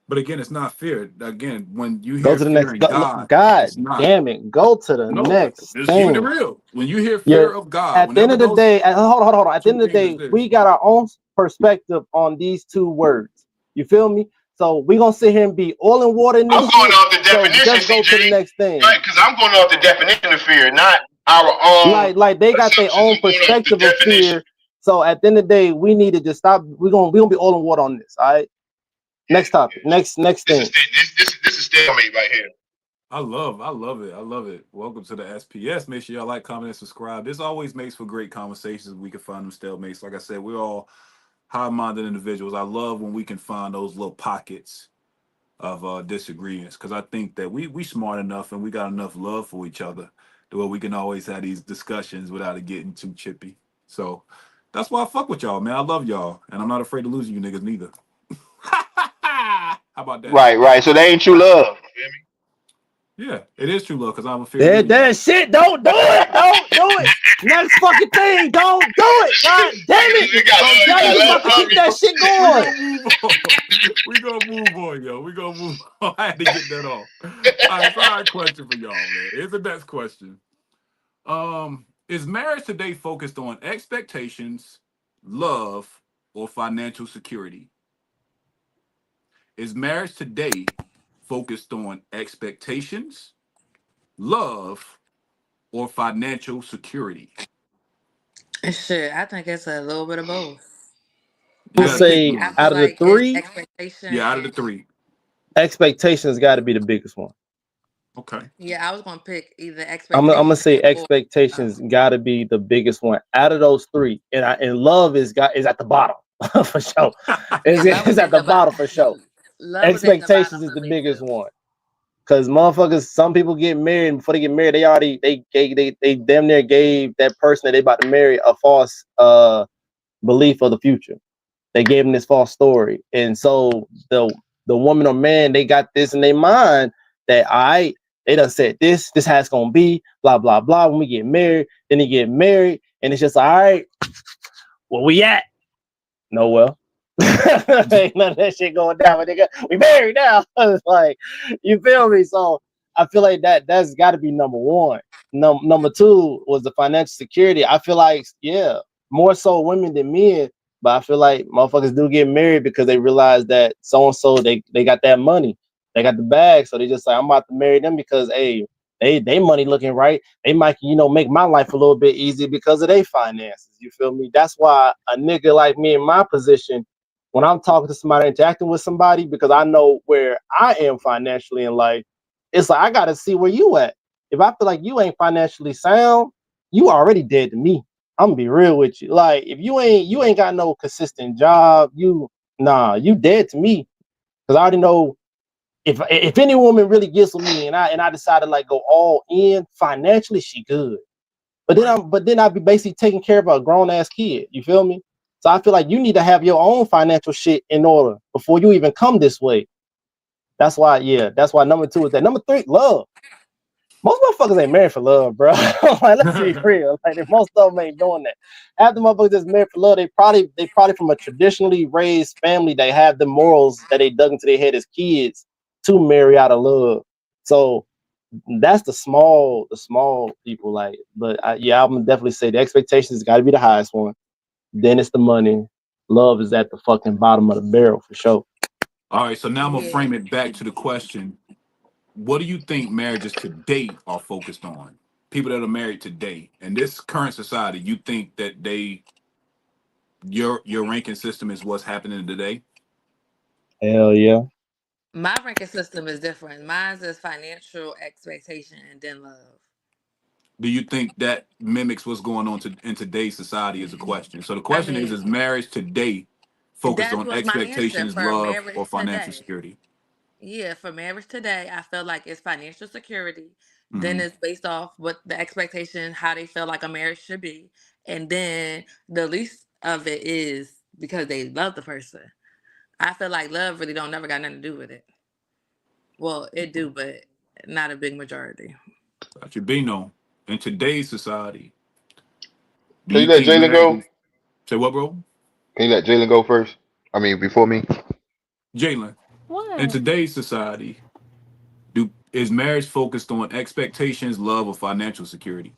But again, it's not fear. Again, when you Go hear to the fear next. in God, God it's not. damn it. Go to the No, next just keeping it thing. real. When you hear Yeah. fear of God, At the end whenever of the those day, hold on. At the two end of the things is day, this. we got our own perspective on these two words. You feel me? So we're gonna sit here and be oil and water in I'm this going shit. off the So definition, just go CJ, to the next thing. right? Because I'm going off the definition of fear, not our own Like they got their assumptions. own I'm going off the perspective of definition. fear. So at the end of the day, we need to just stop. We're gonna be oil and water on this. All right. Next topic. Next This thing. is this is stalemate right here. I love it. I love it. Welcome to the SPS. Make sure y'all like, comment, and subscribe. This always makes for great conversations. We can find them stalemates. Like I said, we're all high-minded individuals. I love when we can find those little pockets of disagreements, because I think that we smart enough and we got enough love for each other to where we can always have these discussions without it getting too chippy. So that's why I fuck with y'all, man. I love y'all, and I'm not afraid to lose you niggas neither. How about that? Right, right. So they ain't true love. Yeah, it is true love because I'm a fear That losing. that shit. Don't do it. Don't do it. Next fucking thing. Don't do it. God damn it. You got I'm love. You telling got you, we love about to for keep me. that shit We going. gonna move on. We gonna move on, yo. We gonna move on. I had to get that off. All right, so I have a question for y'all, man. Here's the next question. Is marriage today focused on expectations, love, or financial security? Is marriage today focused on expectations, love, or financial security? Shit, I think it's a little bit of both. You I'm gonna I gotta pick say mean, I one. feel out of the like it's three, expectation Yeah, out of the and three. expectations got to be the biggest one. Okay. yeah, I was gonna pick either I'm gonna expectation say or expectations got to be the biggest one out of those three, and love is at the bottom for sure. yeah, love It's was at at the the bottom. bottom for sure. Love was at the bottom Expectations is for the me biggest too. one. Cause motherfuckers, some people get married, and before they get married, they damn near gave that person that they about to marry a false belief of the future. They gave them this false story, and so the woman or man, they got this in their mind that they done said this how it's gonna be, blah blah blah. When we get married, then they get married, and it's just like, all right, where we at? Nowhere. Ain't none of that shit going down, but nigga, we married now. It's like, you feel me? So I feel like that's got to be number one. Number two was the financial security. I feel like, yeah, more so women than men, but I feel like motherfuckers do get married because they realize that so and so they got that money, they got the bag, so they just like, I'm about to marry them because hey, they money looking right. They might make my life a little bit easier because of their finances. You feel me? That's why a nigga like me in my position, when I'm talking to somebody, interacting with somebody, because I know where I am financially in life, it's like I gotta see where you at. If I feel like you ain't financially sound, you already dead to me. I'm gonna be real with you. Like if you ain't got no consistent job, you dead to me. Cause I already know if any woman really gets with me and I decide to like go all in financially, she good. But then Right. I'd be basically taking care of a grown ass kid. You feel me? So I feel like you need to have your own financial shit in order before you even come this way. That's why, yeah. That's why number two is that. Number three, love. Most motherfuckers ain't married for love, bro. Like, let's be real. Like, most of them ain't doing that. Half the motherfuckers that's married for love, they probably from a traditionally raised family. They have the morals that they dug into their head as kids to marry out of love. So that's the small people. Like, but yeah, I'm gonna definitely say the expectations got to be the highest one. Then it's the money. Love is at the fucking bottom of the barrel for sure. All right, so now I'm gonna Yeah. frame it back to the question: what do you think marriages today are focused on? People that are married today in this current society, you think that your ranking system is what's happening today? Hell yeah. My ranking system is different. Mine's is financial expectation and then love. Do you think that mimics what's going on in today's society? Is a question. So the I question mean, is marriage today focused that on was my answer expectations, for love, or marriage financial today. security? Yeah, for marriage today, I feel like it's financial security. Then Hmm. it's based off what the expectation, how they feel like a marriage should be. And then the least of it is because they love the person. I feel like love really don't never got nothing to do with it. Well, it do, but not a big majority. Got you, Bino. In today's society, do Can you you let think Jalen go? marriages? Say what, bro? Can you let Jalen go first? I mean, before me. Jalen. In What? today's society, do is marriage focused on expectations, love, or financial security?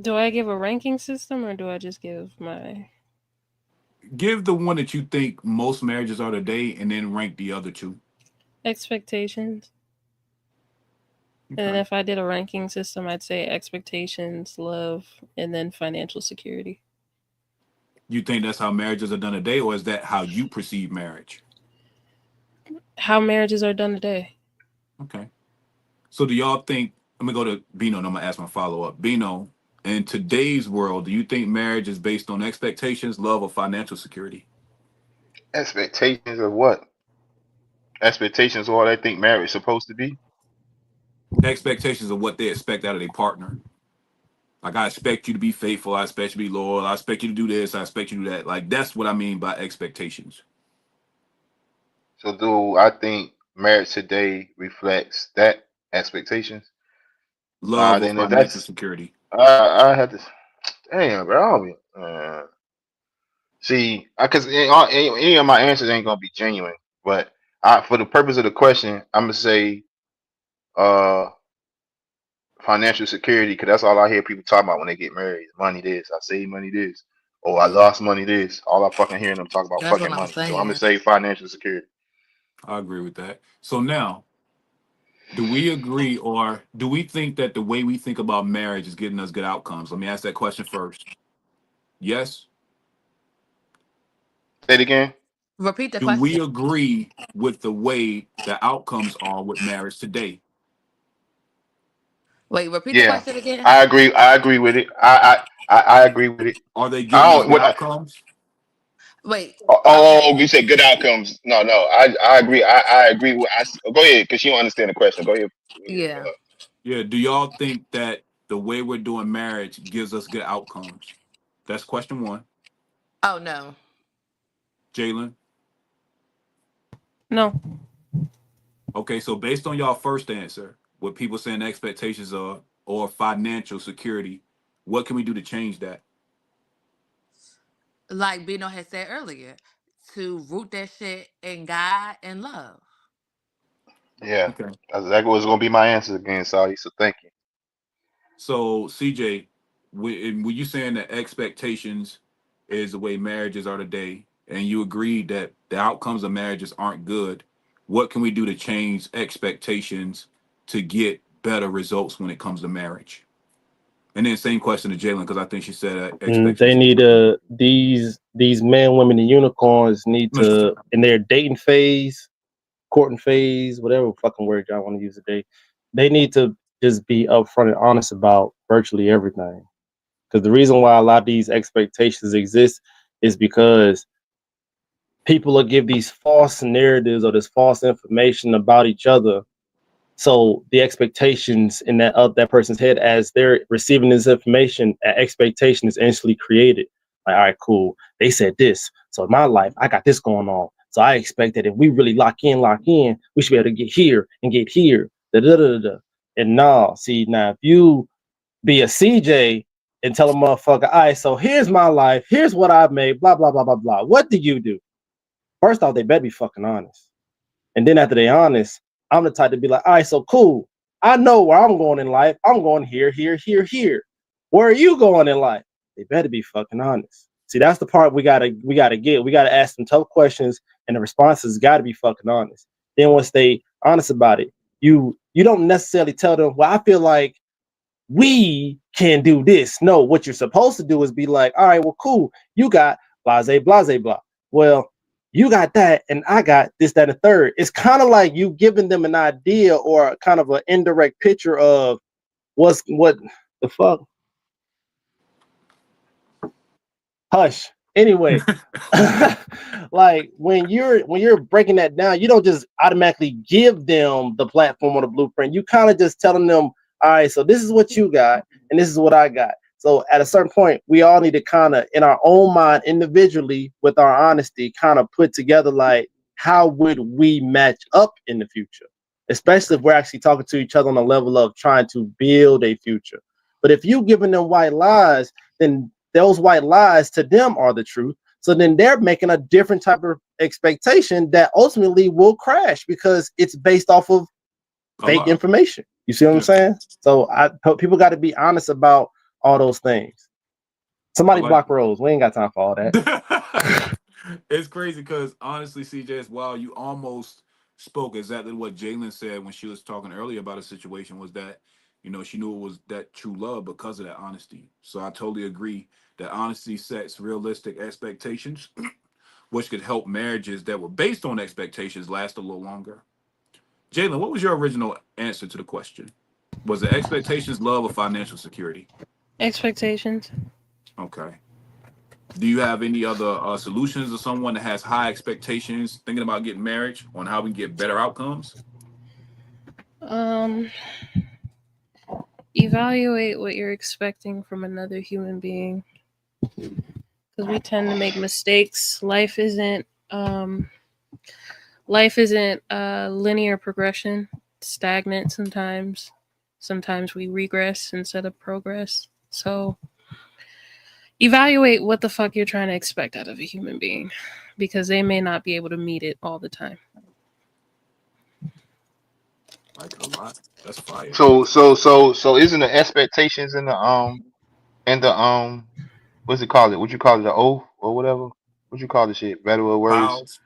Do I give a ranking system or do I just give my Give the one that you think most marriages are today, and then rank the other two. expectations? And then Okay. if I did a ranking system, I'd say expectations, love, and then financial security. You think that's how marriages are done today, or is that how you perceive marriage? how marriages are done today. Okay. So do y'all think? I'm gonna go to Bino, and I'm gonna ask my follow up. Bino, in today's world, do you think marriage is based on expectations, love, or financial security? Expectations of what? Expectations of what I think marriage is supposed to be. Expectations of what they expect out of their partner. Like, I expect you to be faithful. I expect you to be loyal. I expect you to do this. I expect you to do that. Like, that's what I mean by expectations. So do I think marriage today reflects that expectations? Love or Then if financial that's security. I had to damn, bro. I don't see, because any of my answers ain't gonna be genuine. But for the purpose of the question, I'm gonna say uh financial security, because that's all I hear people talk about when they get married. Money this, I save money this, or I lost money this. All I fucking hearing them talk about That's what fucking I'm money. So I'm gonna saying. say financial security. I agree with that. So now, do we agree or do we think that the way we think about marriage is getting us good outcomes? Let me ask that question first. Yes. Say it again. Repeat the Do we question. agree with the way the outcomes are with marriage today? Wait, repeat the Yeah, question again. I agree. I agree with it. I agree with it. Are they I getting us don't. good What? outcomes? Wait. You Okay. said good outcomes. No, no. I agree. I agree with. Go ahead, because you don't understand the question. Go ahead. Yeah. Yeah. Do y'all think that the way we're doing marriage gives us good outcomes? That's question one. Oh no. Jalen. No. Okay, so based on y'all first answer, what people saying expectations are or financial security, what can we do to change that? Like Bino had said earlier, to root that shit in God and love. Yeah, Okay. that was gonna be my answer again, Saudi. So thank you. So CJ, when you saying that expectations is the way marriages are today, and you agreed that the outcomes of marriages aren't good, what can we do to change expectations to get better results when it comes to marriage? And then same question to Jalen because I think she said They expectations. need to these men, women, and unicorns need No, she- to in their dating phase, courting phase, whatever fucking word y'all want to use today. They need to just be upfront and honest about virtually everything. Because the reason why a lot of these expectations exist is because people will give these false narratives or this false information about each other. So the expectations in that of that person's head as they're receiving this information, that expectation is instantly created. Like, all right, cool. They said this. So in my life, I got this going on. So I expect that if we really lock in, we should be able to get here and get here. Da, da, da, da, da. And now, see, now if you be a CJ and tell a motherfucker, all right, so here's my life, here's what I've made, blah, blah, blah, blah, blah. What do you do? First off, they better be fucking honest. And then after they honest, I'm the type to be like, all right, so cool. I know where I'm going in life. I'm going here, here, here, here. Where are you going in life? They better be fucking honest. See, that's the part we gotta get. We gotta ask them tough questions, and the responses gotta be fucking honest. Then once they honest about it, you don't necessarily tell them, well, I feel like we can do this. No, what you're supposed to do is be like, all right, well, cool. You got blase, blase, blah. Well, you got that, and I got this, that, and third. It's kind of like you giving them an idea or kind of an indirect picture of what the fuck. Hush. Anyway, like when you're breaking that down, you don't just automatically give them the platform or the blueprint. You kind of just telling them, all right, so this is what you got, and this is what I got. So at a certain point, we all need to kind of, in our own mind, individually, with our honesty, kind of put together like how would we match up in the future, especially if we're actually talking to each other on a level of trying to build a future. But if you giving them white lies, then those white lies to them are the truth. So then they're making a different type of expectation that ultimately will crash because it's based off of a fake lot. information. You see what I'm Yeah. saying? So people got to be honest about all those things. I Somebody like block Rose. We ain't got time for all that. it's crazy because honestly, CJ, it's wild. You almost spoke exactly what Jalen said when she was talking earlier about a situation was that, she knew it was that true love because of that honesty. So I totally agree that honesty sets realistic expectations. which could help marriages that were based on expectations last a little longer. Jalen, what was your original answer to the question? Was the expectations love or financial security? Expectations. Okay. Do you have any other solutions or someone that has high expectations thinking about getting married on how we can get better outcomes? Um, Evaluate what you're expecting from another human being, because we tend to make mistakes. Life isn't a linear progression. It's stagnant sometimes. Sometimes we regress instead of progress. So evaluate what the fuck you're trying to expect out of a human being, because they may not be able to meet it all the time. Like a lot. That's fire. So isn't the expectations in the what's it called? What you call it, the oath or whatever? What you call the shit? Better or worse? Vows.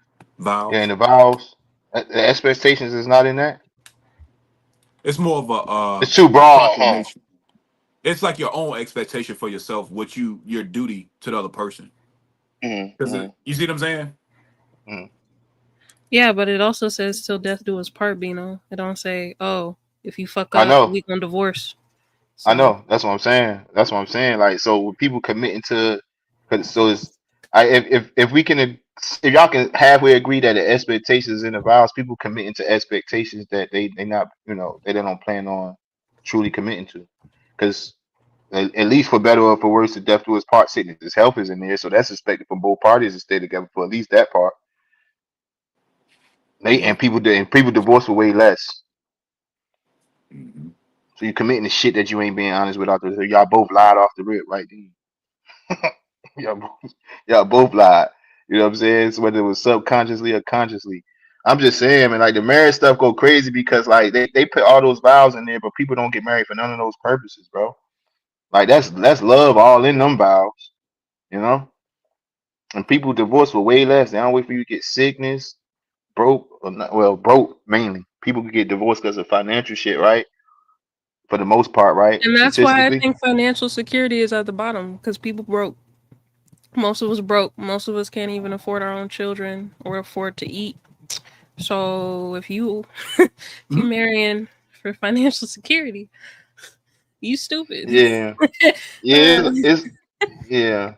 Yeah, in Vows. the vows. The expectations is not in that. It's more of a It's too broad, huh? proclamation. It's like your own expectation for yourself, what your duty to the other person. Mm-hmm, Because mm-hmm, you see what I'm saying? mm-hmm. Yeah, but it also says till death do us part, Bino. It don't say, oh, if you fuck I up, know. we gonna divorce. I So know. That's what I'm saying. That's what I'm saying. Like, so with people committing to, cause so it's, I if we can, if y'all can halfway agree that the expectations in the vows, people committing to expectations that they not, they don't plan on truly committing to, because at least for better or for worse, the death do us part, sickness, his health is in there, so that's expected from both parties to stay together for at least that part. They Yeah. and people divorce for way less. Mhm. So you're committing to shit that you ain't being honest with out there. So y'all both lied off the rip, right? y'all, y'all both lied. You know what I'm saying? So whether it was subconsciously or consciously. I'm just saying, man, like the marriage stuff go crazy because like they put all those vows in there, but people don't get married for none of those purposes, bro. Like that's love all in them vows, you know? And people divorce for way less. They don't wait for you to get sickness, broke, or not, well, broke mainly. People can get divorced because of financial shit, right? For the most part, right? and that's why I Statistically. think financial security is at the bottom, because people broke. Most of us broke. Most of us can't even afford our own children or afford to eat. So if you if you Mhm. marrying for financial security, you stupid. Yeah. Yeah, Um, yeah. Yeah,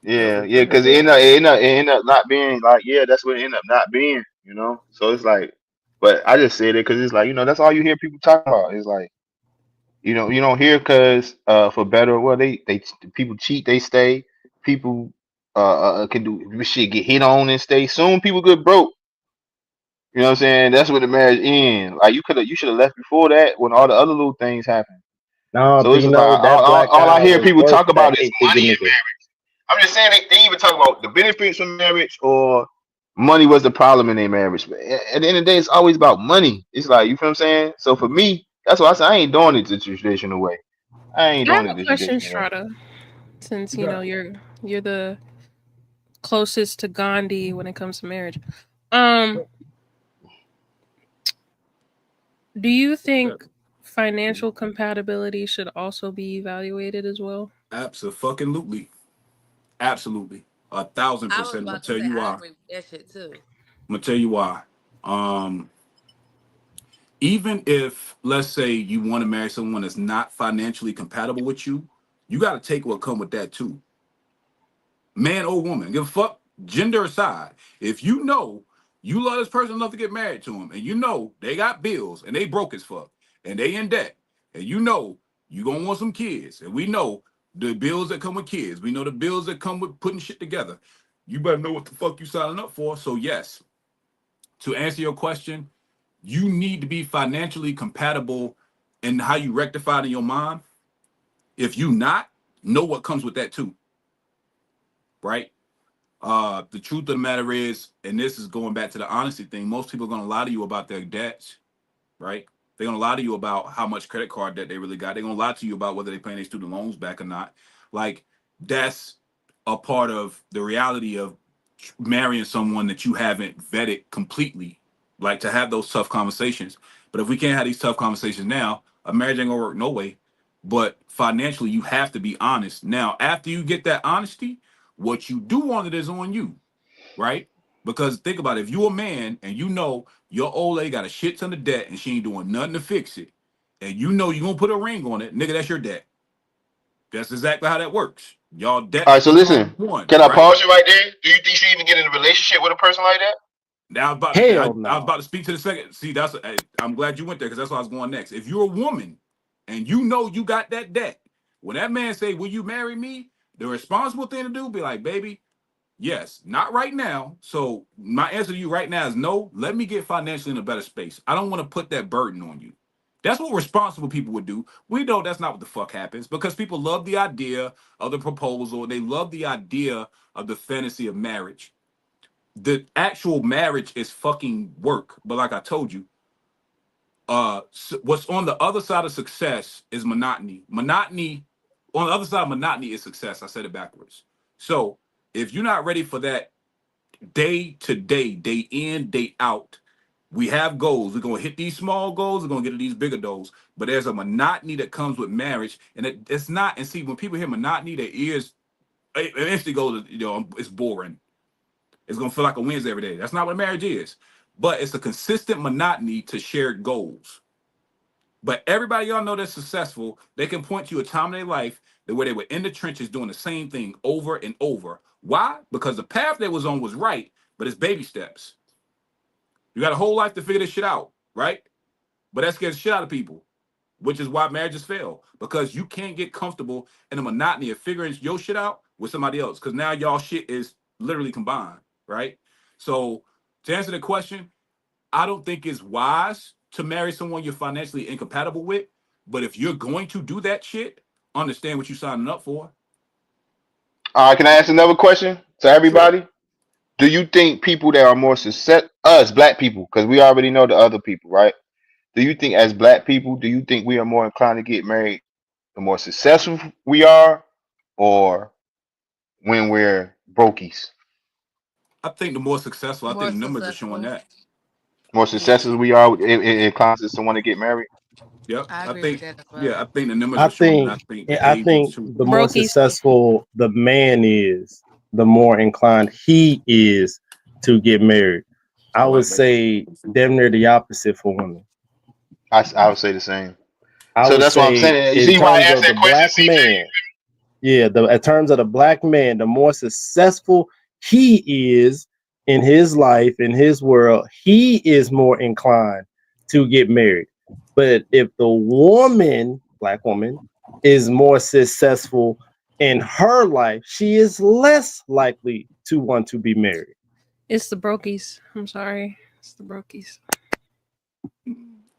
Yeah, for yeah, real. because it end up not being like, yeah, that's what it end up not being, you know. So it's like, but I just said it because it's like, that's all you hear people talking about. It's like, you don't hear because for better, well, they people cheat, they stay. People can do shit, get hit on and stay. Soon people get broke. You know what I'm saying? That's when the marriage ends. Like you should have left before that when all the other little things happen. No, So it's just like Bino, that black all I guy hear was people worth talk that about is 8-figure money and nigga. marriage. I'm just saying they even talk about the benefits of marriage or money was the problem in their marriage. But at the end of the day, it's always about money. It's like, you feel what I'm saying? So for me, that's why I say I ain't doing it the traditional way. I ain't I have doing it a the question, traditional way. Strata. Since You got you're the closest to Gandhi when it comes to marriage. Um, do you that. think financial compatibility should also be evaluated as well? Absolutely. Absolutely. A thousand I was percent. I'm gonna about to tell say you I why. agree with that shit too. I'm gonna tell you why. Um, Even if let's say you want to marry someone that's not financially compatible with you, you got to take what come with that too. Man or woman, give a fuck, gender aside. If you know you love this person enough to get married to him, and you know they got bills and they broke as fuck and they in debt, and you know you gonna want some kids, and we know the bills that come with kids, we know the bills that come with putting shit together. You better know what the fuck you signing up for. So yes, to answer your question, you need to be financially compatible in how you rectify it in your mind. If you not, know what comes with that too, right? The truth of the matter is, and this is going back to the honesty thing, most people are gonna lie to you about their debts, right? They're gonna lie to you about how much credit card debt they really got. They're gonna lie to you about whether they're paying their student loans back or not. Like that's a part of the reality of marrying someone that you haven't vetted completely. Like to have those tough conversations. But if we can't have these tough conversations now, a marriage ain't gonna work no way. But financially, you have to be honest. Now, after you get that honesty, What you do on it is on you, right? Because think about it, if you a man and you know your old lady got a shit ton of debt and she ain't doing nothing to fix it, and you know you're gonna put a ring on it, nigga, that's your debt. That's exactly how that works. Y'all All debts right, so become listen. one, Can I right? pause you right there? Do you think you even get in a relationship with a person like that? Now Hell I was no. about to speak to the second. See, I'm glad you went there because that's where I was going next. If you're a woman and you know you got that debt, when that man say, "Will you marry me?" the responsible thing to do be like, "Baby, yes, not right now." So my answer to you right now is no. Let me get financially in a better space. I don't want to put that burden on you. That's what responsible people would do. We know that's not what the fuck happens because people love the idea of the proposal. They love the idea of the fantasy of marriage. The actual marriage is fucking work. But like I told you, what's on the other side of success is monotony. Monotony on the other side of monotony is success. I said it backwards. So if you're not ready for that day to day, day in, day out, we have goals. We're gonna hit these small goals. We're gonna get to these bigger goals. But there's a monotony that comes with marriage, and it's not. And see, when people hear monotony, their ears eventually go to it's boring. It's gonna feel like a Wednesday every day. That's not what marriage is. But it's a consistent monotony to shared goals. But everybody y'all know that's successful, they can point to a time in their life where they were in the trenches doing the same thing over and over. Why? Because the path they was on was right, but it's baby steps. You got a whole life to figure this shit out, right? But that scares the shit out of people, which is why marriages fail. Because you can't get comfortable in the monotony of figuring your shit out with somebody else. Because now y'all shit is literally combined, right? So to answer the question, I don't think it's wise to marry someone you're financially incompatible with. But if you're going to do that shit, understand what you're signing up for. All right, can I ask another question to Sure. everybody? Do you think people that are more success, us black people, because we already know the other people, right? Do you think as black people, do you think we are more inclined to get married the more successful we are, or when we're brokies? I think the more successful, I think More the numbers are showing successful. that. More Yeah, successful we are, it inclines us to want to get married. Yep. I I agree with think, that as well. yeah, I think the numbers I are showing it. think I think the I age is think too. the more Brokies. successful the man is, the more inclined he is to get married. I I would like that. say damn near the opposite for women. I would say the same. I So would that's what I'm say saying. You in see why I terms asked of the that question, black CJ? man, yeah, the in terms of the black man, the more successful he is in his life, in his world, he is more inclined to get married. But if the woman, black woman, is more successful in her life, she is less likely to want to be married. It's the brokies. I'm sorry. It's the brokies.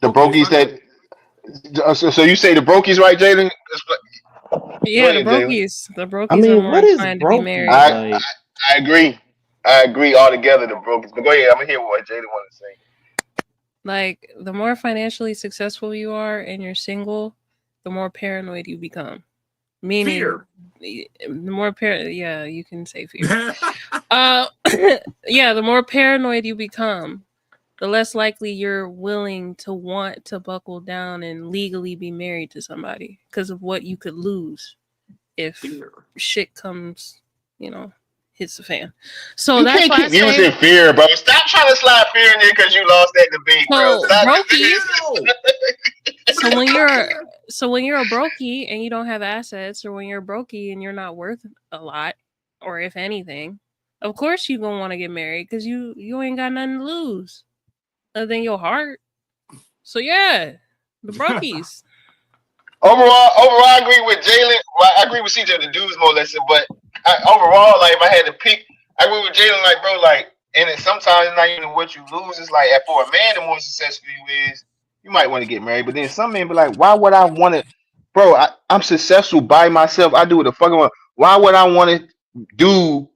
The Okay, brokies fine. that. So you say the brokies, right, Jalen? Go Yeah, the ahead, Jalen. brokies. The I brokies are mean, more what is inclined to be brokey? married. I Like, I agree. I agree altogether. The brokies. But go ahead. I'm gonna hear what Jalen want to say. Like, the more financially successful you are and you're single, the more paranoid you become. Meaning, Fear. the more yeah, you can say fear. Uh, yeah, the more paranoid you become, the less likely you're willing to want to buckle down and legally be married to somebody because of what you could lose if Fear. shit comes, you know, hits the fan. So You that's can't why I keep say, using fear, bro. Stop trying to slide fear in there because you lost that debate, bro. so Stop. brokies. No. What So is when fucking you're fear? so when you're a brokey and you don't have assets, or when you're a brokey and you're not worth a lot, or if anything, of course you gonna want to get married because you ain't got nothing to lose other than your heart. So yeah, the brokies. Overall, I agree with Jalen. Well, I agree with CJ. The dudes more or less, but overall, like if I had to pick, I agree with Jalen. Like, bro, like, and it, sometimes it's not even what you lose. It's like for a man, the more successful you is, you might want to get married. But then some men be like, why would I want to, bro? I'm successful by myself. I do what the fuck I want. Why would I want to do?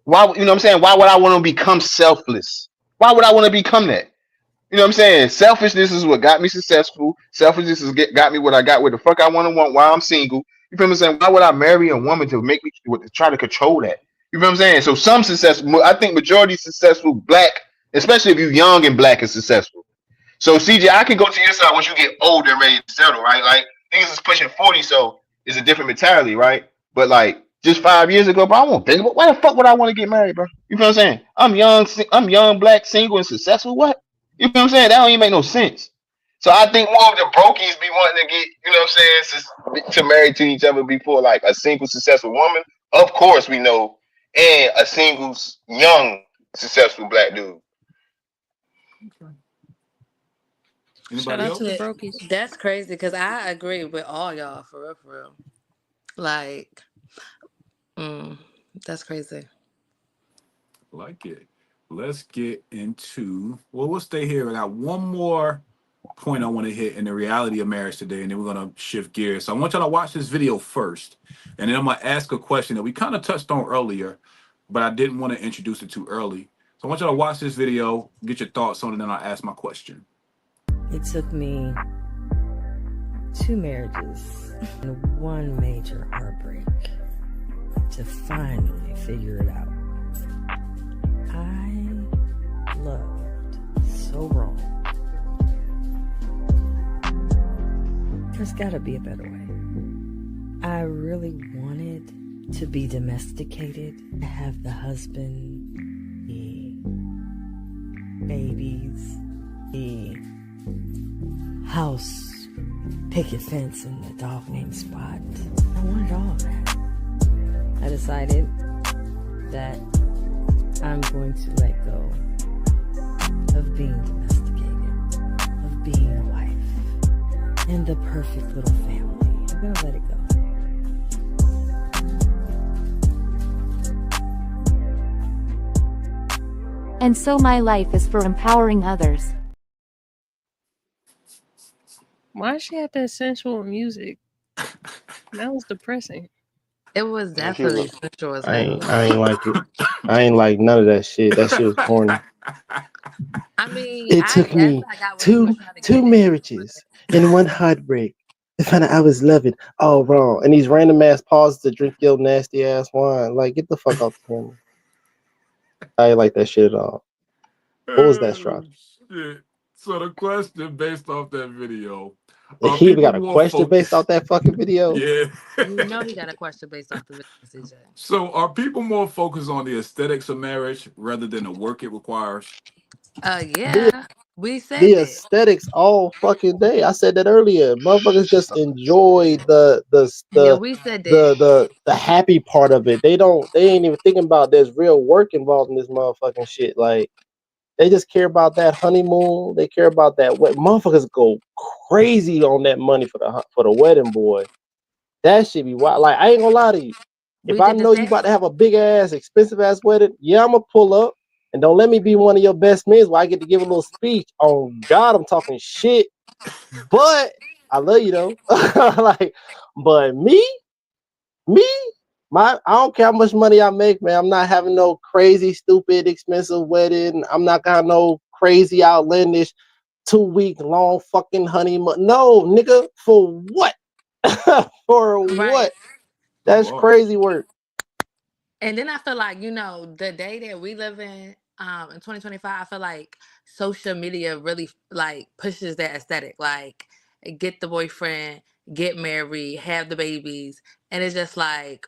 Why, you know what I'm saying? Why would I want to become selfless? Why would I want to become that? You know what I'm saying? Selfishness is what got me successful. Selfishness is got me what I got, what the fuck I want to want while I'm single. You feel me saying? Why would I marry a woman to make me to try to control that? You feel what I'm saying? So some success, I think majority successful black, especially if you're young and black, is successful. So CJ, I can go to your side once you get older and ready to settle, right? Like niggas is pushing 40, so it's a different mentality, right? But like just 5 years ago, bro, I won't think about why the fuck would I want to get married, bro? You feel what I'm saying? I'm young, black, single, and successful. What? You feel what I'm saying? That don't even make no sense. So I think more of the brokies be wanting to get, you know what I'm saying, to marry to each other before like a single successful woman. Of course we know, and a single young successful black dude. Shout Anybody out to the else? brokies. That's crazy because I agree with all y'all for real, for real. Like, mm, that's crazy. Like it. Let's get into. Well, we'll stay here. I got one more point I want to hit in the reality of marriage today, and then we're gonna shift gears. So I want y'all to watch this video first, and then I'm gonna ask a question that we kind of touched on earlier, but I didn't want to introduce it too early. So I want y'all to watch this video, get your thoughts on it, and then I'll ask my question. It took me 2 marriages and 1 major heartbreak to finally figure it out. I loved so wrong. There's gotta be a better way. I really wanted to be domesticated, have the husband, the babies, the house, picket fence, and the dog named Spot. I wanted all of that. I decided that I'm going to let go of being domesticated, of being a wife, and the perfect little family. I'm going to let it go. And so my life is for empowering others. Why she had that sensual music? That was depressing. It was Yeah, she was definitely sensual as I hell. ain't like it. I ain't like none of that shit. That shit was corny. I mean, It I took guess me I got what you were two trying to two get at. But marriages and 1 heartbreak to find out I was loving all wrong. And these random ass pauses to drink your nasty ass wine. Like, get the fuck off the camera. I ain't like that shit at all. What was that, Oh, Strata? shit. So the question based off that video: are He even people got a more question based off focused? that fucking video. Yeah. you know he got a question based off the video, CJ. So are people more focused on the aesthetics of marriage rather than the work it requires? The Yeah, we said the that. aesthetics all fucking day. I said that earlier. Motherfuckers just enjoy Yeah, we said that. the happy part of it. They ain't even thinking about there's real work involved in this motherfucking shit. Like, they just care about that honeymoon. They care about that. Motherfuckers go crazy on that money for the wedding, boy. That shit be wild. Like, I ain't gonna lie to you. If We I did the know you same. about to have a big ass, expensive ass wedding, yeah, I'ma pull up. And don't let me be one of your best men where I get to give a little speech. Oh God, I'm talking shit. But I love you though. Like, but me, I don't care how much money I make, man. I'm not having no crazy, stupid, expensive wedding. I'm not gonna have no crazy, outlandish 2 week long fucking honeymoon. No, nigga, for what? For Right. what? That's Well, crazy work. And then I feel like, the day that we live in 2025, I feel like social media really like pushes that aesthetic. Like, get the boyfriend, get married, have the babies. And it's just like,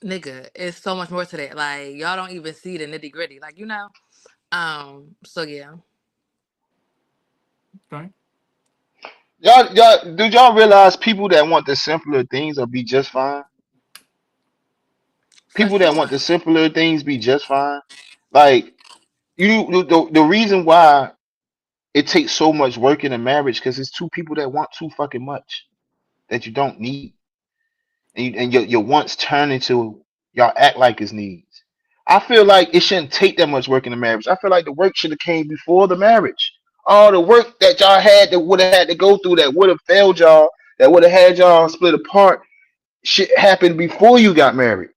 nigga, it's so much more to that. Like, y'all don't even see the nitty gritty. Like, so yeah. okay. Y'all, do y'all realize people that want the simpler things will be just fine? For People that sure. want the simpler things be just fine. Like the reason why it takes so much work in a marriage because it's 2 people that want too fucking much that you don't need, and your wants turn into y'all act like it's needs. I feel like it shouldn't take that much work in a marriage. I feel like the work should have came before the marriage. All the work that y'all had that would have had to go through that would have failed y'all, that would have had y'all split apart, shit happened before you got married.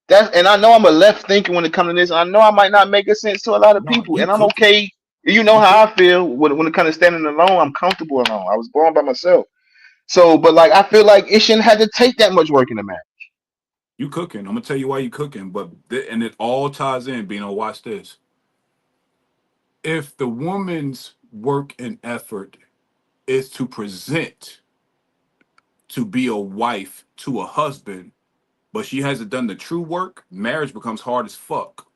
And I know I'm a left thinker when it comes to this. I know I might not make a sense to a lot of No, people, you and I'm cooking. okay. You know You how cook. I feel when it comes to standing alone. I'm comfortable alone. I was born by myself. So, but like I feel like it shouldn't have to take that much work in a marriage. You cooking. I'm gonna tell you why you cooking, but and it all ties in. Being watch this. If the woman's work and effort is to present to be a wife to a husband, but she hasn't done the true work, marriage becomes hard as fuck.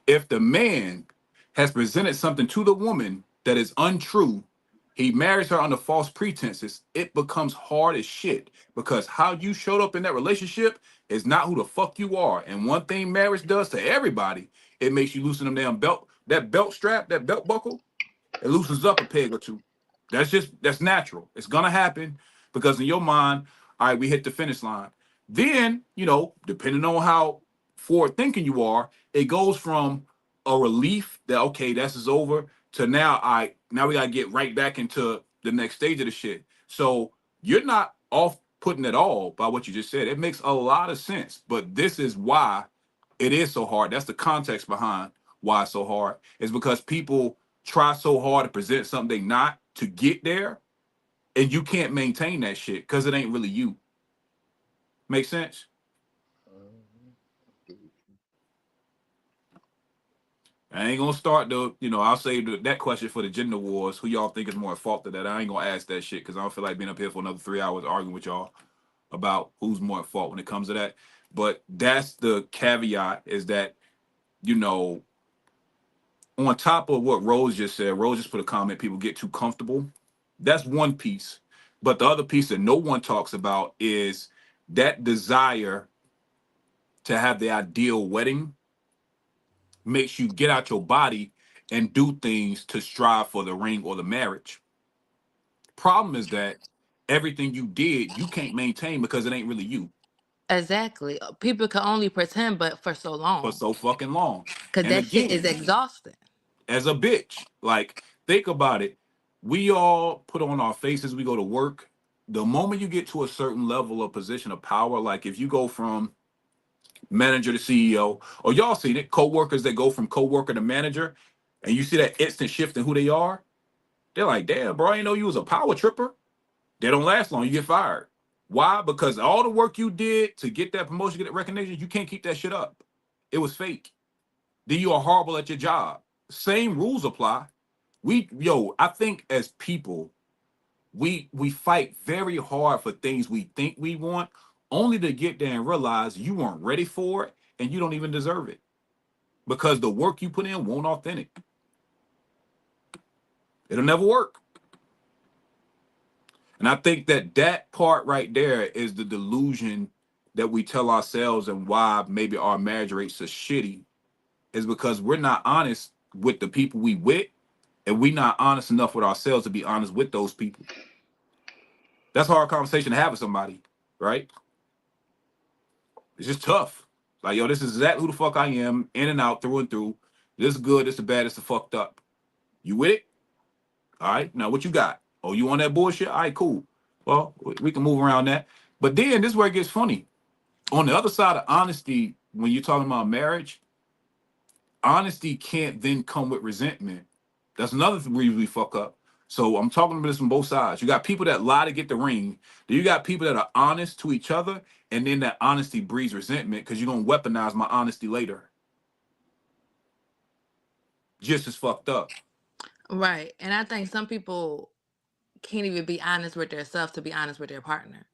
If the man has presented something to the woman that is untrue, he marries her under false pretenses, it becomes hard as shit because how you showed up in that relationship is not who the fuck you are. And one thing marriage does to everybody, it makes you loosen them damn belt, that belt strap, that belt buckle, it loosens up a peg or two. That's natural. It's gonna happen because in your mind, all right, we hit the finish line. Then, depending on how forward thinking you are, it goes from a relief that okay, this is over to now we gotta get right back into the next stage of the shit. So you're not off putting it all by what you just said. It makes a lot of sense, but this is why it is so hard. That's the context behind why it's so hard. Is because people try so hard to present something they not to get there, and you can't maintain that shit because it ain't really you. Make sense? I ain't gonna start I'll save that question for the gender wars. Who y'all think is more at fault of that? I ain't gonna ask that shit because I don't feel like being up here for another 3 hours arguing with y'all about who's more at fault when it comes to that. But that's the caveat is that, on top of what Rose just said, Rose just put a comment, people get too comfortable. That's one piece. But the other piece that no one talks about is that desire to have the ideal wedding makes you get out your body and do things to strive for the ring or the marriage. Problem is that everything you did, you can't maintain because it ain't really you Exactly. People can only pretend, but for so for long, so fucking long. because And that shit is again, exhausting. as a bitch. Like, think about it. We all put on our faces, we go to work. The moment you get to a certain level of position of power, like if you go from manager to CEO, or y'all seen it, co-workers that go from co-worker to manager, and you see that instant shift in who they are, they're like, damn, bro, I didn't know you was a power tripper. They don't last long, you get fired. Why? Because all the work you did to get that promotion, get that recognition, you can't keep that shit up. It was fake. Then you are horrible at your job. Same rules apply. I think as people, we fight very hard for things we think we want, only to get there and realize you weren't ready for it and you don't even deserve it because the work you put in won't authentic. It'll never work. And I think that part right there is the delusion that we tell ourselves and why maybe our marriage rates are shitty is because we're not honest with the people we with, and we're not honest enough with ourselves to be honest with those people. That's a hard conversation to have with somebody, right? It's just tough. Like, yo, this is exactly who the fuck I am, in and out, through and through. This is good, this is bad, this is fucked up. You with it? All right, now what you got? Oh, you on that bullshit? All right, cool. Well, we can move around that. But then this is where it gets funny. On the other side of honesty, when you're talking about marriage, honesty can't then come with resentment. That's another reason we fuck up. So I'm talking about this from both sides. You got people that lie to get the ring. Then you got people that are honest to each other, and then that honesty breeds resentment because you're gonna weaponize my honesty later. Just as fucked up. Right. And I think some people can't even be honest with themselves to be honest with their partner.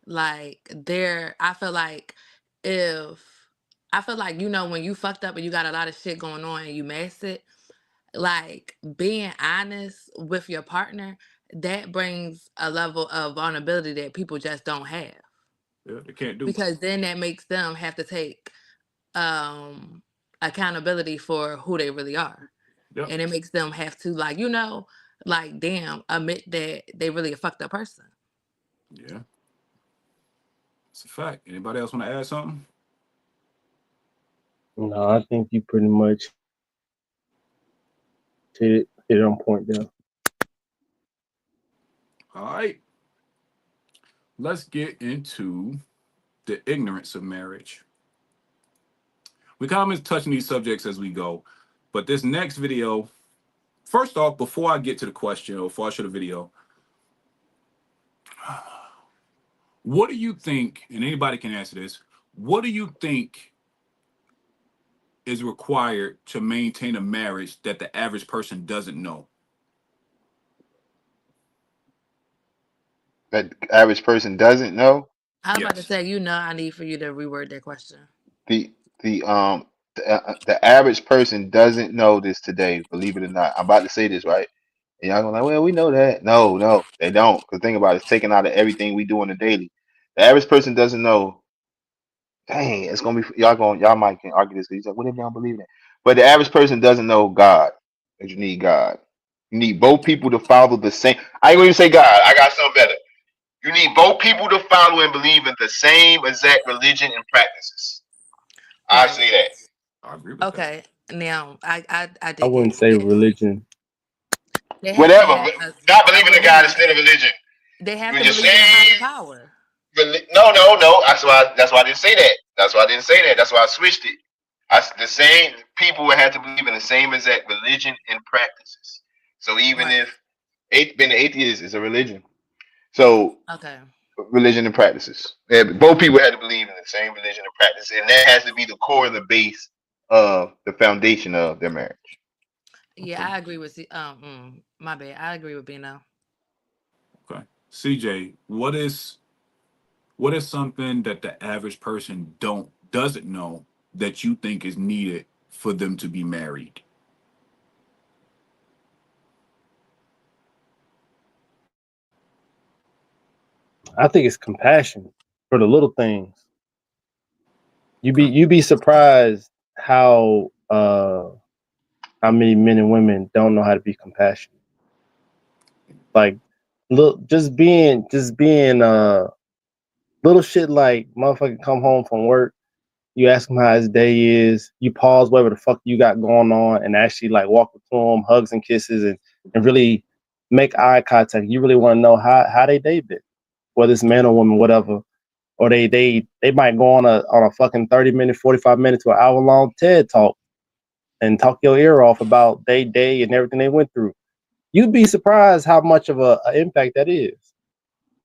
Like I feel like if when you fucked up and you got a lot of shit going on and you mess it, like being honest with your partner, that brings a level of vulnerability that people just don't have. Yeah, they can't do. Because then that makes them have to take accountability for who they really are. Yep. And it makes them have to damn, admit that they really a fucked up person. Yeah. It's a fact. Anybody else want to add something? No, I think you pretty much hit on point there. All right. Let's get into the ignorance of marriage. We kind of touching these subjects as we go, but this next video, first off, before I get to the question or before I show the video, what do you think, and anybody can answer this, what do you think is required to maintain a marriage that the average person doesn't know? That average person doesn't know. I was about to Yes. say, I need for you to reword that question. The the average person doesn't know this today, believe it or not. I'm about to say this, right? And y'all gonna like, well, we know that. No, no, they don't. Because think about it, it's taken out of everything we do on the daily. The average person doesn't know. Dang, it's gonna be y'all might can argue this. 'Cause he's like, what if y'all believe that? But the average person doesn't know God. That you need God. You need both people to follow the same. I ain't gonna even say God. I got something better. You need both people to follow and believe in the same exact religion and practices. I Right. say that. I agree with that. Okay. Now, I I dig wouldn't it. say religion. They have to Whatever. have Not a believing in God belief. instead of religion. They have You're to just believe in a higher saying power. no, no, no. That's why I didn't say that. That's why I didn't say that. That's why I switched it. The same people would have to believe in the same exact religion and practices. So even Right. if being an atheist is a religion, so Okay. religion and practices. Yeah, both people had to believe in the same religion and practice, and that has to be the core and the base of the foundation of their marriage. Yeah, Okay. I agree with my bad. I agree with Bino. Okay. CJ, what is something that the average person doesn't know that you think is needed for them to be married? I think it's compassion for the little things. Okay. You'd be surprised how many men and women don't know how to be compassionate. Like look, just being little shit like motherfucker come home from work, you ask him how his day is, you pause whatever the fuck you got going on and actually like walk up to him, hugs and kisses and really make eye contact. You really want to know how they day been, whether it's man or woman, whatever. Or they might go on a fucking 30-minute, 45 minute to an hour long TED talk and talk your ear off about they day and everything they went through. You'd be surprised how much of a impact that is.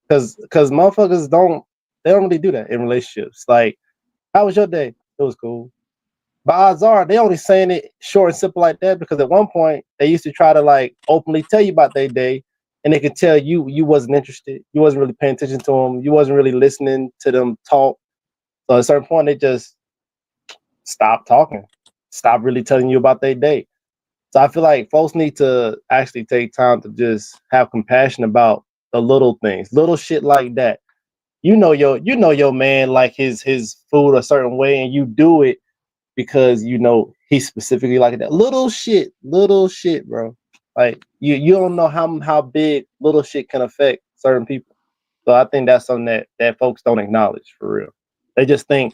Cause motherfuckers don't really do that in relationships. Like, how was your day? It was cool. But odds are they only saying it short and simple like that because at one point they used to try to like openly tell you about their day, and they could tell you wasn't interested, you wasn't really paying attention to them, you wasn't really listening to them talk. So at a certain point they just stop talking, stop really telling you about their day. So I feel like folks need to actually take time to just have compassion about the little things, little shit like that. You know your man like his food a certain way, and you do it because you know he specifically like that. Little shit, bro. Like you don't know how big little shit can affect certain people. So I think that's something that folks don't acknowledge for real. They just think,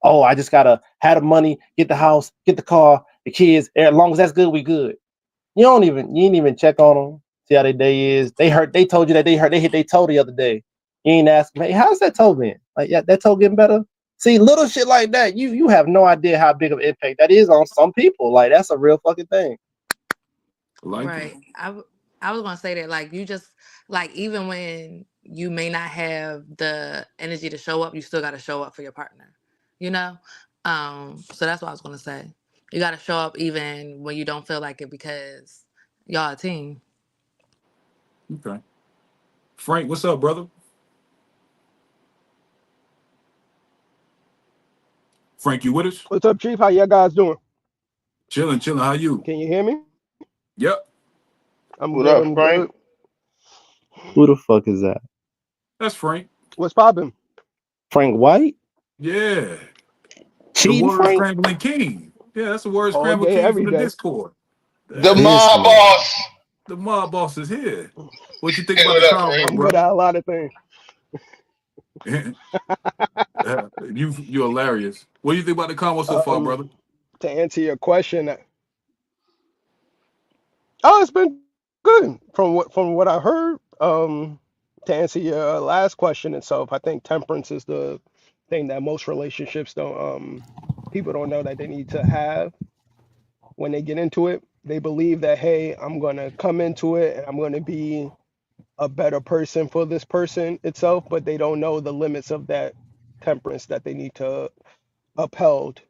oh, I just gotta have the money, get the house, get the car, the kids. As long as that's good, we good. You ain't even check on them, see how their day is. They told you that they hurt, they hit their toe the other day. You ain't ask them, hey, how's that toe been? Like, yeah, that toe getting better. See, little shit like that, you have no idea how big of an impact that is on some people. Like, that's a real fucking thing. I like it. Right. I was gonna say that like you just like even when you may not have the energy to show up, you still gotta show up for your partner. You know? So that's what I was gonna say. You gotta show up even when you don't feel like it because y'all a team. Okay. Frank, what's up, brother? Frank, you with us? What's up, Chief? How y'all guys doing? Chilling, chilling. How you? Can you hear me? Yep. I'm What good. up, I'm Frank? good. Who the fuck is that? That's Frank. What's poppin'? Frank White? Yeah. The Cheating word Frank? scrambling king. Yeah, that's the word All scramble day, king from every the day. Discord. The Yeah. This mob man. boss. The mob boss is here. What you think about the What up, Frank? convo, I'm good brother? at a lot of things. You're hilarious. What do you think about the convo so far, Um, brother? to answer your question, oh, it's been good from what I heard. To answer your last question itself, I think temperance is the thing that most relationships don't people don't know that they need to have when they get into it. They believe that, hey, I'm gonna come into it and I'm gonna be a better person for this person itself, but they don't know the limits of that temperance that they need to upheld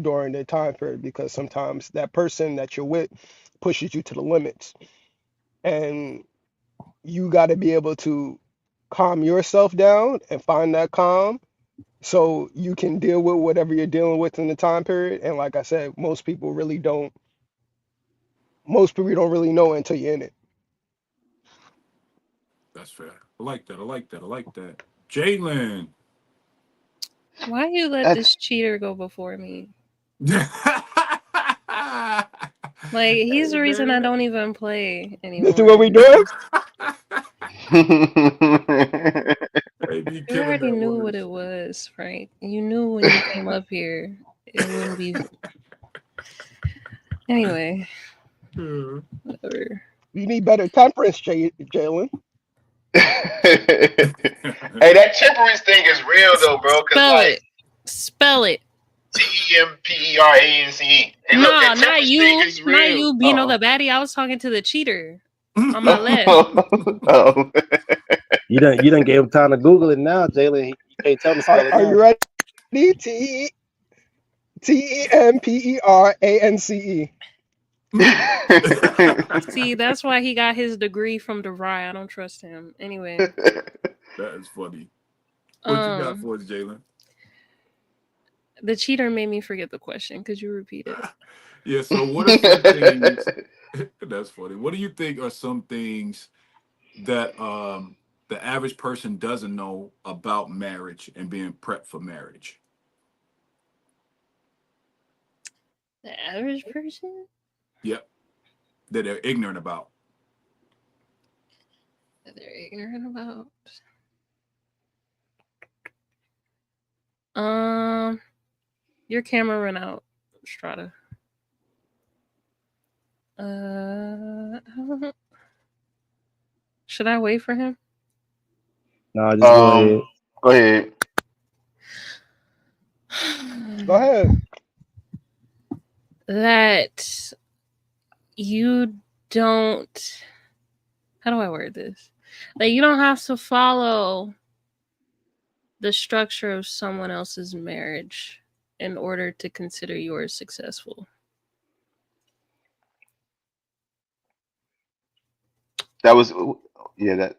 during their time period, because sometimes that person that you're with pushes you to the limits, and you got to be able to calm yourself down and find that calm so you can deal with whatever you're dealing with in the time period. And like I said, most people don't really know until you're in it. That's fair. I like that. I like that. I like that. Jalen. Why you let this cheater go before me? Like, he's Hey, the reason I man. don't even play This is what anymore. we doing? They be You killing already that knew woman. what it was, Frank. You knew when you came up here, it wouldn't be. Anyway, whatever. You need better temperance, Jalen. Hey, that temperance thing is real though, bro. Cause Spell like it. Spell it. TEMPERANCE. Hey, look, No, that not temperance thing you. is Not real. you, Bino Oh. the baddie. I was talking to the cheater on my left. Oh. You done gave him time to Google it now, Jalen. You can't tell him to spell it Are now. you ready? TEMPERANCE. See, that's why he got his degree from DeVry. I don't trust him. Anyway. That is funny. What you got for us, Jalen? The cheater made me forget the question. Could you repeat it? Yeah, so what are some things that's funny. What do you think are some things that the average person doesn't know about marriage and being prepped for marriage? The average person? Yep. That they're ignorant about. That they're ignorant about. Your camera ran out, Strata. Should I wait for him? No, just go ahead. Go ahead. Go ahead. That you don't. How do I word this? That you don't have to follow the structure of someone else's marriage in order to consider yours successful. That was that.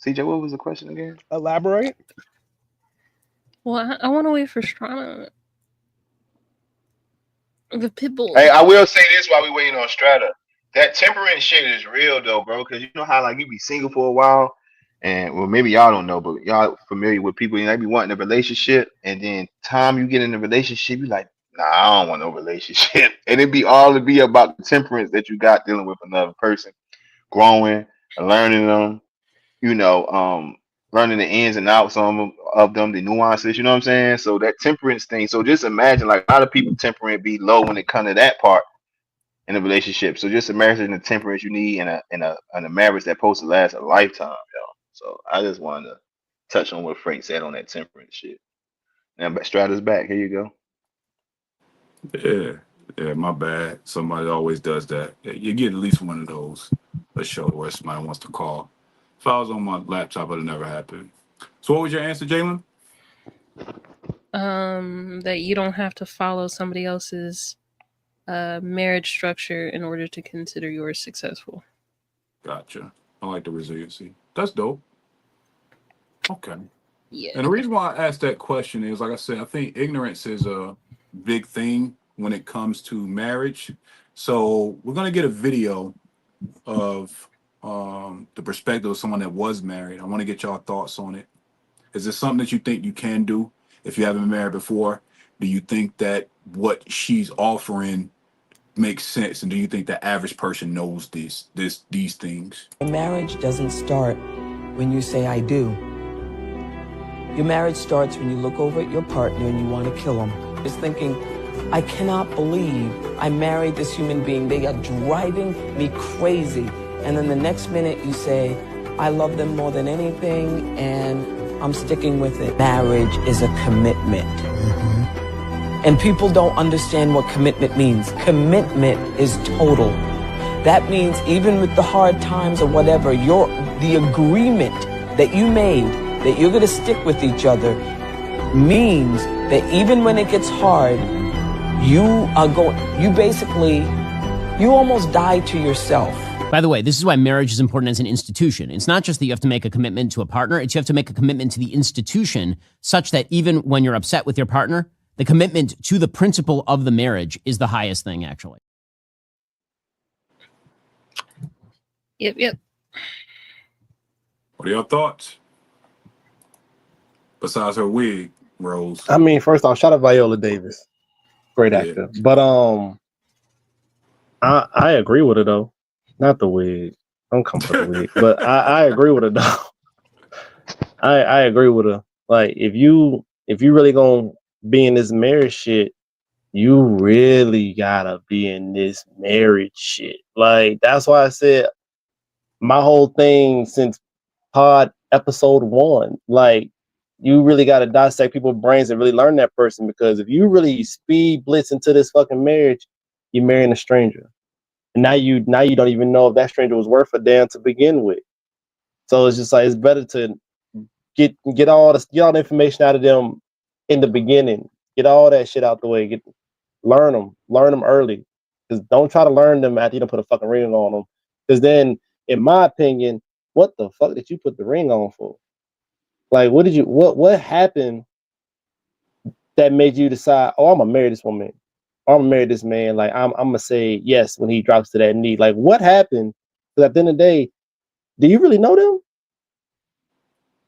CJ, what was the question again? Elaborate. Well, I want to wait for Strata. The pitbull. Hey, I will say this while we waiting on Strata. That temperance shit is real though, bro. Cause you know how like you be single for a while, and well maybe y'all don't know, but y'all familiar with people, they be wanting a relationship, and then time you get in a relationship, you like, nah, I don't want no relationship. And it be all to be about the temperance that you got dealing with another person, growing and learning them, learning the ins and outs of them, the nuances, you know what I'm saying? So that temperance thing. So just imagine like a lot of people temperate be low when it comes to that part in a relationship. So just imagine the temperance you need in a marriage that's supposed to last a lifetime, yo. So I just wanted to touch on what Frank said on that temperance shit. Now Strata's back. Here you Yeah. Yeah, my bad. Somebody always does that. You get at least one of those. A show where somebody wants to call. If I was on my laptop, it'd never happen. So what was your answer, Jalen? That you don't have to follow somebody else's marriage structure in order to consider yours successful. Gotcha. I like the resiliency. That's dope. Okay. Yeah. And the reason why I asked that question is, like I said, I think ignorance is a big thing when it comes to marriage. So we're gonna get a video of the perspective of someone that was married. I want to get y'all thoughts on it. Is this something that you think you can do if you haven't been married before? Do you think that what she's offering makes sense? And do you think the average person knows these things? Marriage doesn't start when you say I do. Your marriage starts when you look over at your partner and you want to kill him. Just thinking, I cannot believe I married this human being. They are driving me crazy. And then the next minute you say, I love them more than anything and I'm sticking with it. Marriage is a commitment. And people don't understand what commitment means. Commitment is total. That means even with the hard times or whatever, the agreement that you made that you're going to stick with each other means that even when it gets hard, you almost die to yourself. By the way, this is why marriage is important as an institution. It's not just that you have to make a commitment to a partner, it's you have to make a commitment to the institution such that even when you're upset with your partner, the commitment to the principle of the marriage is the highest thing, actually. Yep. What are your thoughts? Besides her wig, Rose. I mean, first off, shout out Viola Davis. Great actor. But I agree with her though. Not the wig. Don't come for the wig. But I agree with her though. I agree with her. Like if you really gonna be in this marriage shit, you really gotta be in this marriage shit. Like that's why I said my whole thing since pod episode 1, like you really gotta dissect people's brains and really learn that person, because if you really speed blitz into this fucking marriage, you're marrying a stranger. And now you don't even know if that stranger was worth a damn to begin with. So it's just like it's better to get all the information out of them in the beginning. Get all that shit out the way. Learn them early. Because don't try to learn them after you don't put a fucking ring on them. Because then, in my opinion, what the fuck did you put the ring on for? Like, what happened that made you decide, oh, I'm gonna marry this woman, or I'm gonna marry this man? Like, I'm gonna say yes when he drops to that knee. Like, what happened? Because at the end of the day, do you really know them?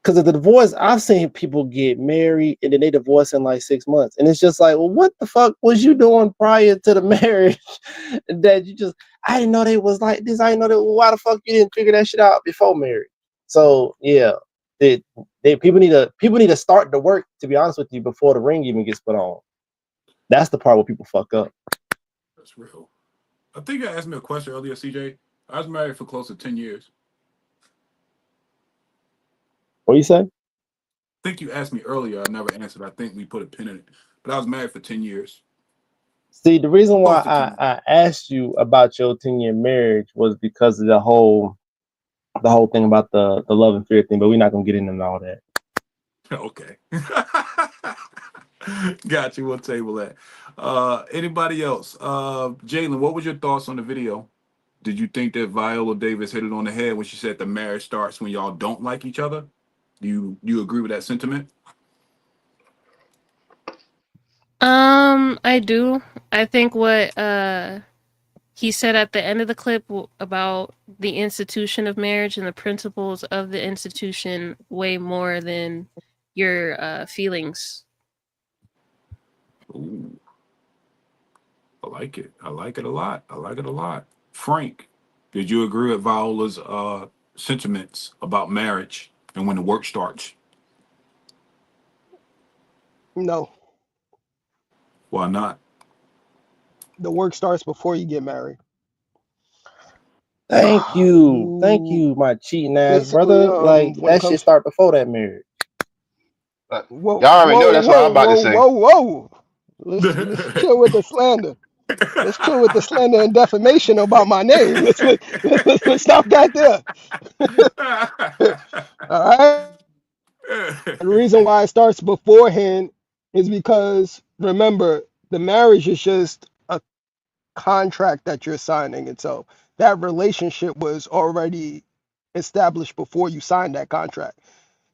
Because of the divorce, I've seen people get married and then they divorce in like 6 months. And it's just like, well, what the fuck was you doing prior to the marriage that you just, I didn't know they was like this. I didn't know that. Why the fuck you didn't figure that shit out before marriage? So yeah, people need to start the work, to be honest with you, before the ring even gets put on. That's the part where people fuck up. That's real. I think you asked me a question earlier, CJ. I was married for close to 10 years. What you say? I think you asked me earlier. I never answered. I think we put a pin in it. But I was married for 10 years. See, the reason why I asked you about your 10-year marriage was because of the whole thing about the love and fear thing, but we're not gonna get into all that. Okay. Got you. We'll table that. Anybody else? Jalen, what was your thoughts on the video? Did you think that Viola Davis hit it on the head when she said the marriage starts when y'all don't like each other? Do you agree with that sentiment? I do. I think what he said at the end of the clip about the institution of marriage and the principles of the institution way more than your feelings. Ooh. I like it. I like it a lot. I like it a lot. Frank, did you agree with Viola's sentiments about marriage and when the work starts? No, Why not? the work starts before you get married. Thank you, my cheating ass Basically, brother. Like when it that shit comes, start before that marriage. whoa, Y'all already know whoa, that's what I'm whoa, about to whoa, say. whoa, whoa. Let's chill with the slander. Let's chill with the slander and defamation about my name. Let's stop that there. All right. The reason why it starts beforehand is because remember the marriage is just a contract that you're signing, and so that relationship was already established before you signed that contract.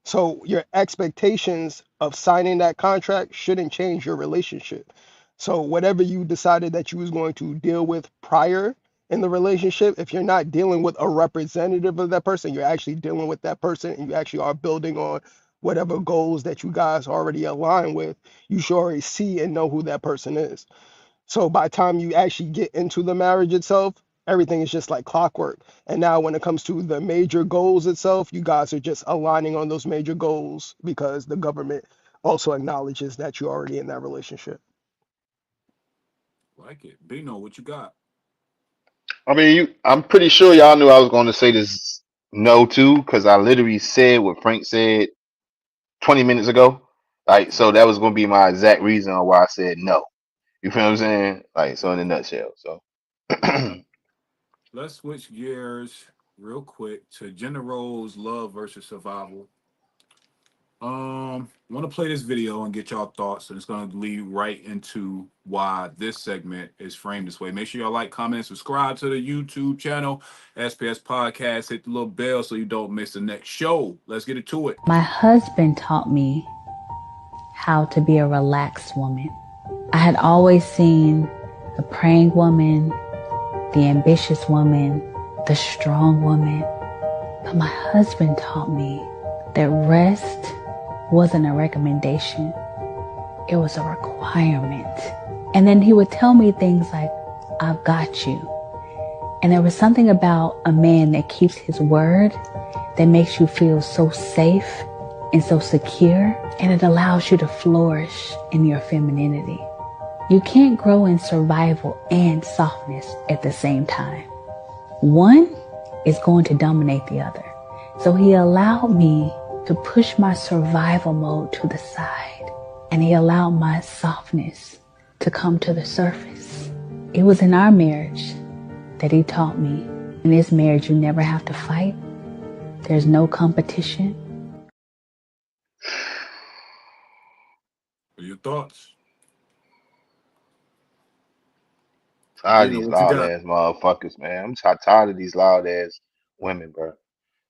So your expectations of signing that contract shouldn't change your relationship. So whatever you decided that you was going to deal with prior in the relationship, if you're not dealing with a representative of that person, you're actually dealing with that person and you actually are building on whatever goals that you guys already align with, you should already see and know who that person is. So by the time you actually get into the marriage itself, everything is just like clockwork. And now when it comes to the major goals itself, you guys are just aligning on those major goals because the government also acknowledges that you're already in that relationship. Like it. Bino, what you got? I mean, I'm pretty sure y'all knew I was going to say this no too, because I literally said what Frank said 20 minutes ago. Like, so that was going to be my exact reason on why I said no. You feel what I'm saying? Like, so in a nutshell. So, Okay. Let's switch gears real quick to gender roles, love versus survival. want to play this video and get y'all thoughts, and it's going to lead right into why this segment is framed this way. Make sure y'all like, comment, subscribe to the YouTube channel, SPS Podcast. Hit the little bell so you don't miss the next show. Let's get into it. My husband taught me how to be a relaxed woman. I had always seen the praying woman, the ambitious woman, the strong woman. But my husband taught me that rest wasn't a recommendation. It was a requirement. And then he would tell me things like, I've got you. And there was something about a man that keeps his word that makes you feel so safe and so secure, and it allows you to flourish in your femininity. You can't grow in survival and softness at the same time. One is going to dominate the other. So he allowed me to push my survival mode to the side, and he allowed my softness to come to the surface. It was in our marriage that he taught me, in this marriage you never have to fight. There's no competition. What are your thoughts? Tired of Gino, these what you loud got? ass motherfuckers, man. I'm tired of these loud ass women, bro.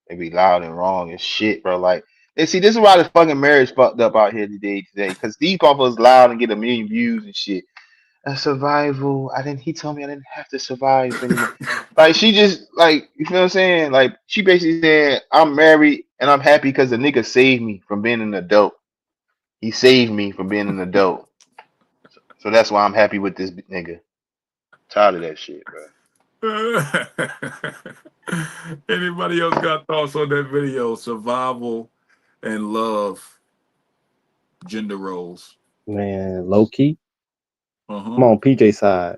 They be loud and wrong and shit, bro. Like, and see, this is why the fucking marriage fucked up out here today. Because these motherfuckers loud and get a million views and shit. A survival. He told me I didn't have to survive anymore. Like, she just, like, you feel what I'm saying? Like, she basically said, I'm married and I'm happy because the nigga saved me from being an adult. He saved me from being an adult. So that's why I'm happy with this nigga. Tired of that shit, bro. Anybody else got thoughts on that video? Survival and love, gender roles. Man, low key. Uh-huh. I'm on PJ side.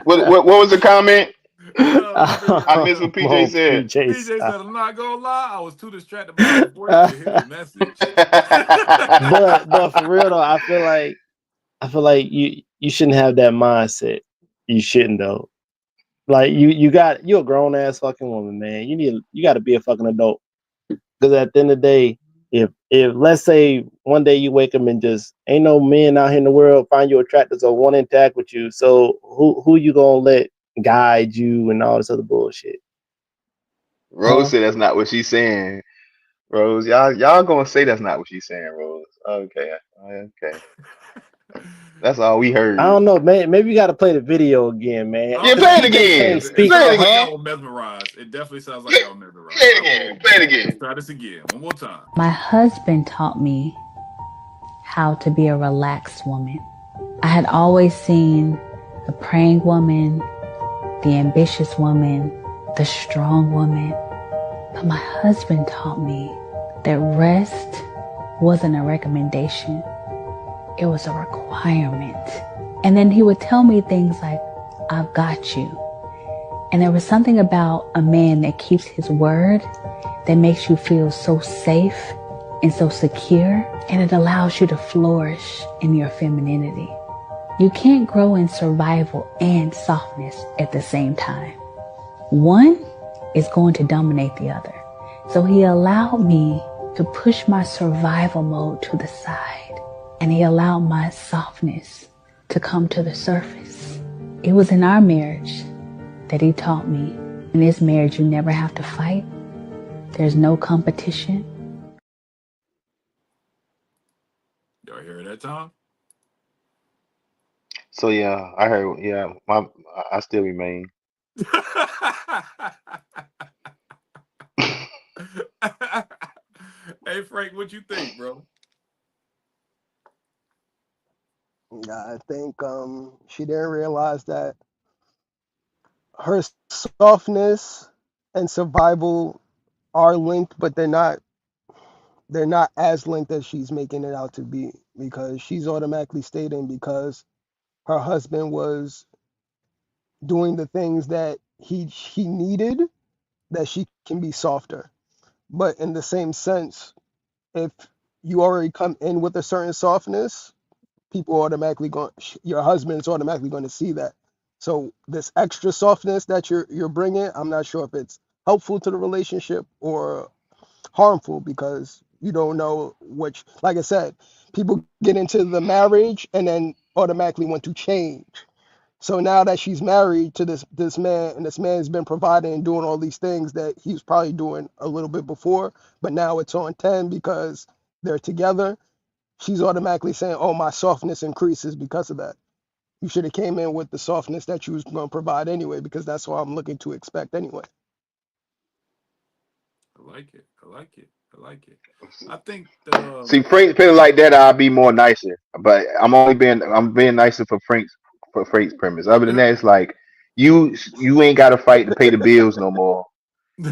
What was the comment? I missed what PJ said. PJ said, I'm not gonna lie, I was too distracted by my voice to hear the message. but for real though, I feel like you shouldn't have that mindset. You shouldn't though. Like you're a grown ass fucking woman, man. You got to be a fucking adult. Because at the end of the day, if let's say one day you wake up and just ain't no men out here in the world find you attractive or want to interact with you, so who you gonna let guide you and all this other bullshit? Rose said that's not what she's saying. Rose, y'all gonna say that's not what she's saying, Rose. Okay. That's all we heard. I don't know, man. Maybe you got to play the video again, man. Yeah, play it again. It sounds like y'all were mesmerized. It definitely sounds like y'all were mesmerized. Play it again. Play it again. Let's try this again. One more time. My husband taught me how to be a relaxed woman. I had always seen the praying woman, the ambitious woman, the strong woman. But my husband taught me that rest wasn't a recommendation. It was a requirement. And then he would tell me things like, I've got you. And there was something about a man that keeps his word that makes you feel so safe and so secure, and it allows you to flourish in your femininity. You can't grow in survival and softness at the same time. One is going to dominate the other. So he allowed me to push my survival mode to the side, and he allowed my softness to come to the surface. It was in our marriage that he taught me, in this marriage you never have to fight. There's no competition. Y'all hear that, Tom? So yeah, I heard. Yeah, I still remain. Hey Frank, what you think, bro? Yeah, I think she didn't realize that her softness and survival are linked, but they're not as linked as she's making it out to be, because she's automatically stating because her husband was doing the things that he needed, that she can be softer. But in the same sense, if you already come in with a certain softness, your husband's automatically going to see that. So this extra softness that you're bringing, I'm not sure if it's helpful to the relationship or harmful, because You don't know which, like I said, people get into the marriage and then automatically want to change. So now that she's married to this man, and this man's been providing and doing all these things that he was probably doing a little bit before, but now it's on 10 because they're together, she's automatically saying, oh, my softness increases because of that. You should have came in with the softness that you was going to provide anyway, because that's what I'm looking to expect anyway. I like it. I like it. I like it. I think See, Frank feeling like that, I'll be more nicer. But I'm being nicer for Frank's premise. Other than that, it's like you ain't got to fight to pay the bills no more.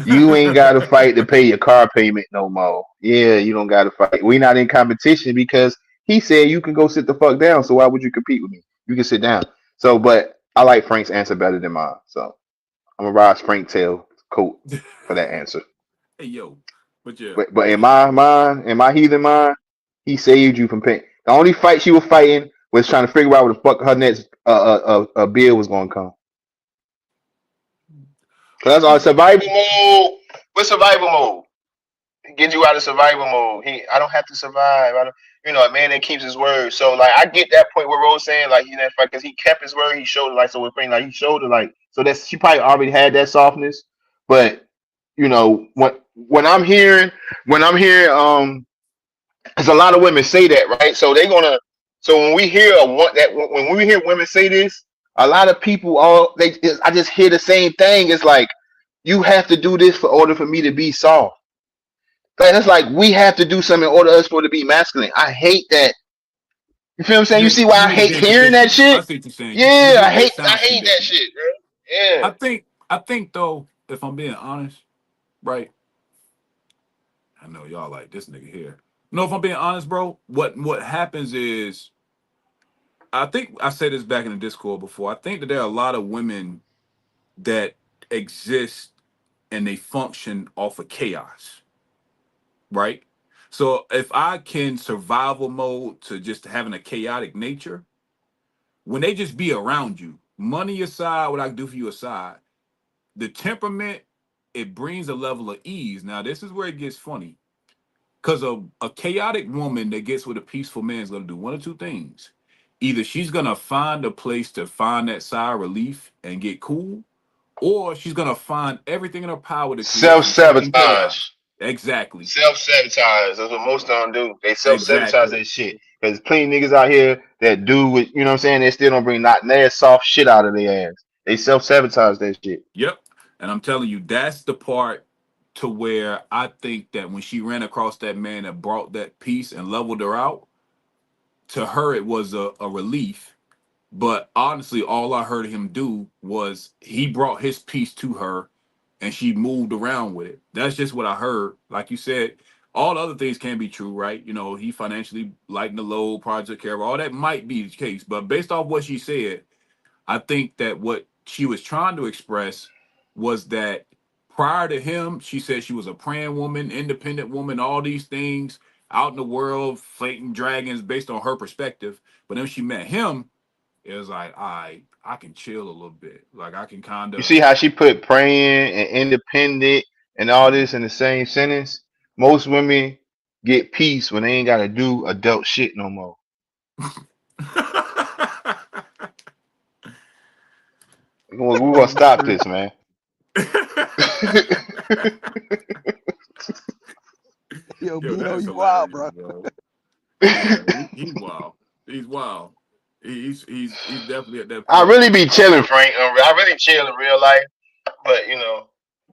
You ain't got to fight to pay your car payment no more. Yeah, you don't got to fight. We not in competition because he said you can go sit the fuck down. So why would you compete with me? You can sit down. So, but I like Frank's answer better than mine. So I'm gonna rise Frank tail coat for that answer. hey yo, but yeah, But in yeah. my mind, in my heathen mind, he saved you from pain. The only fight she was fighting was trying to figure out where the fuck her next bill was gonna come. Cause I that's all think survival mode. What survival mode? Get you out of survival mode. I don't have to survive. I don't, a man that keeps his word. So like, I get that point where Rose saying like, that fight because he kept his word. He showed it like so with Frank, like he showed it like so that she probably already had that softness. But when I'm hearing because a lot of women say that, right? So they're gonna. So when we hear when we hear women say this, a lot of people I just hear the same thing. It's like you have to do this for order for me to be soft. Like it's like we have to do something in order us for it to be masculine. I hate that. You feel what I'm saying? You see why you I mean hate being hearing that conditional. I shit? see what you're saying. Yeah, It I sounds hate that conditional. shit, bro. Yeah. I think though, if I'm being honest, right? I know y'all like this nigga here. No, if I'm being honest, bro, what happens is I think I said this back in the Discord before. I think that there are a lot of women that exist and they function off of chaos, right? So if I can survival mode to just having a chaotic nature, when they just be around you, money aside, what I can do for you aside, the temperament, it brings a level of ease. Now, this is where it gets funny. Because a chaotic woman that gets with a peaceful man is going to do one of two things. Either she's going to find a place to find that sigh of relief and get cool, or she's going to find everything in her power to create Self some fucking sabotage. chaos. Exactly. Self sabotage. That's what most of them do. They self sabotage Exactly. that shit. There's plenty niggas out here that do what you know what I'm saying. They still don't bring not their soft shit out of their ass. They self sabotage that shit. Yep. And I'm telling you, that's the part to where I think that when she ran across that man that brought that peace and leveled her out, to her it was a relief. But honestly, all I heard him do was he brought his peace to her and she moved around with it. That's just what I heard. Like you said, all the other things can be true, right? He financially lightened the load, project care, all that might be the case. But based off what she said, I think that what she was trying to express was that prior to him, she said she was a praying woman, independent woman, all these things out in the world, fighting dragons based on her perspective. But then she met him, it was like, I can chill a little bit. Like I can kind You of. see how she put praying and independent and all this in the same sentence? Most women get peace when they ain't gotta do adult shit no more. We're gonna stop this, man. Yo, Yo, Bino, that's you wild, hilarious, bro. bro. Yeah, he's wild. He's wild. He's definitely at that I point. really be chilling, Frank. I really chill in real life, but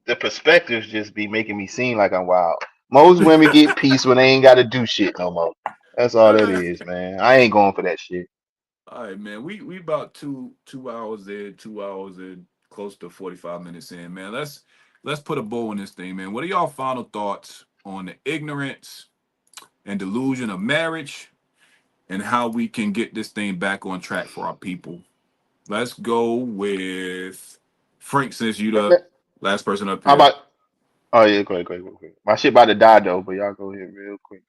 the perspectives just be making me seem like I'm wild. Most women get peace when they ain't got to do shit no more. That's all that All is, man. I ain't going for that shit. right, man. We about two hours in, 2 hours in, close to 45 minutes in, man. Let's put a bow on this thing, man. What are y'all final thoughts on the ignorance and delusion of marriage and how we can get this thing back on track for our people? Let's go with Frank, since you the last person up How here. about? Oh yeah, go ahead. My shit about to die though, but y'all go ahead real quick.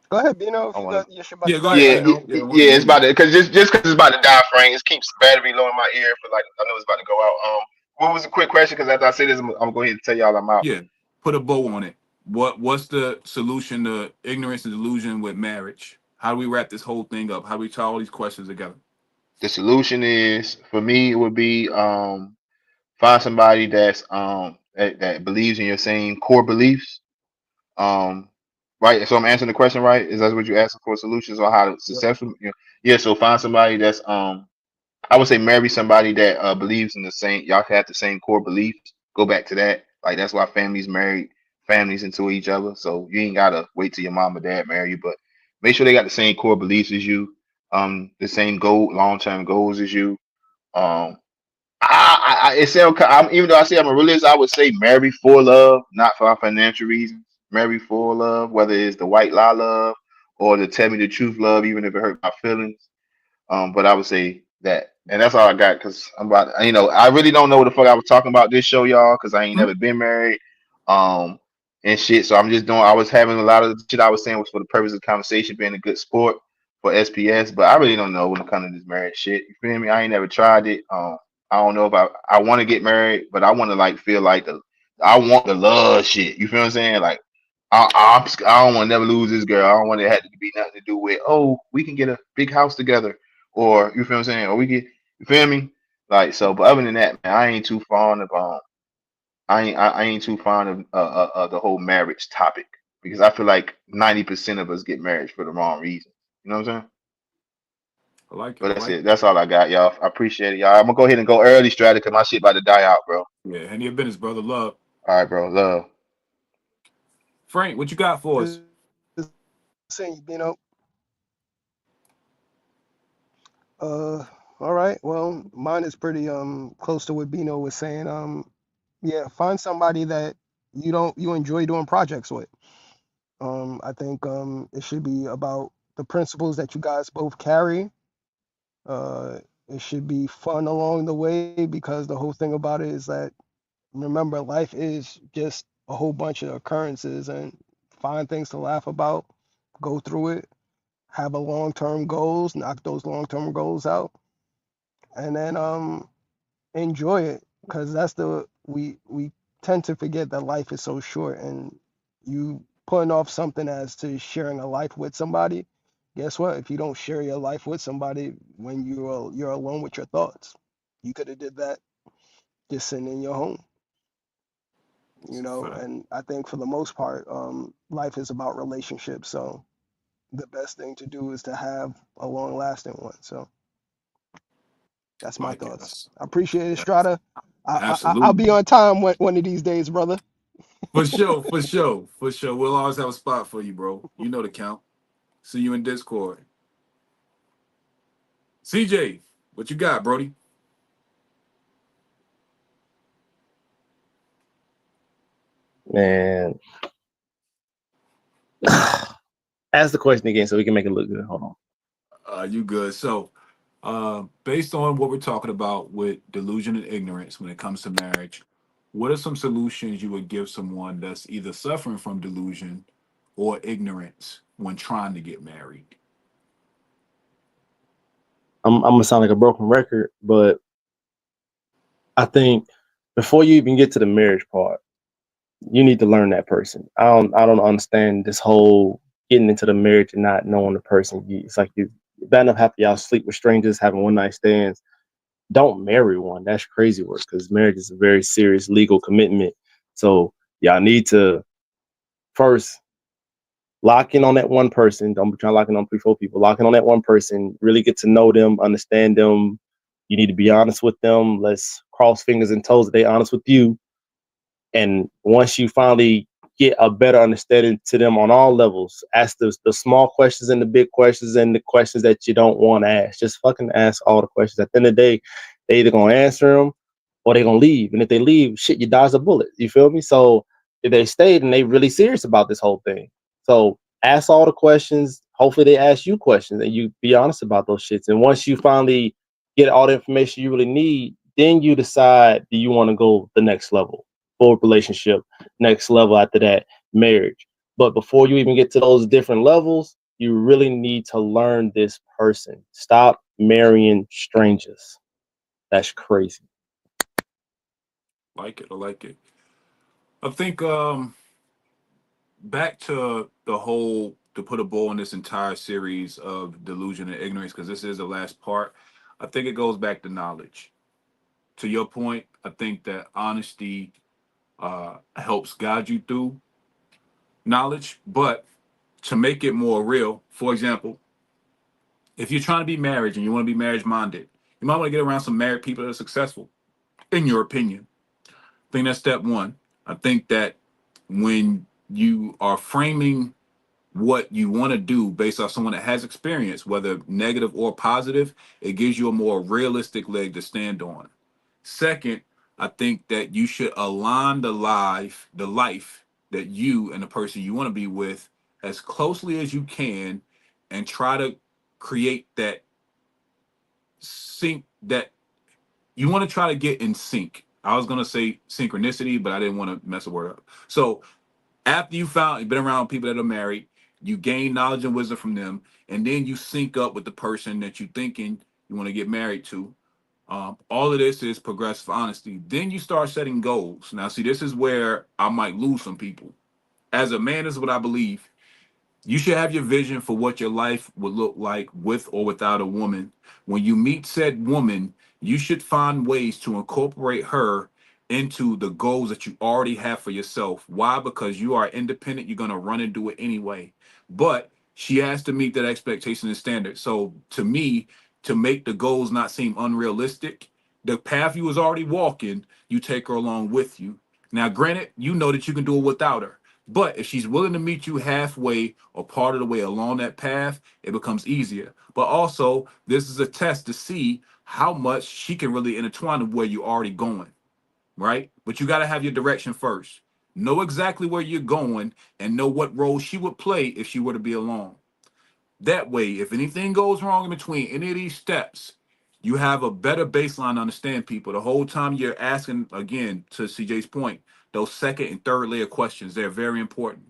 Go ahead, Bino, if I you want got to. your shit about Yeah, to go die. ahead, Go Yeah, ahead. Bino. Yeah, I want to yeah, hear it's about you. to because just because it's about to die, Frank. It keeps battery low in my ear for like I know it's about to go out. What was the quick question? Because after I say this, I'm going to go ahead and tell y'all I'm out. Yeah, put a bow on it. What's the solution to ignorance and delusion with marriage? How do we wrap this whole thing up? How do we tie all these questions together? The solution is for me it would be find somebody that's that believes in your same core beliefs. Um, right. So I'm answering the question right. Is that what you're asking for solutions or how to successful? Yeah. So find somebody that's I would say marry somebody that believes in the same. Y'all have the same core beliefs. Go back to that. Like that's why families marry families into each other. So you ain't gotta wait till your mom or dad marry you, but make sure they got the same core beliefs as you. The same long term goals as you. Um, it sound. Even though I say I'm a realist, I would say marry for love, not for financial reasons. Marry for love, whether it's the white lie love or the tell me the truth love, even if it hurt my feelings. But I would say that, and that's all I got because I'm about. I really don't know what the fuck I was talking about this show, y'all, because I ain't never been married, um, and shit. So I'm just doing. I was having a lot of the shit I was saying was for the purpose of the conversation, being a good sport for SPS. But I really don't know when it comes to this marriage shit. You feel me? I ain't never tried it. I don't know if I want to get married, but I want to like feel like I want the love shit. You feel what I'm saying? Like I don't want to never lose this girl. I don't want it had to be nothing to do with we can get a big house together or you feel what I'm saying? Or we get you feel me? Like so, but other than that, man, I ain't too fond of I ain't too fond of the whole marriage topic because I feel like 90% of us get married for the wrong reason. You know what I'm saying? I like it. But I that's like it. it. That's all I got, y'all. I appreciate it, y'all. I'm gonna go ahead and go early, Strata, because my shit about to die out, bro. Yeah, hand your business, brother. Love. All right, bro. Love. Frank, what you got for us? Just saying, all right. Well, mine is pretty close to what Bino was saying. Yeah, find somebody that you enjoy doing projects with. I think it should be about the principles that you guys both carry. It should be fun along the way because the whole thing about it is that remember life is just a whole bunch of occurrences and find things to laugh about, go through it, have a long-term goals, knock those long-term goals out, and then enjoy it because that's the we tend to forget that life is so short and you putting off something as to sharing a life with somebody. Guess what? If you don't share your life with somebody when you're alone with your thoughts, you could have did that just sitting in your home, It's a fact. and I think for the most part life is about relationships, so the best thing to do is to have a long lasting one. So that's I my like it. thoughts. I appreciate it, That's Strata. I'll absolutely be on time one of these days, brother. for sure, for sure, for sure. We'll always have a spot for you, bro. You know the count. See you in Discord. CJ, what you got, Brody? Man, ask the question again so we can make it look good. Hold on. You good? So, based on what we're talking about with delusion and ignorance when it comes to marriage, what are some solutions you would give someone that's either suffering from delusion or ignorance when trying to get married? I'm gonna sound like a broken record, but I think before you even get to the marriage part, you need to learn that person. I don't understand this whole getting into the marriage and not knowing the person. It's like you bad enough half of y'all sleep with strangers, having one night stands. Don't marry one. That's crazy work because marriage is a very serious legal commitment. So y'all need to first lock in on that one person. Don't be trying to lock in on 3, 4 people. Lock in on that one person. Really get to know them, understand them. You need to be honest with them. Let's cross fingers and toes that they honest with you. And once you finally get a better understanding to them on all levels, ask the small questions and the big questions and the questions that you don't want to ask. Just fucking ask all the questions. At the end of the day, they either gonna answer them or they gonna leave. And if they leave, shit, you dodge a bullet. You feel me? So if they stayed and they really serious about this whole thing, so ask all the questions. Hopefully they ask you questions and you be honest about those shits. And once you finally get all the information you really need, then you decide, do you want to go the next level? Full relationship, next level after that, marriage. But before you even get to those different levels, you really need to learn this person. Stop marrying strangers. That's crazy. Like it, I like it. I think back to the whole, to put a bow on this entire series of delusion and ignorance, because this is the last part. I think it goes back to knowledge. To your point, I think that honesty helps guide you through knowledge. But to make it more real, for example, if you're trying to be married and you want to be marriage minded, you might want to get around some married people that are successful, in your opinion. I think that's step one. I think that when you are framing what you want to do based off someone that has experience, whether negative or positive, it gives you a more realistic leg to stand on. Second, I think that you should align the life that you and the person you want to be with as closely as you can, and try to create that sync, that you want to try to get in sync. I was gonna say synchronicity, but I didn't want to mess the word up. So after you've been around people that are married, you gain knowledge and wisdom from them, and then you sync up with the person that you thinking you want to get married to. All of this is progressive honesty. Then you start setting goals. Now, see, this is where I might lose some people. As a man, this is what I believe. You should have your vision for what your life would look like with or without a woman. When you meet said woman, you should find ways to incorporate her into the goals that you already have for yourself. Why? Because you are independent. You're going to run and do it anyway. But she has to meet that expectation and standard. So to me, to make the goals not seem unrealistic, the path you was already walking, you take her along with you. Now, granted, you know that you can do it without her. But if she's willing to meet you halfway or part of the way along that path, it becomes easier. But also, this is a test to see how much she can really intertwine with where you're already going, right? But you got to have your direction first. Know exactly where you're going and know what role she would play if she were to be along. That way, if anything goes wrong in between any of these steps, you have a better baseline to understand people. The whole time you're asking, again, to CJ's point, those second and third layer questions, they're very important.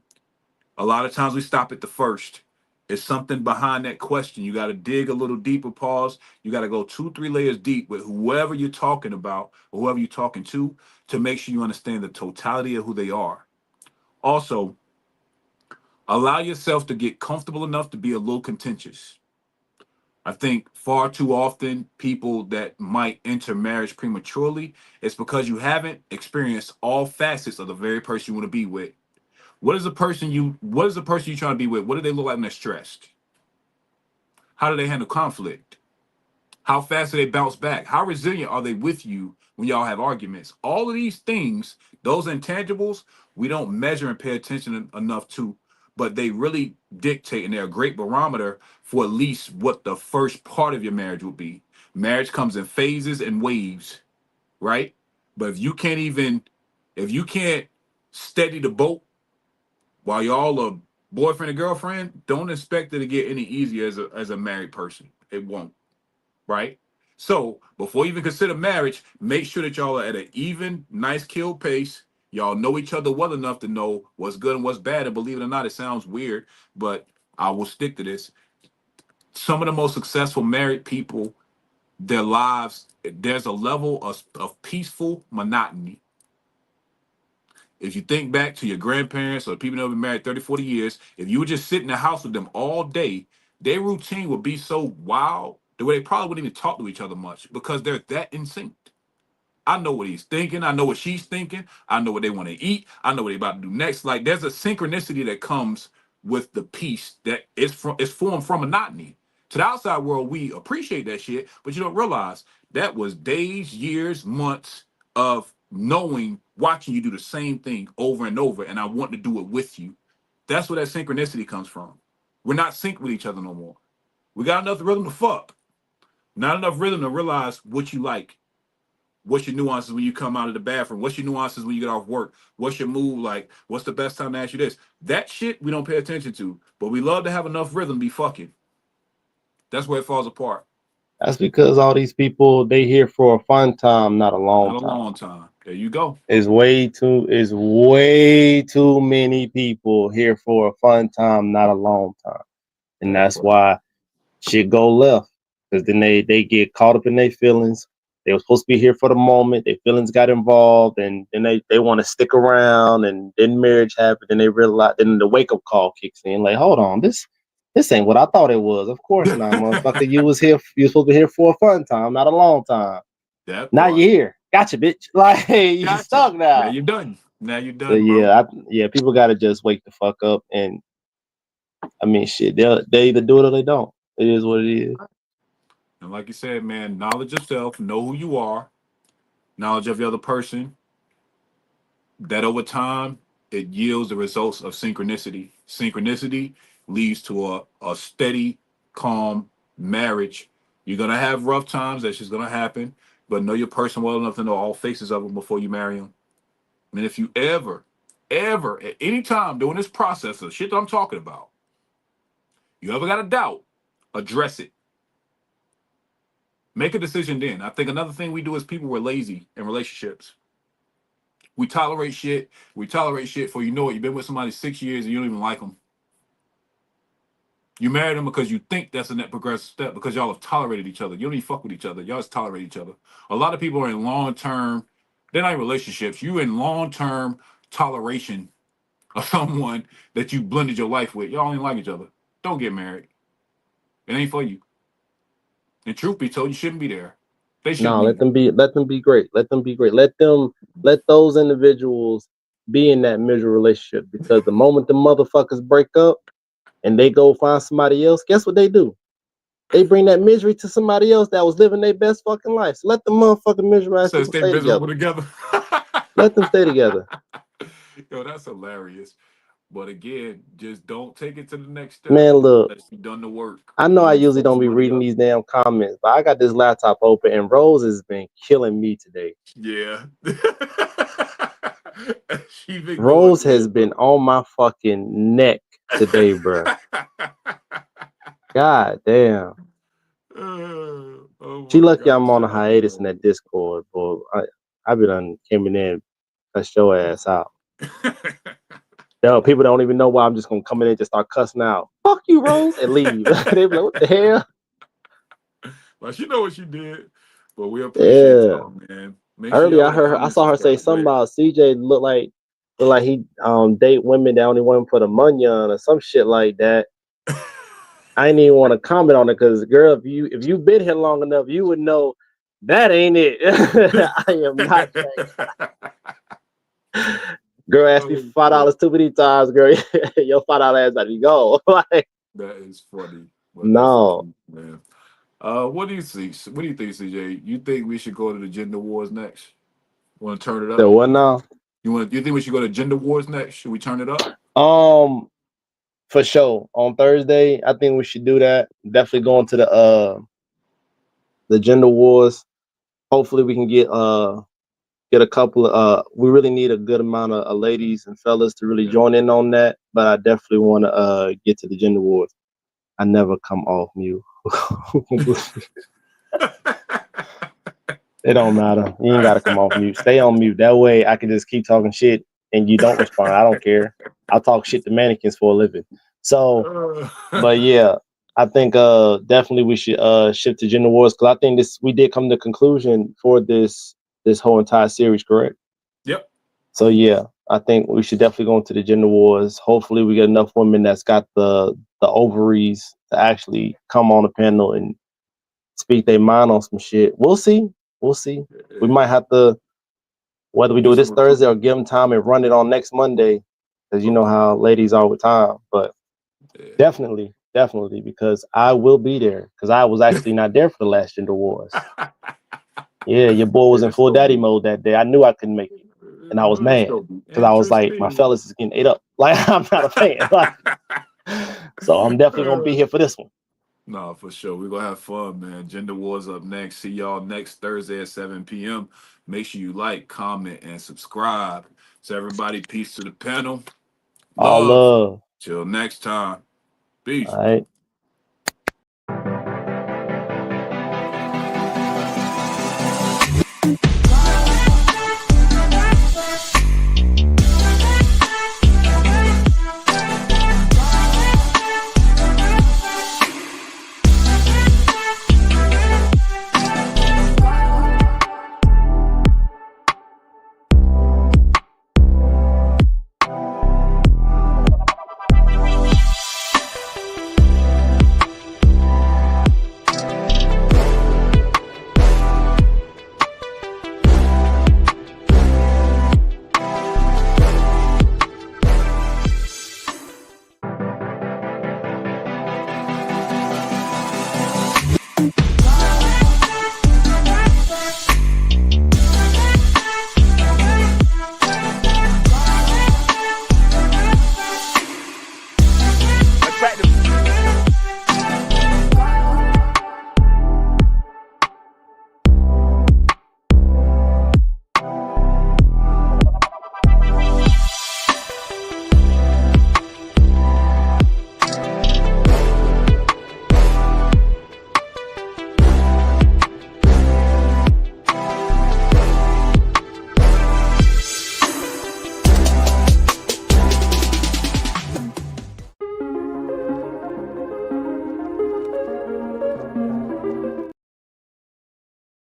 A lot of times we stop at the first. It's something behind that question. You got to dig a little deeper, pause. You got to go 2, 3 layers deep with whoever you're talking about or whoever you're talking to make sure you understand the totality of who they are. Also, allow yourself to get comfortable enough to be a little contentious. I think far too often people that might enter marriage prematurely, it's because you haven't experienced all facets of the very person you want to be with. What is the person you're trying to be with? What do they look like when they're stressed? How do they handle conflict? How fast do they bounce back? How resilient are they with you when y'all have arguments? All of these things, those intangibles, we don't measure and pay attention enough to, but they really dictate, and they're a great barometer for at least what the first part of your marriage will be. Marriage comes in phases and waves, right? But if you can't steady the boat while y'all are boyfriend and girlfriend, don't expect it to get any easier as a married person. It won't, right? So before you even consider marriage, make sure that y'all are at an even, nice kill pace. Y'all know each other well enough to know what's good and what's bad. And believe it or not, it sounds weird, but I will stick to this. Some of the most successful married people, their lives, there's a level of peaceful monotony. If you think back to your grandparents or people that have been married 30, 40 years, if you would just sit in the house with them all day, their routine would be so wild the way they probably wouldn't even talk to each other much because they're that in sync. I know what he's thinking. I know what she's thinking. I know what they want to eat. I know what they about to do next. Like there's a synchronicity that comes with the peace that is formed from monotony. To the outside world, we appreciate that shit, but you don't realize that was days, years, months of knowing, watching you do the same thing over and over, and I want to do it with you. That's where that synchronicity comes from. We're not synced with each other no more. We got enough rhythm to fuck, not enough rhythm to realize what you like. What's your nuances when you come out of the bathroom? What's your nuances when you get off work? What's your mood like? What's the best time to ask you this? That shit we don't pay attention to, but we love to have enough rhythm to be fucking. That's where it falls apart. That's because all these people they here for a fun time, not a long Not a time. long time. There you go. It's way too many people here for a fun time, not a long time. And that's why shit go left. Because then they get caught up in their feelings, They were supposed to be here for the moment. Their feelings got involved, and then they want to stick around, and then marriage happened, and they realize, then the wake up call kicks in. Like, hold on, this ain't what I thought it was. Of course not, motherfucker. You was supposed to be here for a fun time, not a long time. That Now part. you're here. Gotcha, bitch. Like, hey, you Gotcha. stuck now. Now you're done. Now you're done, So, bro. yeah, people got to just wake the fuck up, and I mean, shit, they either do it or they don't. It is what it is. And like you said, man, knowledge of self, know who you are, knowledge of the other person, that over time it yields the results of synchronicity. Synchronicity leads to a steady, calm marriage. You're gonna have rough times, that's just gonna happen, but know your person well enough to know all faces of them before you marry them. And if you ever, at any time during this process of shit that I'm talking about, you ever got a doubt, address it. Make a decision then. I think another thing we do as people, we're lazy in relationships. We tolerate shit. We tolerate shit for, you know what, you've been with somebody 6 years and you don't even like them. You married them because you think that's a net progressive step because y'all have tolerated each other. You don't even fuck with each other. Y'all just tolerate each other. A lot of people are in long-term, they're not in relationships. You in long-term toleration of someone that you blended your life with. Y'all don't even like each other. Don't get married. It ain't for you. And truth be told, you shouldn't be there. They shouldn't No, be let there. them be great. Let them be great. Let those individuals be in that miserable relationship, because the moment the motherfuckers break up and they go find somebody else, guess what they do? They bring that misery to somebody else that was living their best fucking life. So let the motherfucking miserable ass Says people stay stay miserable together. together. Let them stay together. Yo, that's hilarious. But again, just don't take it to the next step Man, look, unless you've done the work. I You know I want to usually fuck don't be somebody reading up. these damn comments, but I got this laptop open and Rose has been killing me today. Yeah. She been going Rose through has it, been bro. on my fucking neck today, bro. God damn. Oh She my lucky I'm gosh, on a I love hiatus in that Discord, but I been done came in there and cuss your ass out. Yo, people don't even know why I'm just gonna come in and just start cussing out. Fuck you, Rose, and leave. They be like, what the hell? Well, she know what she did, but we appreciate Yeah. y'all, man. Make sure Earlier y'all I like, heard I comment, saw her say subscribe, something right? about CJ look like he date women that only want him for the money or some shit like that. I ain't even want to comment on it because, girl, if you've been here long enough, you would know that ain't it. I am not that. Girl asked me for Oh, shit. $5 too many times, girl. Your $5 ass about to go. Like, That is funny, but that's the no. truth, man. What do you think? What do you think, CJ? You think we should go to the gender wars next? Want to turn it So up? what now? You think we should go to gender wars next? Should we turn it up? For sure. On Thursday, I think we should do that. Definitely going to the gender wars. Hopefully we can get a couple of we really need a good amount of ladies and fellas to really Yeah. join in on that. But I definitely want to get to the gender wars. I never come off mute. It don't matter. You ain't gotta come off mute. Stay on mute. That way I can just keep talking shit and you don't respond. I don't care. I'll talk shit to mannequins for a living. So, but yeah, I think definitely we should shift to gender wars, because I think we did come to the conclusion for this whole entire series, correct? Yep. So yeah, I think we should definitely go into the gender wars. Hopefully we get enough women that's got the ovaries to actually come on the panel and speak their mind on some shit. We'll see. We'll see. We might have to, whether we do Do it this some Thursday or recruiting. give them time and run it on next Monday, because you know Okay. how ladies are with time. But Yeah. definitely, because I will be there, because I was actually not there for the last gender wars. Yeah, your boy was in It's full gonna daddy be. mode that day. I knew I couldn't make it, and I was It's mad gonna be because I was like, my interesting. fellas is getting ate up. Like, I'm not a fan. Like, so I'm definitely gonna be here for this one. No, for sure. We're gonna have fun, man. Gender Wars up next. See y'all next Thursday at 7 p.m. Make sure you like, comment, and subscribe. So everybody, peace to the panel. All Love. love. Till next time. Peace. All right.